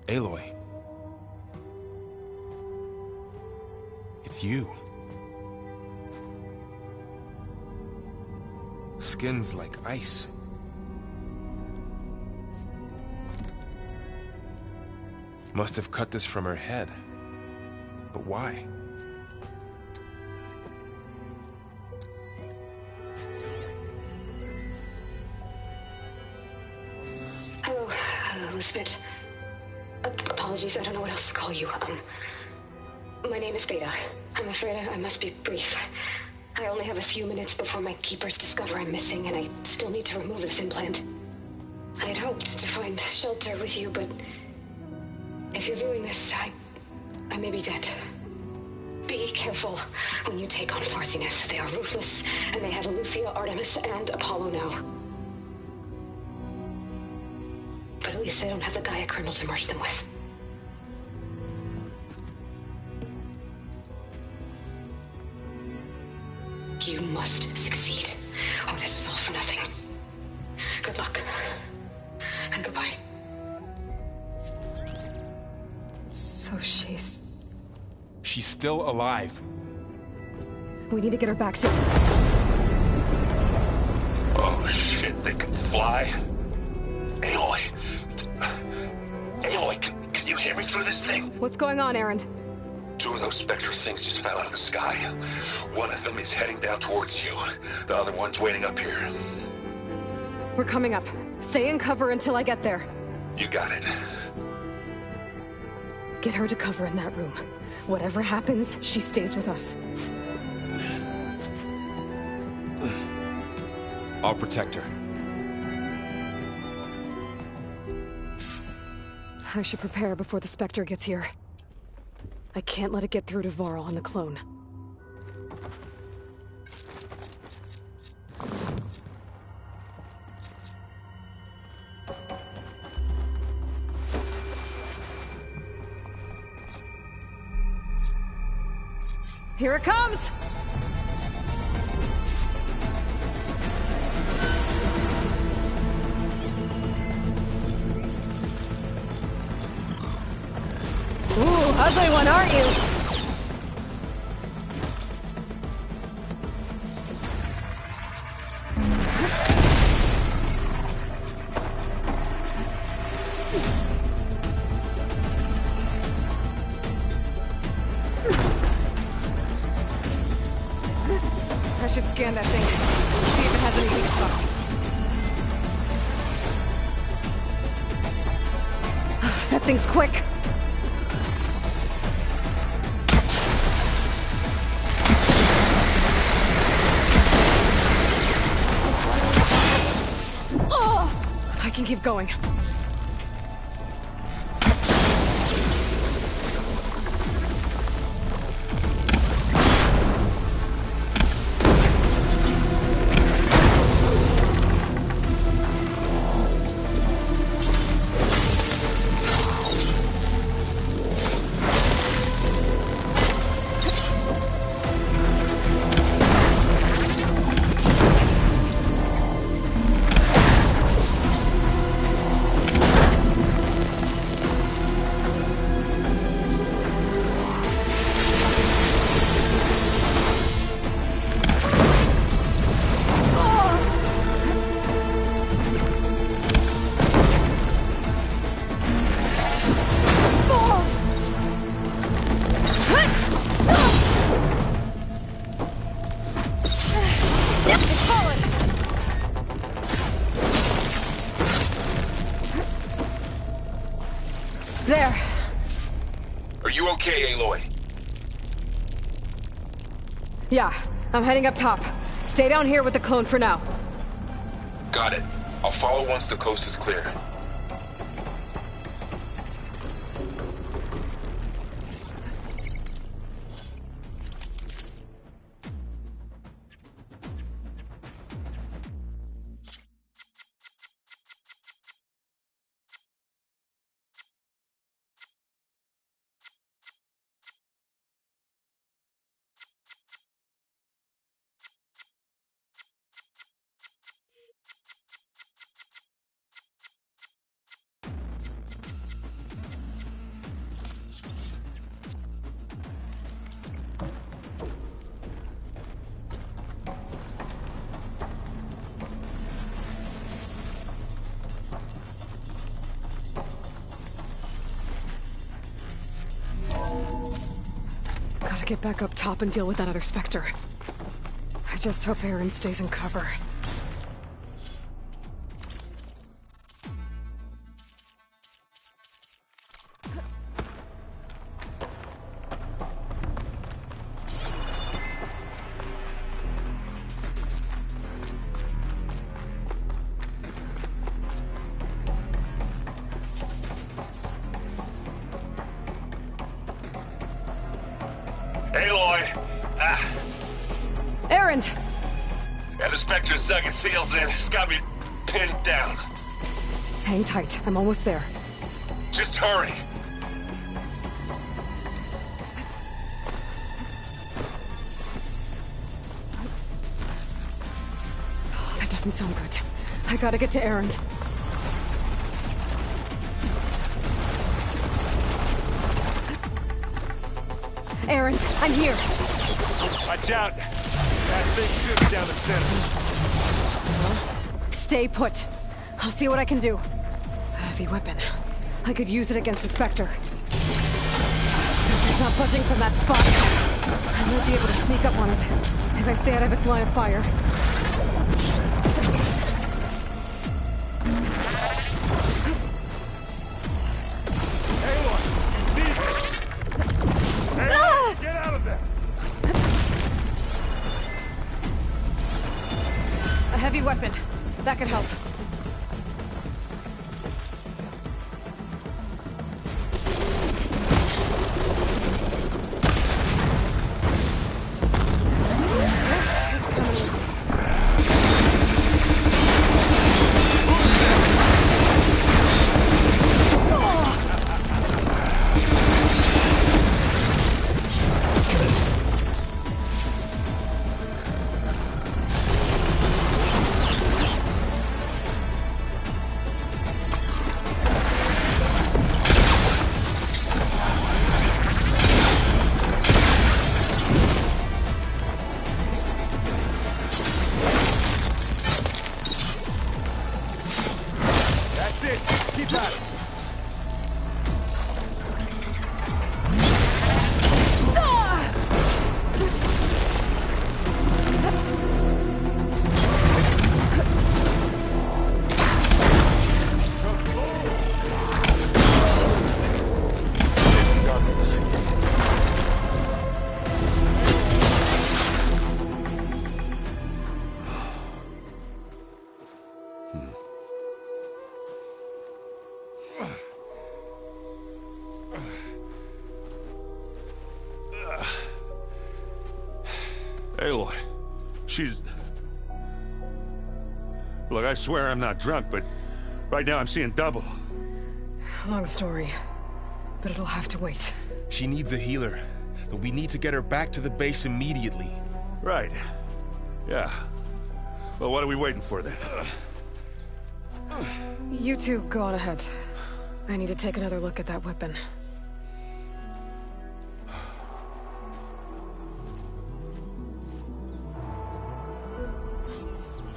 Aloy. It's you. Skin's like ice. Must have cut this from her head. But why? Hello, Elizabeth. Apologies, I don't know what else to call you. My name is Beta. I'm afraid I must be brief. I only have a few minutes before my keepers discover I'm missing, and I still need to remove this implant. I had hoped to find shelter with you, but if you're viewing this, I may be dead. Be careful when you take on Far Zenith. They are ruthless, and they have Eleuthia, Artemis, and Apollo now. But at least they don't have the Gaia kernel to merge them with. You must succeed, or this was all for nothing. Good luck. And goodbye. So she's... She's still alive. We need to get her back to... Oh shit, they can fly? Aloy. Aloy, can you hear me through this thing? What's going on, Erend? 2 of those Spectre things just fell out of the sky. One of them is heading down towards you. The other one's waiting up here. We're coming up. Stay in cover until I get there. You got it. Get her to cover in that room. Whatever happens, she stays with us. I'll protect her. I should prepare before the Spectre gets here. I can't let it get through to Varl and the clone. Here it comes! Ooh, ugly one, aren't you? I should scan that thing. See if it has any weak spots. That thing's quick. I can keep going. There. Are you okay, Aloy? Yeah, I'm heading up top. Stay down here with the clone for now. Got it. I'll follow once the coast is clear. Gotta get back up top and deal with that other Spectre. I just hope Erend stays in cover. Aloy! Erend! Yeah, the Spectre's dug its heels in. It's got me pinned down. Hang tight. I'm almost there. Just hurry. Oh, that doesn't sound good. I gotta get to Erend. Erend, Erend, I'm here. Watch out! That thing shoots down the center. Stay put. I'll see what I can do. A heavy weapon. I could use it against the Spectre. Spectre's not budging from that spot. I might be able to sneak up on it if I stay out of its line of fire. Aloy, get out of there! A heavy weapon. That could help. Aloy, she's... Look, I swear I'm not drunk, but right now I'm seeing double. Long story, but it'll have to wait. She needs a healer, but we need to get her back to the base immediately. Right. Yeah. Well, what are we waiting for then? You two go on ahead. I need to take another look at that weapon.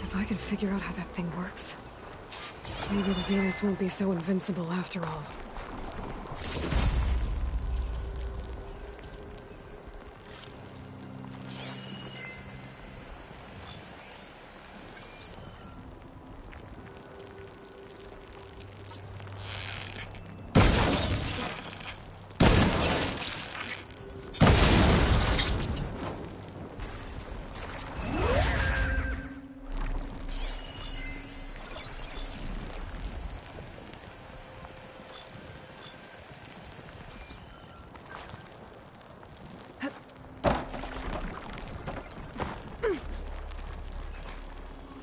If I can figure out how that thing works, maybe the Zeniths won't be so invincible after all.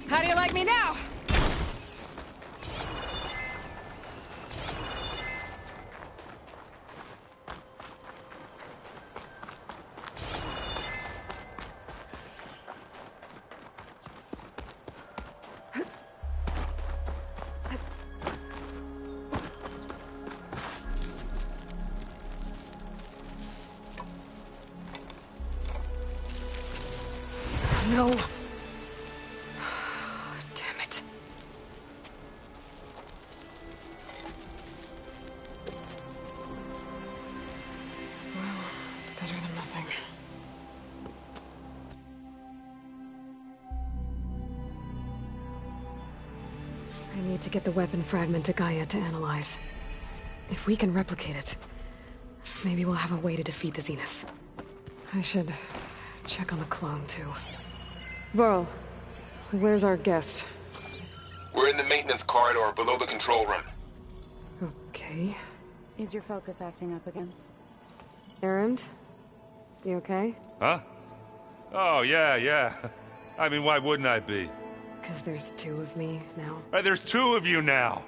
How do you like me now? No. Damn it. Well, it's better than nothing. I need to get the weapon fragment to Gaia to analyze. If we can replicate it, maybe we'll have a way to defeat the Zeniths. I should check on the clone, too. Varl, where's our guest? We're in the maintenance corridor below the control room. Okay. Is your focus acting up again? Erend? You okay? Huh? Oh, yeah. I mean, why wouldn't I be? 'Cause there's two of me now. There's two of you now!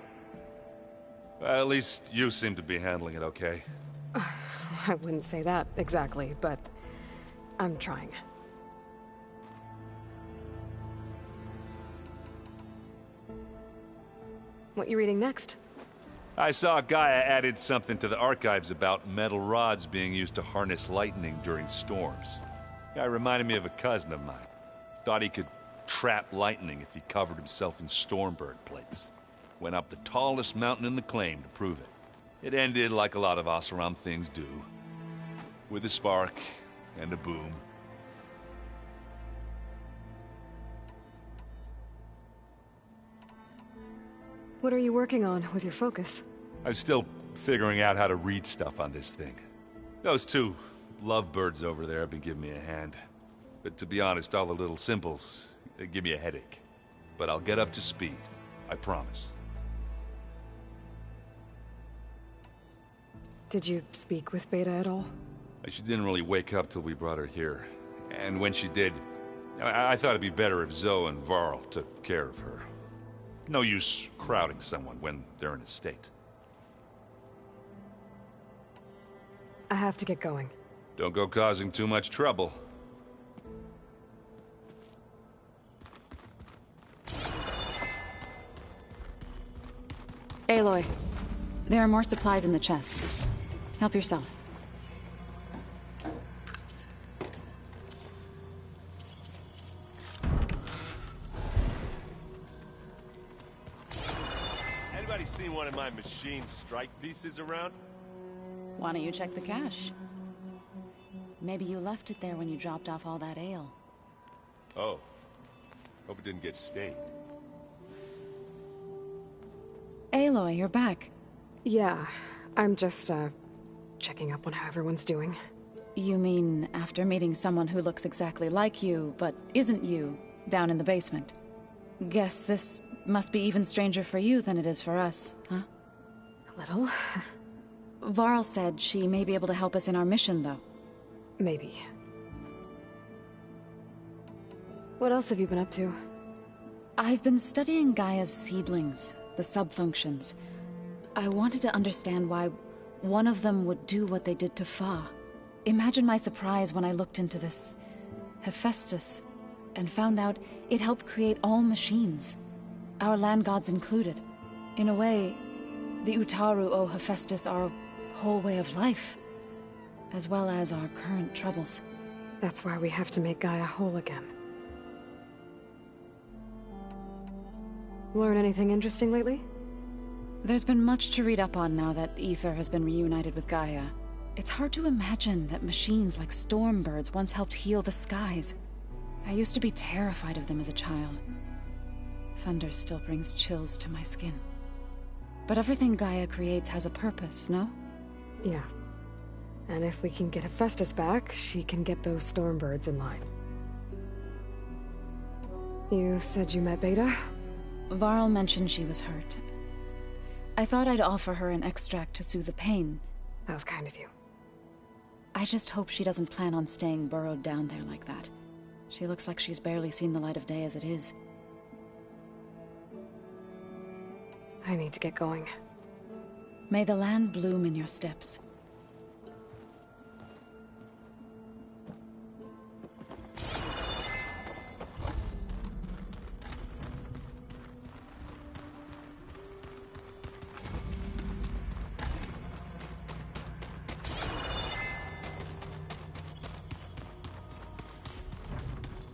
Well, at least you seem to be handling it okay. I wouldn't say that exactly, but I'm trying. What you reading next? I saw Gaia added something to the archives about metal rods being used to harness lightning during storms. Guy reminded me of a cousin of mine. Thought he could trap lightning if he covered himself in Stormbird plates. Went up the tallest mountain in the claim to prove it. It ended like a lot of Oseram things do. With a spark and a boom. What are you working on with your focus? I'm still figuring out how to read stuff on this thing. Those two lovebirds over there have been giving me a hand. But to be honest, all the little symbols, they give me a headache. But I'll get up to speed. I promise. Did you speak with Beta at all? She didn't really wake up till we brought her here. And when she did, I thought it'd be better if Zoe and Varl took care of her. No use crowding someone when they're in a state. I have to get going. Don't go causing too much trouble. Aloy, there are more supplies in the chest. Help yourself. Anybody seen one of my machine strike pieces around? Why don't you check the cache? Maybe you left it there when you dropped off all that ale. Oh. Hope it didn't get stained. Aloy, you're back. Yeah, I'm just, checking up on how everyone's doing. You mean after meeting someone who looks exactly like you, but isn't you, down in the basement? Guess this must be even stranger for you than it is for us, huh? A little. Varl said she may be able to help us in our mission, though. Maybe. What else have you been up to? I've been studying Gaia's seedlings, the subfunctions. I wanted to understand why one of them would do what they did to Fa. Imagine my surprise when I looked into this Hephaestus and found out it helped create all machines, our land gods included. In a way, the Utaru owe Hephaestus our whole way of life, as well as our current troubles. That's why we have to make Gaia whole again. Learn anything interesting lately? There's been much to read up on now that Aether has been reunited with Gaia. It's hard to imagine that machines like Stormbirds once helped heal the skies. I used to be terrified of them as a child. Thunder still brings chills to my skin. But everything Gaia creates has a purpose, no? Yeah. And if we can get Hephaestus back, she can get those Stormbirds in line. You said you met Beta? Varl mentioned she was hurt. I thought I'd offer her an extract to soothe the pain. That was kind of you. I just hope she doesn't plan on staying burrowed down there like that. She looks like she's barely seen the light of day as it is. I need to get going. May the land bloom in your steps.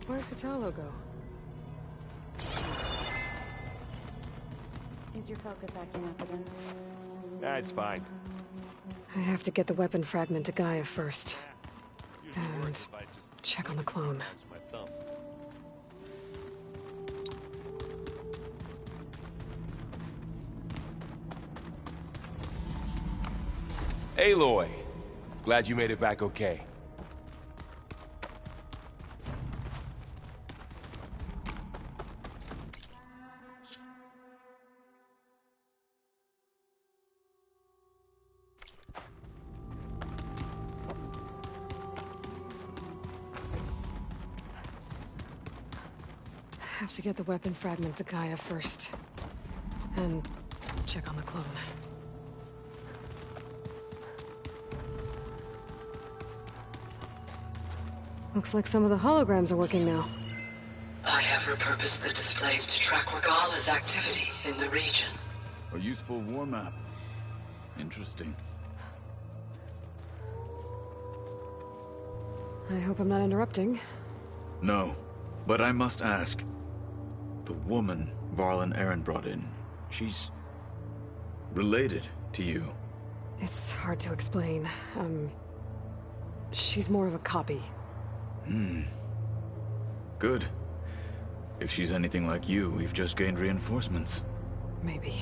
Where'd Kotallo go? Is your focus acting up again? Nah, it's fine. I have to get the weapon fragment to Gaia first. And check on the clone. Aloy! Glad you made it back okay. Have to get the weapon fragment to Gaia first. And check on the clone. Looks like some of the holograms are working now. I have repurposed the displays to track Regala's activity in the region. A useful war map. Interesting. I hope I'm not interrupting. No, but I must ask. The woman Varl and Aaron brought in, she's related to you. It's hard to explain. She's more of a copy. Good. If she's anything like you, we've just gained reinforcements. Maybe.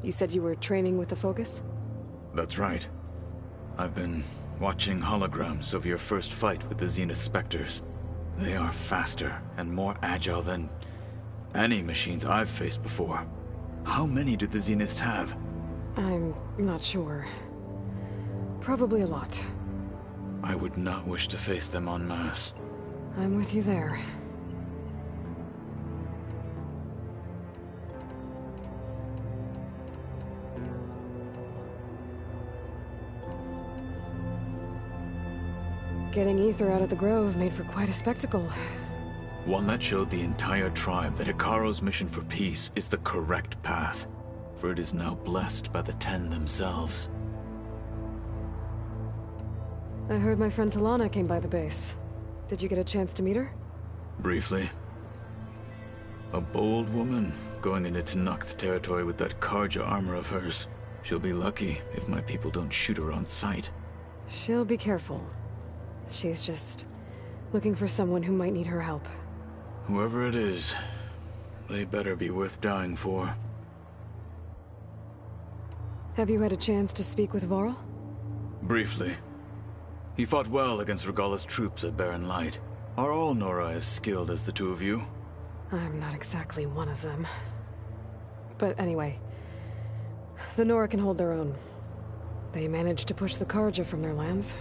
You said you were training with the Focus? That's right. I've been watching holograms of your first fight with the Zenith Spectres. They are faster and more agile than any machines I've faced before. How many do the Zeniths have? I'm not sure. Probably a lot. I would not wish to face them en masse. I'm with you there. Getting Ether out of the Grove made for quite a spectacle. One that showed the entire tribe that Hekarro's mission for peace is the correct path, for it is now blessed by the Ten themselves. I heard my friend Talana came by the base. Did you get a chance to meet her? Briefly. A bold woman going into Tenakth territory with that Karja armor of hers. She'll be lucky if my people don't shoot her on sight. She'll be careful. She's just looking for someone who might need her help. Whoever it is, they better be worth dying for. Have you had a chance to speak with Varl? Briefly. He fought well against Regalla's troops at Barren Light. Are all Nora as skilled as the two of you? I'm not exactly one of them. But anyway, the Nora can hold their own. They managed to push the Karja from their lands.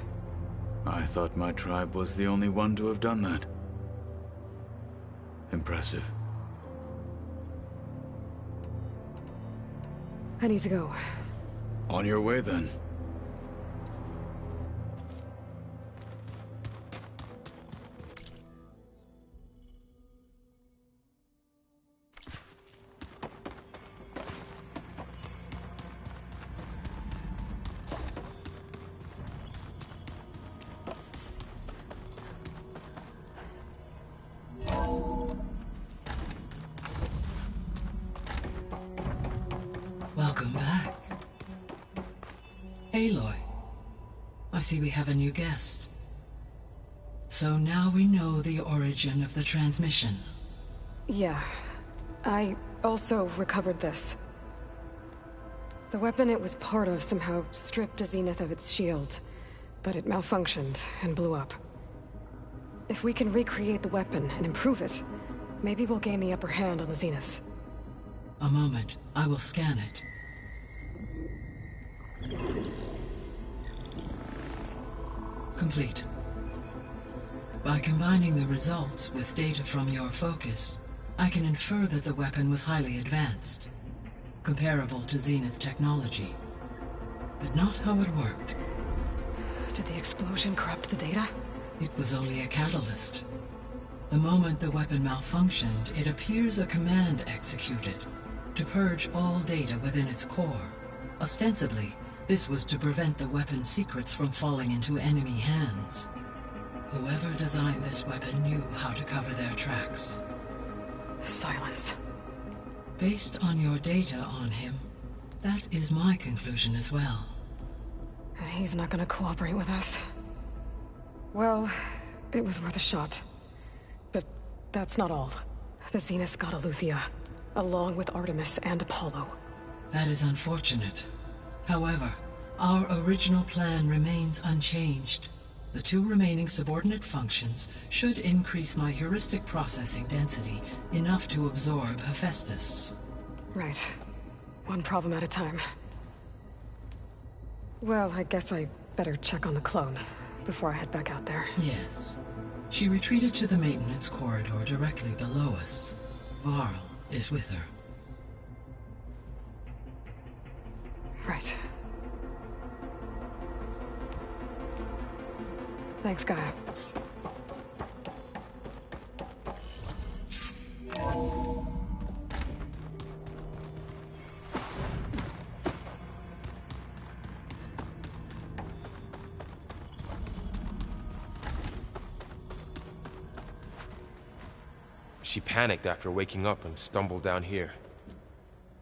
I thought my tribe was the only one to have done that. Impressive. I need to go. On your way, then. Welcome back. Aloy, I see we have a new guest. So now we know the origin of the transmission. Yeah. I also recovered this. The weapon it was part of somehow stripped a Zenith of its shield, but it malfunctioned and blew up. If we can recreate the weapon and improve it, maybe we'll gain the upper hand on the Zeniths. A moment. I will scan it. Complete. By combining the results with data from your focus, I can infer that the weapon was highly advanced, comparable to Zenith technology, but not how it worked. Did the explosion corrupt the data? It was only a catalyst. The moment the weapon malfunctioned, it appears a command executed to purge all data within its core. Ostensibly, this was to prevent the weapon's secrets from falling into enemy hands. Whoever designed this weapon knew how to cover their tracks. Silence. Based on your data on him, that is my conclusion as well. And he's not gonna cooperate with us. Well, it was worth a shot. But that's not all. The Zeniths got Eleuthia, along with Artemis and Apollo. That is unfortunate. However, our original plan remains unchanged. The two remaining subordinate functions should increase my heuristic processing density enough to absorb Hephaestus. Right. One problem at a time. Well, I guess I better check on the clone before I head back out there. Yes. She retreated to the maintenance corridor directly below us. Varl is with her. Right. Thanks, Gaia. She panicked after waking up and stumbled down here.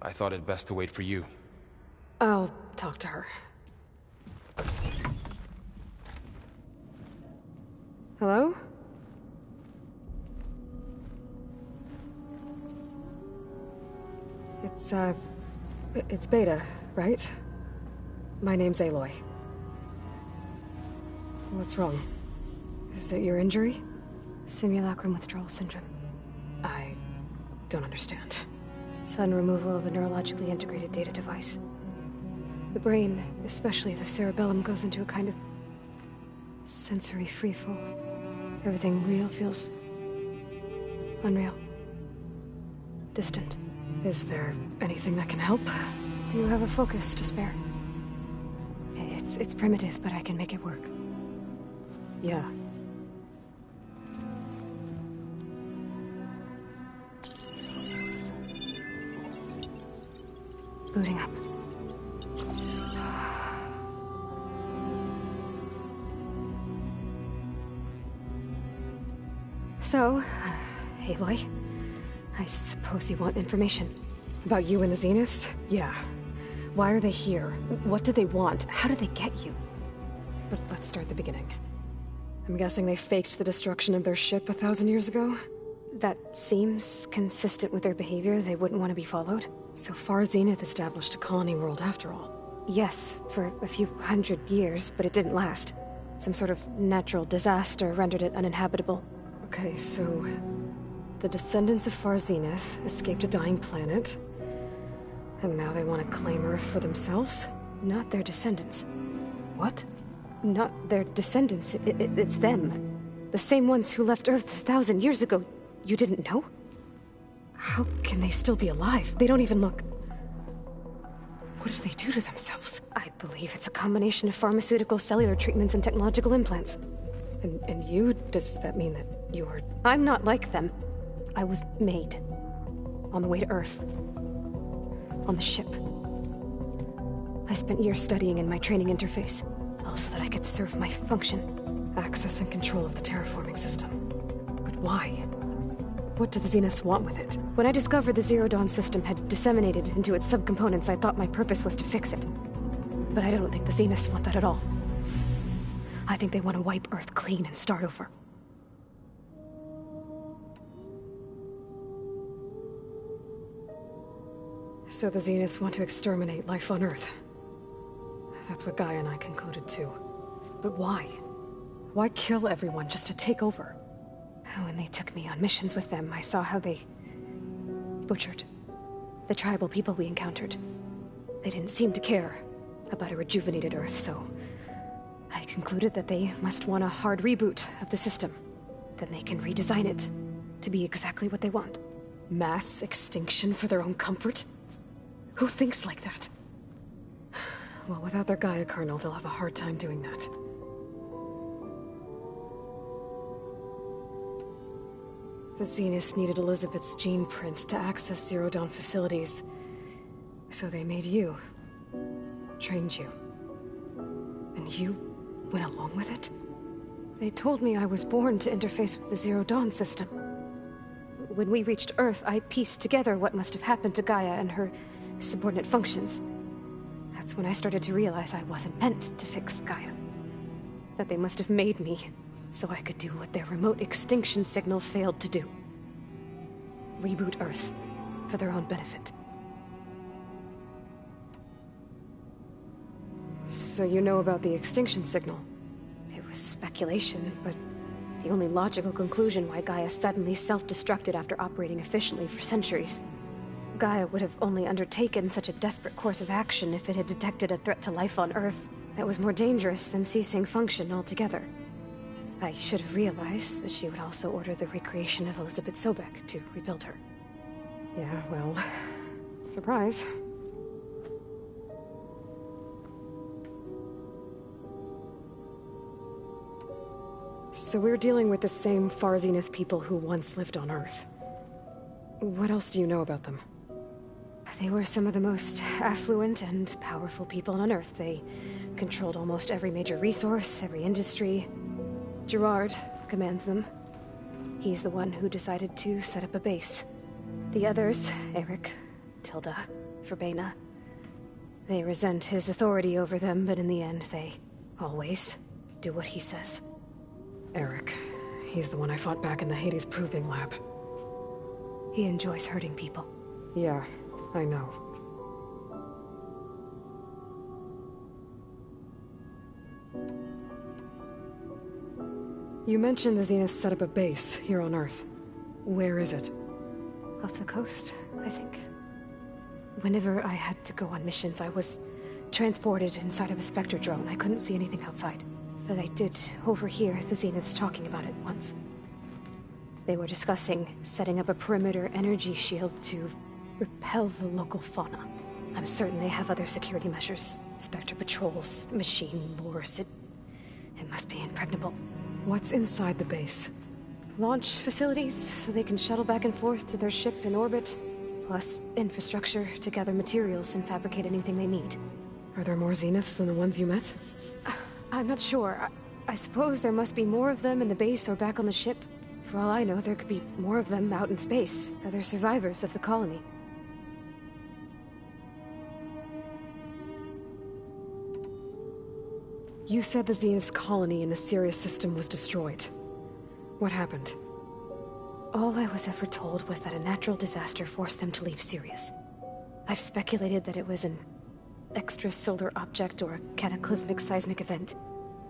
I thought it best to wait for you. I'll talk to her. Hello? It's Beta, right? My name's Aloy. What's wrong? Is it your injury? Simulacrum withdrawal syndrome. I don't understand. Sudden removal of a neurologically integrated data device. The brain, especially the cerebellum, goes into a kind of sensory freefall. Everything real feels unreal. Distant. Is there anything that can help? Do you have a focus to spare? It's primitive, but I can make it work. Yeah. Booting up. So, Aloy, I suppose you want information. About you and the Zeniths? Yeah. Why are they here? What do they want? How did they get you? But let's start the beginning. I'm guessing they faked the destruction of their ship 1,000 years ago? That seems consistent with their behavior. They wouldn't want to be followed. So Far Zenith established a colony world after all. Yes, for a few hundred years, but it didn't last. Some sort of natural disaster rendered it uninhabitable. Okay, so the descendants of Far Zenith escaped a dying planet, and now they want to claim Earth for themselves? Not their descendants. What? Not their descendants. It's them. The same ones who left Earth 1,000 years ago. You didn't know? How can they still be alive? They don't even look... What did they do to themselves? I believe it's a combination of pharmaceutical, cellular treatments, and technological implants. And you? Does that mean that you're... I'm not like them. I was made. On the way to Earth. On the ship. I spent years studying in my training interface, all so that I could serve my function. Access and control of the terraforming system. But why? What do the Zeniths want with it? When I discovered the Zero Dawn system had disseminated into its subcomponents, I thought my purpose was to fix it. But I don't think the Zeniths want that at all. I think they want to wipe Earth clean and start over. So the Zeniths want to exterminate life on Earth. That's what Gaia and I concluded too. But why? Why kill everyone just to take over? When they took me on missions with them, I saw how they butchered the tribal people we encountered. They didn't seem to care about a rejuvenated Earth, so I concluded that they must want a hard reboot of the system. Then they can redesign it to be exactly what they want. Mass extinction for their own comfort? Who thinks like that? Well, without their Gaia kernel, they'll have a hard time doing that. The Zeniths needed Elizabeth's gene print to access Zero Dawn facilities. So they made you. Trained you. And you went along with it? They told me I was born to interface with the Zero Dawn system. When we reached Earth, I pieced together what must have happened to Gaia and her subordinate functions. That's when I started to realize I wasn't meant to fix Gaia. That they must have made me so I could do what their remote extinction signal failed to do. Reboot Earth for their own benefit. So you know about the extinction signal? It was speculation, but the only logical conclusion why Gaia suddenly self-destructed after operating efficiently for centuries. Gaia would have only undertaken such a desperate course of action if it had detected a threat to life on Earth that was more dangerous than ceasing function altogether. I should have realized that she would also order the recreation of Elizabeth Sobek to rebuild her. Yeah, well, surprise. So we're dealing with the same Far Zenith people who once lived on Earth. What else do you know about them? They were some of the most affluent and powerful people on Earth. They controlled almost every major resource, every industry. Gerard commands them. He's the one who decided to set up a base. The others, Eric, Tilda, Verbena, they resent his authority over them, but in the end, they always do what he says. Eric. He's the one I fought back in the Hades Proving Lab. He enjoys hurting people. Yeah, I know. You mentioned the Zenith set up a base here on Earth. Where is it? Off the coast, I think. Whenever I had to go on missions, I was transported inside of a Spectre drone. I couldn't see anything outside. But I did overhear the Zeniths talking about it once. They were discussing setting up a perimeter energy shield to repel the local fauna. I'm certain they have other security measures. Spectre patrols, machine lures. It must be impregnable. What's inside the base? Launch facilities, so they can shuttle back and forth to their ship in orbit. Plus infrastructure to gather materials and fabricate anything they need. Are there more Zeniths than the ones you met? I'm not sure. I suppose there must be more of them in the base or back on the ship. For all I know, there could be more of them out in space, other survivors of the colony. You said the Zenith's colony in the Sirius system was destroyed. What happened? All I was ever told was that a natural disaster forced them to leave Sirius. I've speculated that it was an extrasolar object or a cataclysmic seismic event.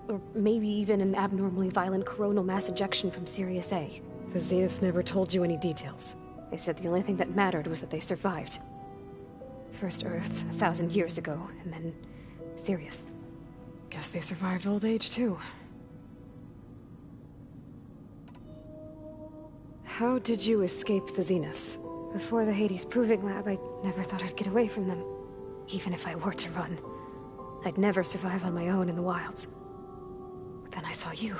Or maybe even an abnormally violent coronal mass ejection from Sirius A. The Zeniths never told you any details. They said the only thing that mattered was that they survived. First Earth, 1,000 years ago, and then Sirius. Guess they survived old age, too. How did you escape the Zeniths? Before the Hades Proving Lab, I never thought I'd get away from them. Even if I were to run. I'd never survive on my own in the wilds. But then I saw you.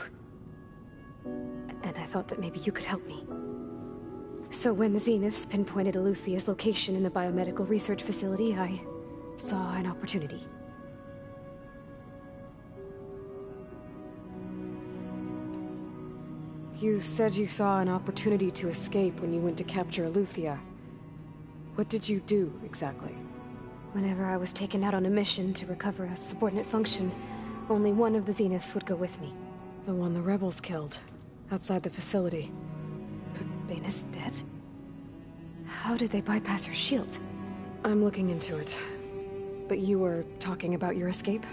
And I thought that maybe you could help me. So when the Zeniths pinpointed Eluthia's location in the biomedical research facility, I saw an opportunity. You said you saw an opportunity to escape when you went to capture Eluthia. What did you do, exactly? Whenever I was taken out on a mission to recover a subordinate function, only one of the Zeniths would go with me. The one the rebels killed, outside the facility. Verbena's dead? How did they bypass her shield? I'm looking into it. But you were talking about your escape?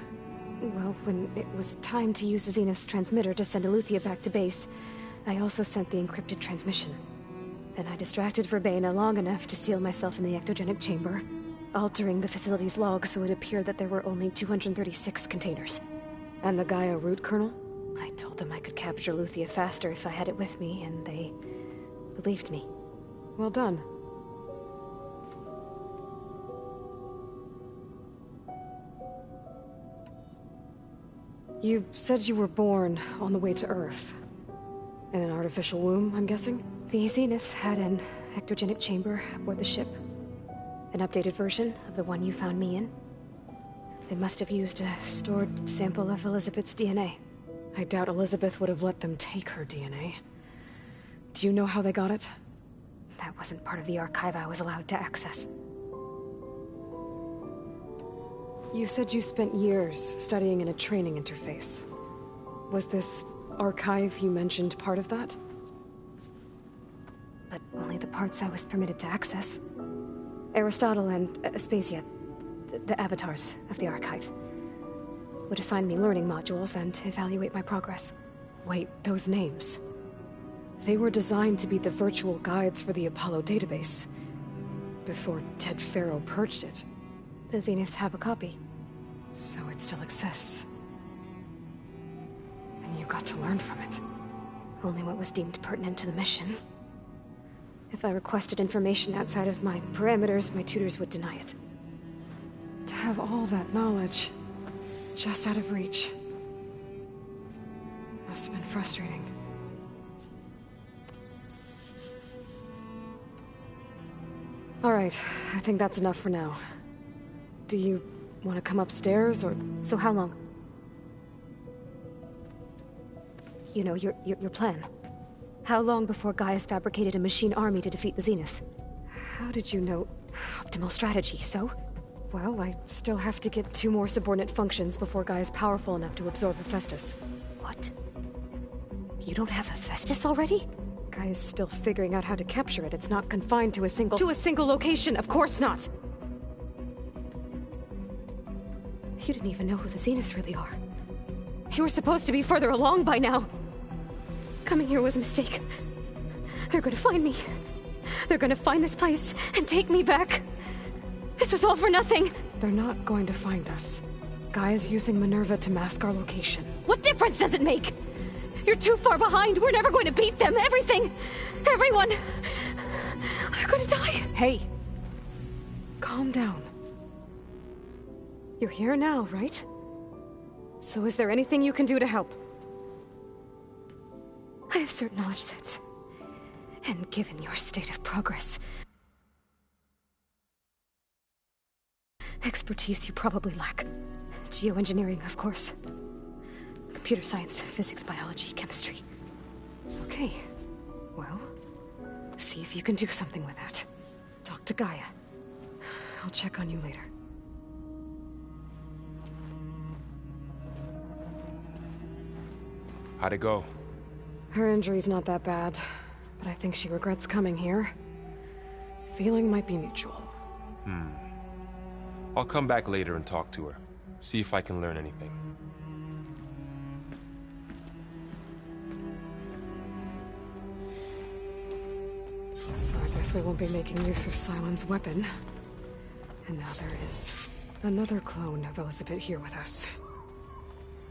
Well, when it was time to use the Zenith's transmitter to send Eluthia back to base, I also sent the encrypted transmission. Then I distracted Verbena long enough to seal myself in the ectogenic chamber, altering the facility's log so it appeared that there were only 236 containers. And the Gaia root kernel? I told them I could capture Eluthia faster if I had it with me, and they believed me. Well done. You said you were born on the way to Earth. In an artificial womb, I'm guessing? The Zeniths had an ectogenic chamber aboard the ship. An updated version of the one you found me in. They must have used a stored sample of Elizabeth's DNA. I doubt Elizabeth would have let them take her DNA. Do you know how they got it? That wasn't part of the archive I was allowed to access. You said you spent years studying in a training interface. Was this archive you mentioned part of that? But only the parts I was permitted to access. Aristotle and Aspasia, the avatars of the archive, would assign me learning modules and evaluate my progress. Wait, those names. They were designed to be the virtual guides for the Apollo database, before Ted Faro purged it. The Zeniths have a copy, so it still exists. And you got to learn from it. Only what was deemed pertinent to the mission. If I requested information outside of my parameters, my tutors would deny it. To have all that knowledge, just out of reach, must have been frustrating. All right, I think that's enough for now. Do you want to come upstairs, or... So how long? You know, your plan. How long before Gaius fabricated a machine army to defeat the Zeniths? How did you know? Optimal strategy, so? Well, I still have to get 2 more subordinate functions before Gaia's powerful enough to absorb Hephaestus. What? You don't have Hephaestus already? Gaia's still figuring out how to capture it. It's not confined to a single location, of course not! You didn't even know who the Zeniths really are. You were supposed to be further along by now. Coming here was a mistake. They're gonna find me. They're gonna find this place and take me back. This was all for nothing. They're not going to find us. Gaia's using Minerva to mask our location. What difference does it make? You're too far behind. We're never going to beat them. Everything, everyone, they're gonna die. Hey, calm down. You're here now, right? So is there anything you can do to help? I have certain knowledge sets. And given your state of progress, expertise you probably lack. Geoengineering, of course. Computer science, physics, biology, chemistry. Okay. Well, see if you can do something with that. Talk to Gaia. I'll check on you later. How'd it go? Her injury's not that bad, but I think she regrets coming here. Feeling might be mutual. I'll come back later and talk to her. See if I can learn anything. So I guess we won't be making use of Sylens' weapon. And now there is another clone of Elizabeth here with us.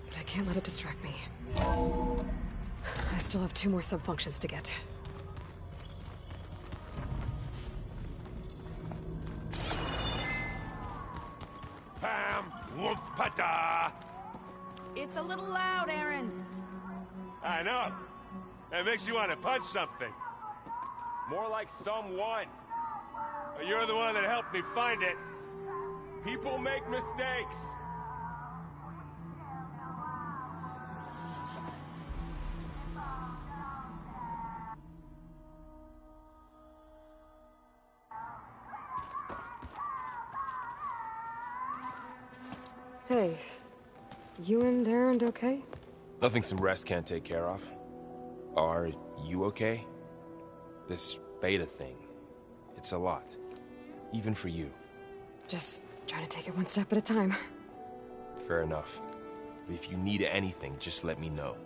But I can't let it distract me. I still have 2 more sub-functions to get. Pam Wolfpata! It's a little loud, Erend. I know. That makes you want to punch something. More like someone. You're the one that helped me find it. People make mistakes. Hey, you and Erend okay? Nothing some rest can't take care of. Are you okay? This beta thing, it's a lot. Even for you. Just trying to take it one step at a time. Fair enough. If you need anything, just let me know.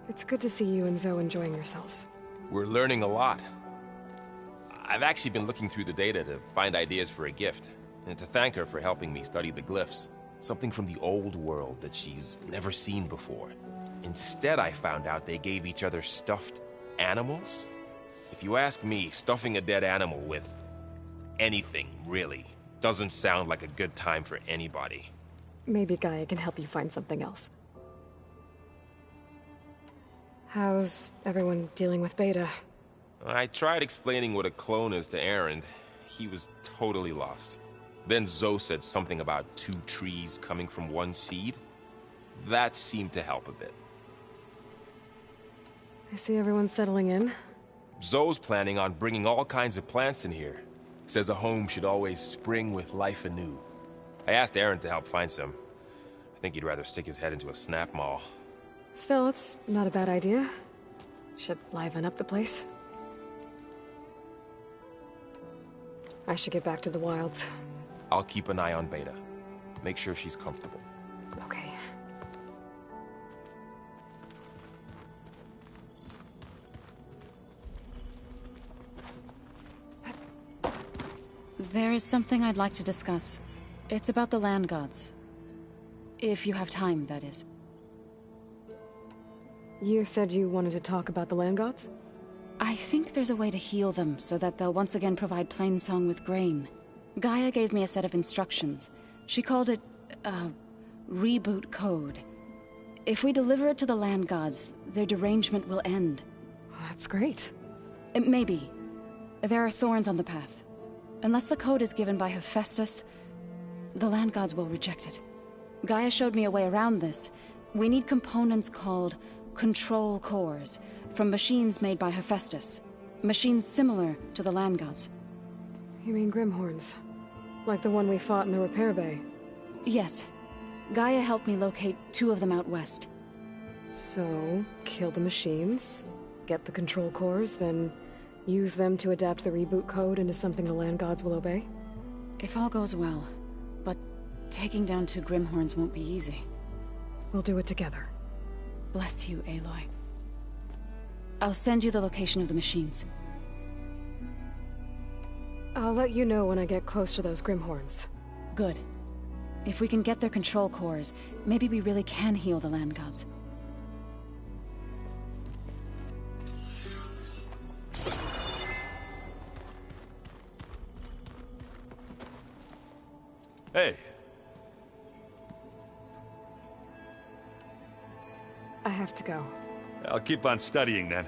It's good to see you and Zoe enjoying yourselves. We're learning a lot. I've actually been looking through the data to find ideas for a gift, and to thank her for helping me study the glyphs. Something from the old world that she's never seen before. Instead, I found out they gave each other stuffed animals? If you ask me, stuffing a dead animal with anything, really, doesn't sound like a good time for anybody. Maybe Gaia can help you find something else. How's everyone dealing with Beta? I tried explaining what a clone is to Erend. He was totally lost. Then Zoe said something about 2 trees coming from 1 seed. That seemed to help a bit. I see everyone's settling in. Zoe's planning on bringing all kinds of plants in here. Says a home should always spring with life anew. I asked Erend to help find some. I think he'd rather stick his head into a snap mall. Still, it's not a bad idea. Should liven up the place. I should get back to the wilds. I'll keep an eye on Beta. Make sure she's comfortable. Okay. There is something I'd like to discuss. It's about the land gods. If you have time, that is. You said you wanted to talk about the land gods? I think there's a way to heal them so that they'll once again provide Plainsong with grain. Gaia gave me a set of instructions. She called it, reboot code. If we deliver it to the land gods, their derangement will end. That's great. Maybe. There are thorns on the path. Unless the code is given by Hephaestus, the land gods will reject it. Gaia showed me a way around this. We need components called control cores from machines made by Hephaestus. Machines similar to the land gods. You mean Grimhorns? Like the one we fought in the repair bay? Yes. Gaia helped me locate 2 of them out west. So, kill the machines, get the control cores, then use them to adapt the reboot code into something the land gods will obey? If all goes well. But taking down 2 Grimhorns won't be easy. We'll do it together. Bless you, Aloy. I'll send you the location of the machines. I'll let you know when I get close to those Grimhorns. Good. If we can get their control cores, maybe we really can heal the land gods. Hey. I have to go. I'll keep on studying then.